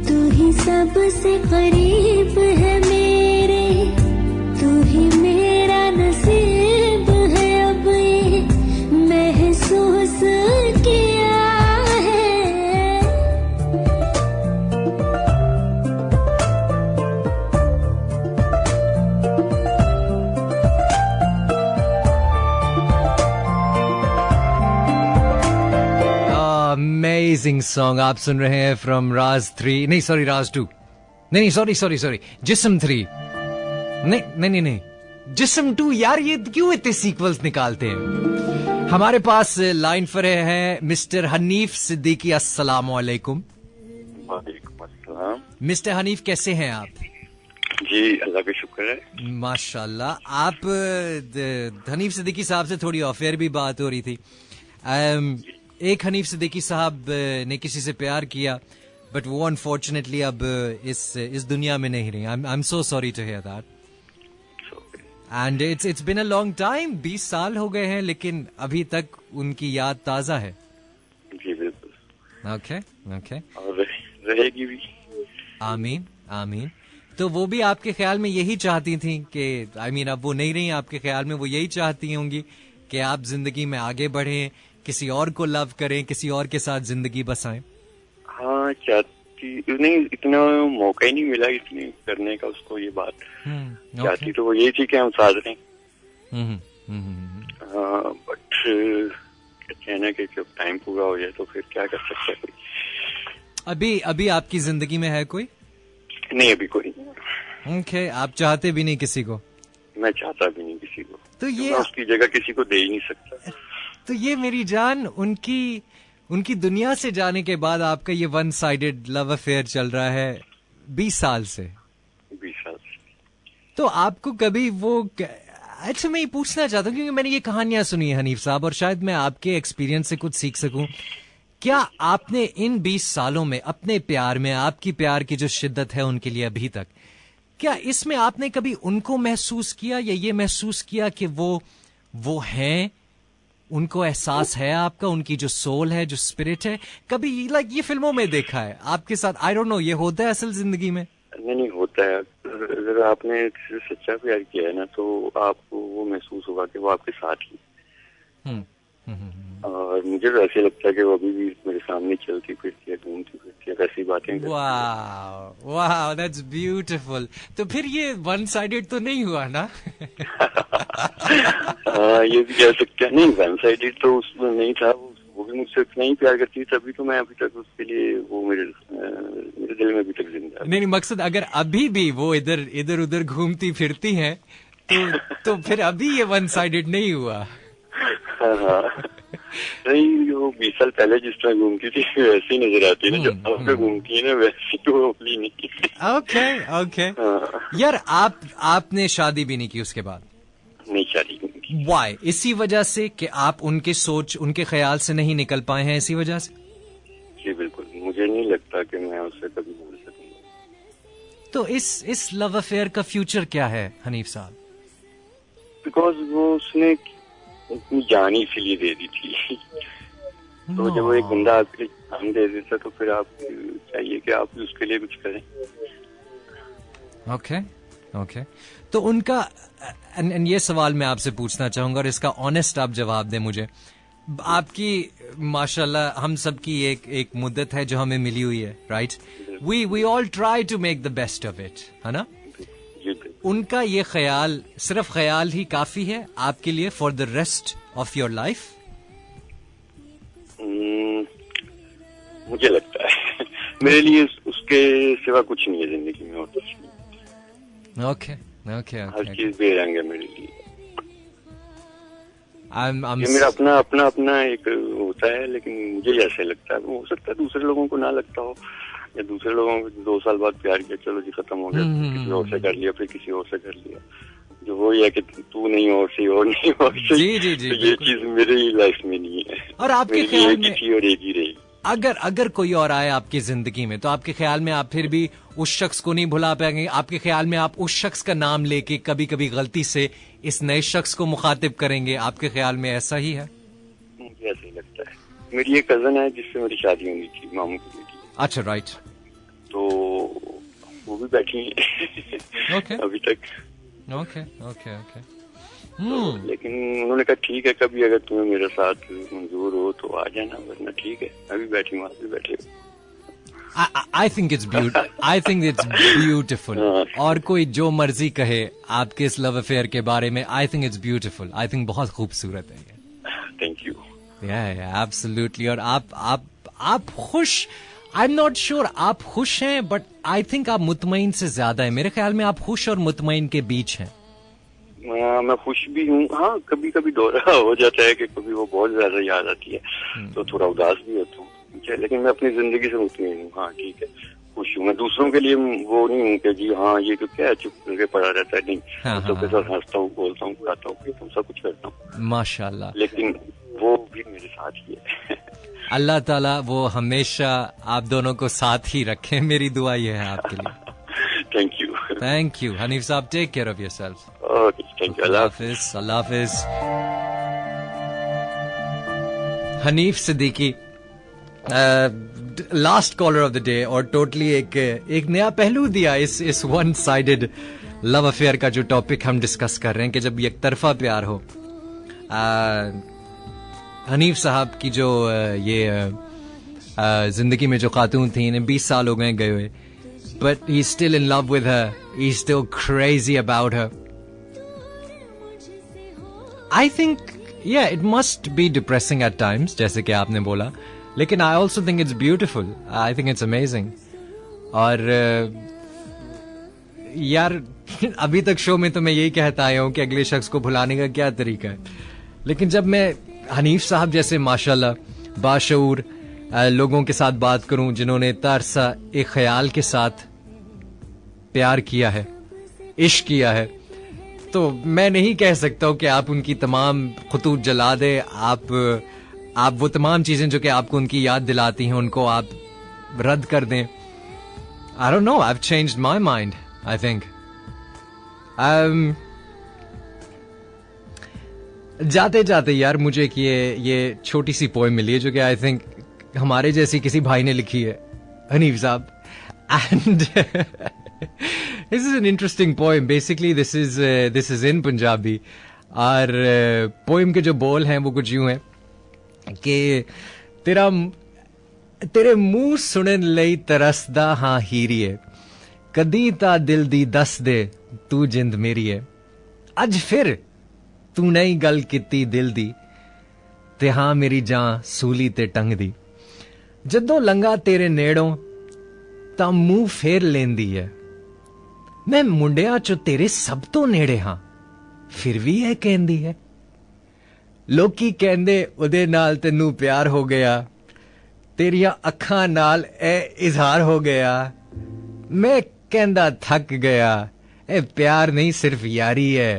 तू ही सबसे करीब है मेरे, तू ही मेरा नसीब है, अब ये महसूस किया है। अमेजिंग सॉन्ग आप सुन रहे हैं फ्रॉम राज 3, नहीं सॉरी राज 2, नहीं सॉरी जिस्म 3, नहीं जिस्म 2। यार ये क्यों इतने सीक्वल्स निकालते हैं। हमारे पास लाइन पर है मिस्टर हनीफ सिद्दीकी। अस्सलाम वालेकुम। वालेकुम अस्सलाम। मिस्टर हनीफ कैसे हैं आप? जी अल्लाह का शुक्र है। माशाल्लाह। आप हनीफ सिद्दीकी साहब से थोड़ी ऑफेयर भी बात हो रही थी। एक हनीफ सिद्दीकी साहब ने किसी से प्यार किया, बट वो अनफॉर्चुनेटली अब इस दुनिया में नहीं रही। I am so sorry to hear that, and it's been a long time. 20 साल हो गए हैं, लेकिन अभी तक उनकी याद ताजा है। जी बिल्कुल। ओके और रहेगी भी। आमीन आमीन। तो वो भी आपके ख्याल में यही चाहती थी कि अब वो नहीं रही आपके ख्याल में, वो यही चाहती होंगी कि आप जिंदगी में आगे बढ़ें, किसी और को लव करें, किसी और के साथ जिंदगी बसाएं। हाँ चाहती, नहीं इतना मौका ही नहीं मिला इतनी करने का उसको ये बात। चाहती तो वो यही थी कि हम साथ रहें। हाँ बट कहते हैं ना कि जब टाइम पूरा हो जाए तो फिर क्या कर सकते हैं कोई। अभी आपकी जिंदगी में है कोई? नहीं अभी कोई नहीं। ओके, आप चाहते भी नहीं किसी को? मैं चाहता भी नहीं किसी को, तो ये उसकी जगह किसी को दे ही नहीं सकता। तो ये मेरी जान, उनकी दुनिया से जाने के बाद आपका ये वन साइडेड लव अफेयर चल रहा है 20 साल से। 20 साल से। तो आपको कभी वो, अच्छा मैं ये पूछना चाहता हूँ क्योंकि मैंने ये कहानियां सुनी है हनीफ साहब, और शायद मैं आपके एक्सपीरियंस से कुछ सीख सकूं। क्या आपने इन 20 सालों में अपने प्यार में, आपकी प्यार की जो शिद्दत है उनके लिए अभी तक, क्या इसमें आपने कभी उनको महसूस किया या ये महसूस किया कि वो हैं, उनको एहसास है आपका, उनकी जो सोल है, जो स्पिरिट है? कभी ये फिल्मों में देखा है आपके साथ, आई डोंट नो, ये होता है असल जिंदगी में? नहीं होता है। अगर आपने सच्चा प्यार किया है ना तो आपको वो महसूस होगा कि वो आपके साथ ही। और मुझे तो ऐसे लगता है कि वो अभी भी मेरे सामने चलती फिरती है, घूमती फिरती है, ऐसी बातें। वाह दैट्स ब्यूटीफुल। तो फिर ये वन साइडेड तो नहीं हुआ ना? ये भी कह सकते हैं। नहीं वन साइडेड तो उसमें नहीं था, वो भी मुझसे उतना ही प्यार करती थी, तभी तो मैं अभी तक उसके लिए, वो मेरे दिल में अभी तक जिंदा है। नहीं मकसद, अगर अभी भी वो इधर उधर घूमती फिरती हैं तो फिर अभी ये वन साइडेड नहीं हुआ। हाँ नहीं, वो 20 साल पहले जिस तरह घूमती थी वैसी नजर आती है ना, जो अब घूमती है ना वैसी तो अपनी नहीं। ओके यार, आपने शादी भी नहीं की उसके बाद? नहीं शादी नहीं की। वाई? इसी वजह से कि आप उनके सोच, उनके ख्याल से नहीं निकल पाए हैं, इसी वजह से? जी बिल्कुल, मुझे नहीं लगता कि मैं उससे कभी भूल सकूंगा। तो इस लव अफेयर का फ्यूचर क्या है हनीफ साहब? बिकॉज वो उसने अपनी जान ही इसीलिए दे दी थी। तो जब वो एक बंदा आपके लिए जान दे देता तो फिर आप चाहिए कि आप उसके लिए कुछ करें। ओके तो उनका and ये सवाल मैं आपसे पूछना चाहूंगा और इसका ऑनेस्ट आप जवाब दें मुझे। आपकी माशाल्लाह हम सब की एक मुद्दत है जो हमें मिली हुई है, right? We all try to make the best of it, है ना? उनका ये ख्याल सिर्फ ख्याल ही काफी है आपके लिए for the rest of your life? मुझे लगता है मेरे लिए उसके सिवा कुछ नहीं है जिंदगी में और कुछ नहीं। ओके हर चीज बेरंग है मेरे लिए। ये मेरा अपना एक होता है, लेकिन मुझे ऐसे लगता है, हो सकता है दूसरे लोगों को ना लगता हो, या दूसरे लोगों को 2 साल बाद प्यार किया, चलो जी खत्म हो गया, किसी और से कर लिया, फिर किसी और से कर लिया, जो वो है कि तू नहीं और सी और नहीं और सी। जी तो ये चीज मेरी लाइफ में नहीं है। और आपके ख्याल में किसी और एक ही रही। अगर कोई और आए आपकी जिंदगी में तो आपके ख्याल में आप फिर भी उस शख्स को नहीं भुला पाएंगे? आपके ख्याल में आप उस शख्स का नाम लेके कभी कभी गलती से इस नए शख्स को मुखातिब करेंगे? आपके ख्याल में ऐसा ही है? मुझे ऐसा ही लगता है। मेरी एक कजन है जिससे मेरी शादी होनी थी, मामू की बेटी। अच्छा, राइट। तो वो भी बैठी है okay. अभी तक। ओके। तो, लेकिन उन्होंने कहा ठीक है, कभी अगर तुम्हें मेरे साथ मंजूर हो तो आ जाना, वरना ठीक है, अभी बैठी वहां पे बैठे। I think it's beautiful. और कोई जो मर्जी कहे आपके इस लव अफेयर के बारे में, I think it's beautiful. I think बहुत खूबसूरत है ये। Thank you. Yeah, absolutely. और आप खुश, I'm not sure आप खुश हैं, but I think आप मुतमईन से ज्यादा है। मेरे ख्याल में आप खुश और मुतमईन के बीच हैं। मैं खुश भी हूँ, हाँ कभी कभी दौरा हो जाता है कि कभी वो बहुत ज्यादा याद आती है तो थोड़ा उदास भी होता हूँ, लेकिन मैं अपनी जिंदगी से मुतमईन हूँ। हाँ ठीक है, खुश हूँ। मैं दूसरों के लिए वो नहीं हूँ कि जी हाँ ये तो क्या है, चुप करके पड़ा रहता है, नहीं। सबके साथ हंसता हूँ, बोलता हूँ, पढ़ाता हूँ, तुम सब कुछ करता हूँ माशाल्लाह। लेकिन वो भी मेरे साथ ही है। अल्लाह ताला वो हमेशा आप दोनों को साथ ही रखे, मेरी दुआ ये है आपके लिए। थैंक यू हनीफ साहब, take care of yourself. Okay, thank you. अल्लाह हाफिज। Hanif Siddiqui, last caller of the day, और टोटली एक नया पहलू दिया इस वन साइडेड लव अफेयर का जो टॉपिक हम डिस्कस कर रहे हैं कि जब एक तरफा प्यार हो। हनीफ साहब की जो ये जिंदगी में जो खातून थी, इन्हें 20 साल हो गए हुए, but he's still in love with her. He's still crazy about her. I think, yeah, it must be depressing at times, जैसे कि आपने बोला, लेकिन I also think it's beautiful. I think it's amazing. और यार अभी तक शो में तो मैं यही कहता आया हूँ कि अगले शख्स को भुलाने का क्या तरीका है, लेकिन जब मैं हनीफ साहब जैसे माशाल्लाह बाशऊर लोगों के साथ बात करूं जिन्होंने तरसा एक ख्याल के साथ प्यार किया है, इश्क किया है, तो मैं नहीं कह सकता हूं कि आप उनकी तमाम खुतूत जला दे। आप वो तमाम चीजें जो कि आपको उनकी याद दिलाती हैं उनको आप रद्द कर दें। I don't know, I have changed my mind, I think. जाते जाते यार मुझे एक ये छोटी सी पोएम मिली है जो कि आई थिंक हमारे जैसी किसी भाई ने लिखी है, हनीफ साहब, and this is an interesting poem. Basically this is in Punjabi, और पोएम के जो बोल हैं वो कुछ यूं हैं कि तेरे मुंह सुनन लई तरसदा हाँ हीरिए, कदी ता दिल दी दस दे तू जिंद मेरी है, अज फिर तू नहीं गल किती दिल दी, ते हाँ मेरी जान सूली ते टंग दी, जदों लंगा तेरे नेड़ों तां मुंह फेर लेंदी है, मैं मुंडिया चो तेरे सब तो नेड़े हां फिर भी यह कहंदी है, लोकी कहंदे उदे नाल तैनू प्यार हो गया, तेरिया अखां नाल ए इजहार हो गया, मैं कहंदा थक गया, ए प्यार नहीं सिर्फ यारी है,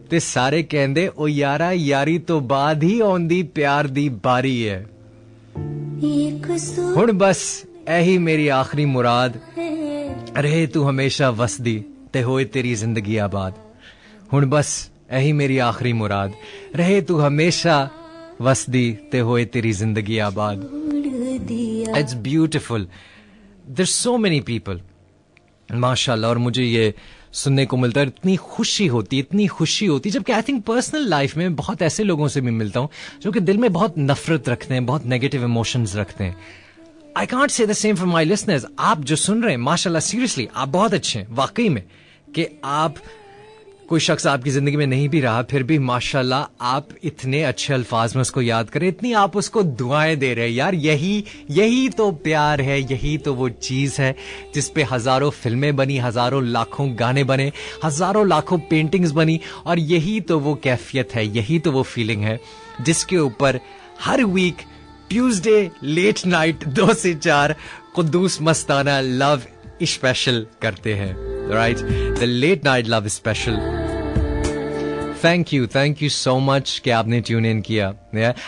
ते सारे कहंदे ओ यारा यारी तो बाद ही आउंदी प्यार दी बारी है, हुण बस एही मेरी आखिरी मुराद, रहे तू हमेशा वसदी ते होए तेरी जिंदगी आबाद, हुण बस एही मेरी आखिरी मुराद, रहे तू हमेशा वसदी ते होए तेरी जिंदगी आबाद। It's beautiful. There's so many people, माशाल्लाह, और मुझे ये सुनने को मिलता है, इतनी खुशी होती, जबकि आई थिंक पर्सनल लाइफ में बहुत ऐसे लोगों से भी मिलता हूं जो कि दिल में बहुत नफरत रखते हैं, बहुत नेगेटिव इमोशंस रखते हैं. I can't say the same for my listeners. आप जो सुन रहे हैं माशाल्लाह, सीरियसली आप बहुत अच्छे हैं वाकई में, कि आप कोई शख्स आपकी जिंदगी में नहीं भी रहा फिर भी माशाल्लाह आप इतने अच्छे अल्फाज में उसको याद करें, इतनी आप उसको दुआएं दे रहे हैं. यार यही तो प्यार है, यही तो वो चीज है जिस पे हजारों फिल्में बनी, हजारों लाखों गाने बने, हजारों लाखों पेंटिंग्स बनी, और यही तो वो कैफियत है, यही तो वो फीलिंग है जिसके ऊपर हर वीक ट्यूसडे लेट नाइट 2 से 4 कुद्दूस मस्ताना लव स्पेशल करते हैं. Right, the late night love special. Thank you so much कि आपने ट्यून इन किया.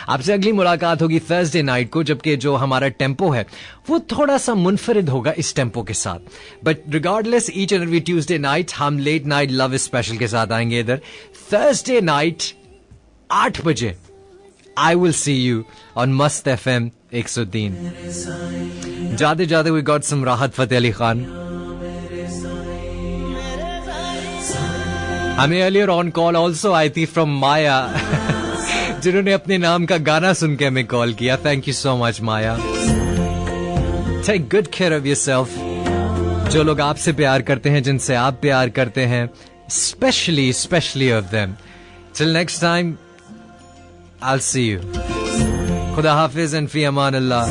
आपसे अगली मुलाकात होगी थर्सडे नाइट को, जबकि जो हमारा टेम्पो है वो थोड़ा सा मुनफरिद होगा इस टेम्पो के साथ. But regardless, each and every Tuesday night हम लेट नाइट लव स्पेशल के साथ आएंगे इधर. थर्सडे नाइट 8 बजे I will see you on Mast FM 103. जाते we got some राहत फतेह अली खान. हमें earlier on call also आई थी from माया जिन्होंने अपने नाम का गाना सुन के हमें कॉल किया. Thank you so much Maya. Take good care of yourself. जो लोग आपसे प्यार करते हैं, जिनसे आप प्यार करते हैं, especially of them. Till next time, I'll see you. Khuda Hafiz and fi aman Allah.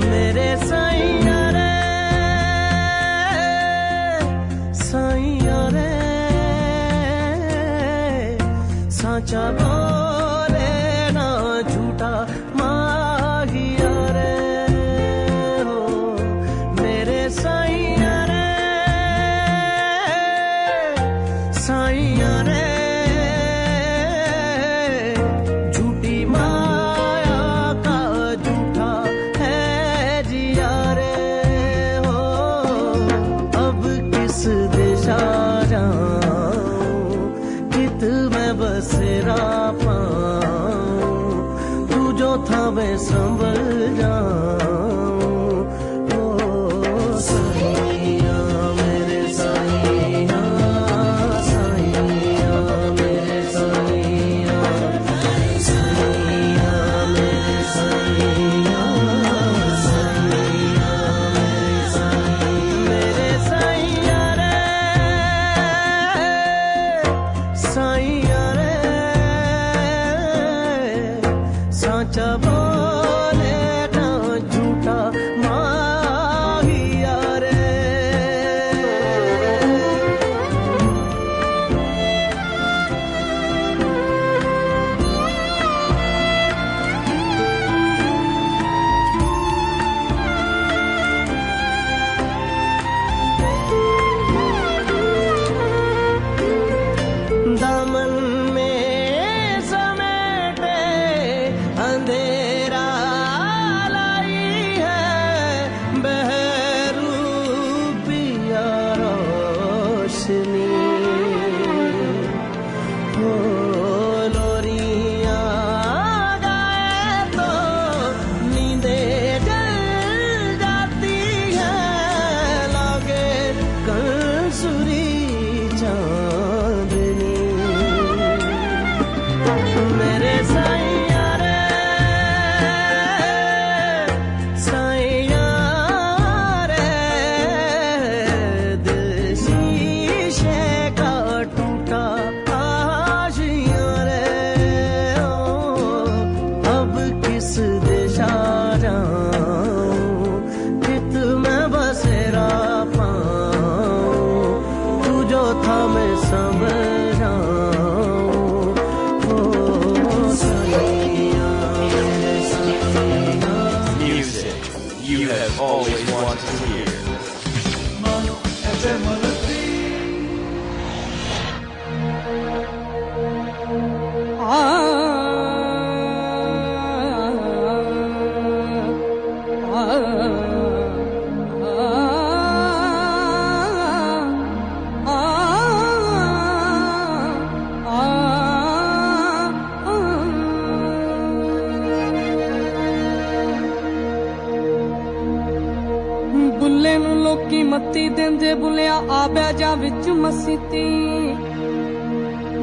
मेरे साईया रे साचा बोले ना झूठा माहिया रे हो. मेरे साईया रे झूठी माया का झूठा है जिया रे हो. अब किस दिशा जाऊं, कित में बसेरा पाऊं, तू जो था मैं संभल जाऊं. ओ साईया मेरे साईया, साचा बोले ना झूठा माहिया रे. दामन में समेटे अंधेरा लाई है, बहरू पिया रोशनी हो. लोरियां गाए तो नींदे जल जाती है, लागे कंसुरी चांदनी. मेरे साईया रे दिल शीशे का टूटा आशिया रे हो. अब किस दिशा जाऊं, कित में बसेरा पाऊं, तू जो था मैं संभल जाऊं. Music you have always wanted to hear. ਮੱਤੀ ਦਿੰਦੇ ਬੁੱਲਿਆ ਆ ਬਹਿ ਜਾ ਵਿੱਚ ਮਸੀਤੀ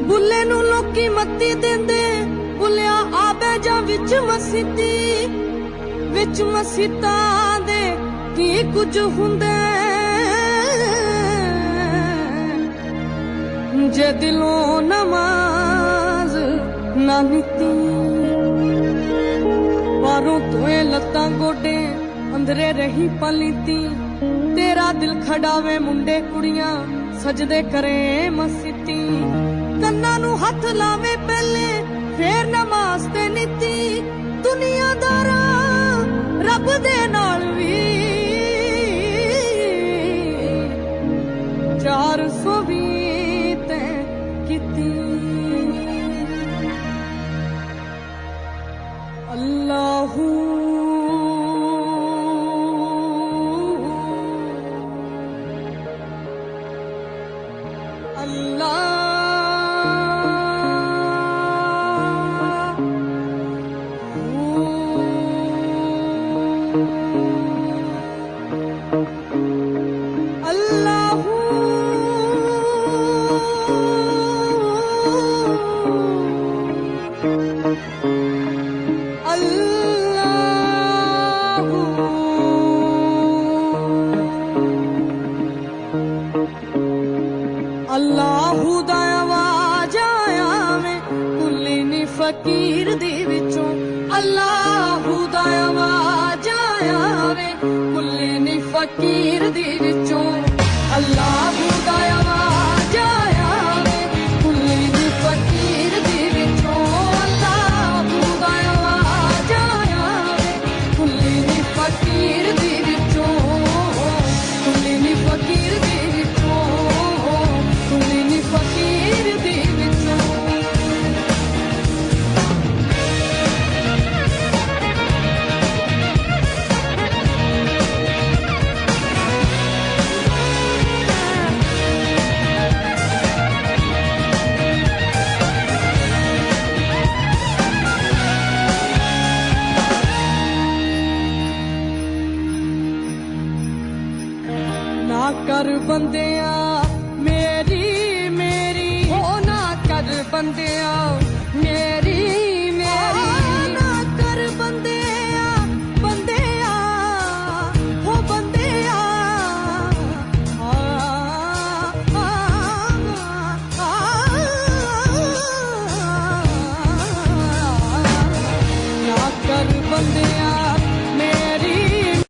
ਬੁੱਲੇ ਨੂੰ ਲੋਕੀ ਮੱਤੀ ਦਿੰਦੇ ਬੁੱਲਿਆ ਆ ਬਹਿ ਜਾ ਵਿੱਚ ਮਸੀਤੀ ਵਿੱਚ ਮਸੀਤਾਂ ਦੇ ਕੀ ਕੁਝ ਹੁੰਦਾ ਜੇ ਦਿਲੋਂ ਨਮਾਜ਼ ਨਾ ਨੀਤੀ ਬਾਹਰੋਂ ਤੋਏ ਲੱਤਾਂ ਗੋਡੇ ਅੰਦਰੇ ਰਹੀ ਪਲੀਤੀ तेरा दिल खड़ावे मुंडे कुड़ियां सजदे करे मसीती कन्ना नू हथ लावे पहले फिर नमाज ते नीति दुनियादारा रब दे नाल वी 420 ते कीती अल्लाहू अल्लाहू दा आवाज आया में कुल्ली नी फकीर दी विचों अल्लाहू दा आवाज आया में कुल्ली नी फकीर दी विचों अल्लाहू दा आवाज आया में कुल्ली नी फकीर दी विचों अल्लाहू दा आवाज आया में कुल्ली नी फकीर दी विचों कुल्ली नी फकीर दी विचों फकीर दी विचों ना कर बंदिया मेरी मेरी हो ना कर बंदिया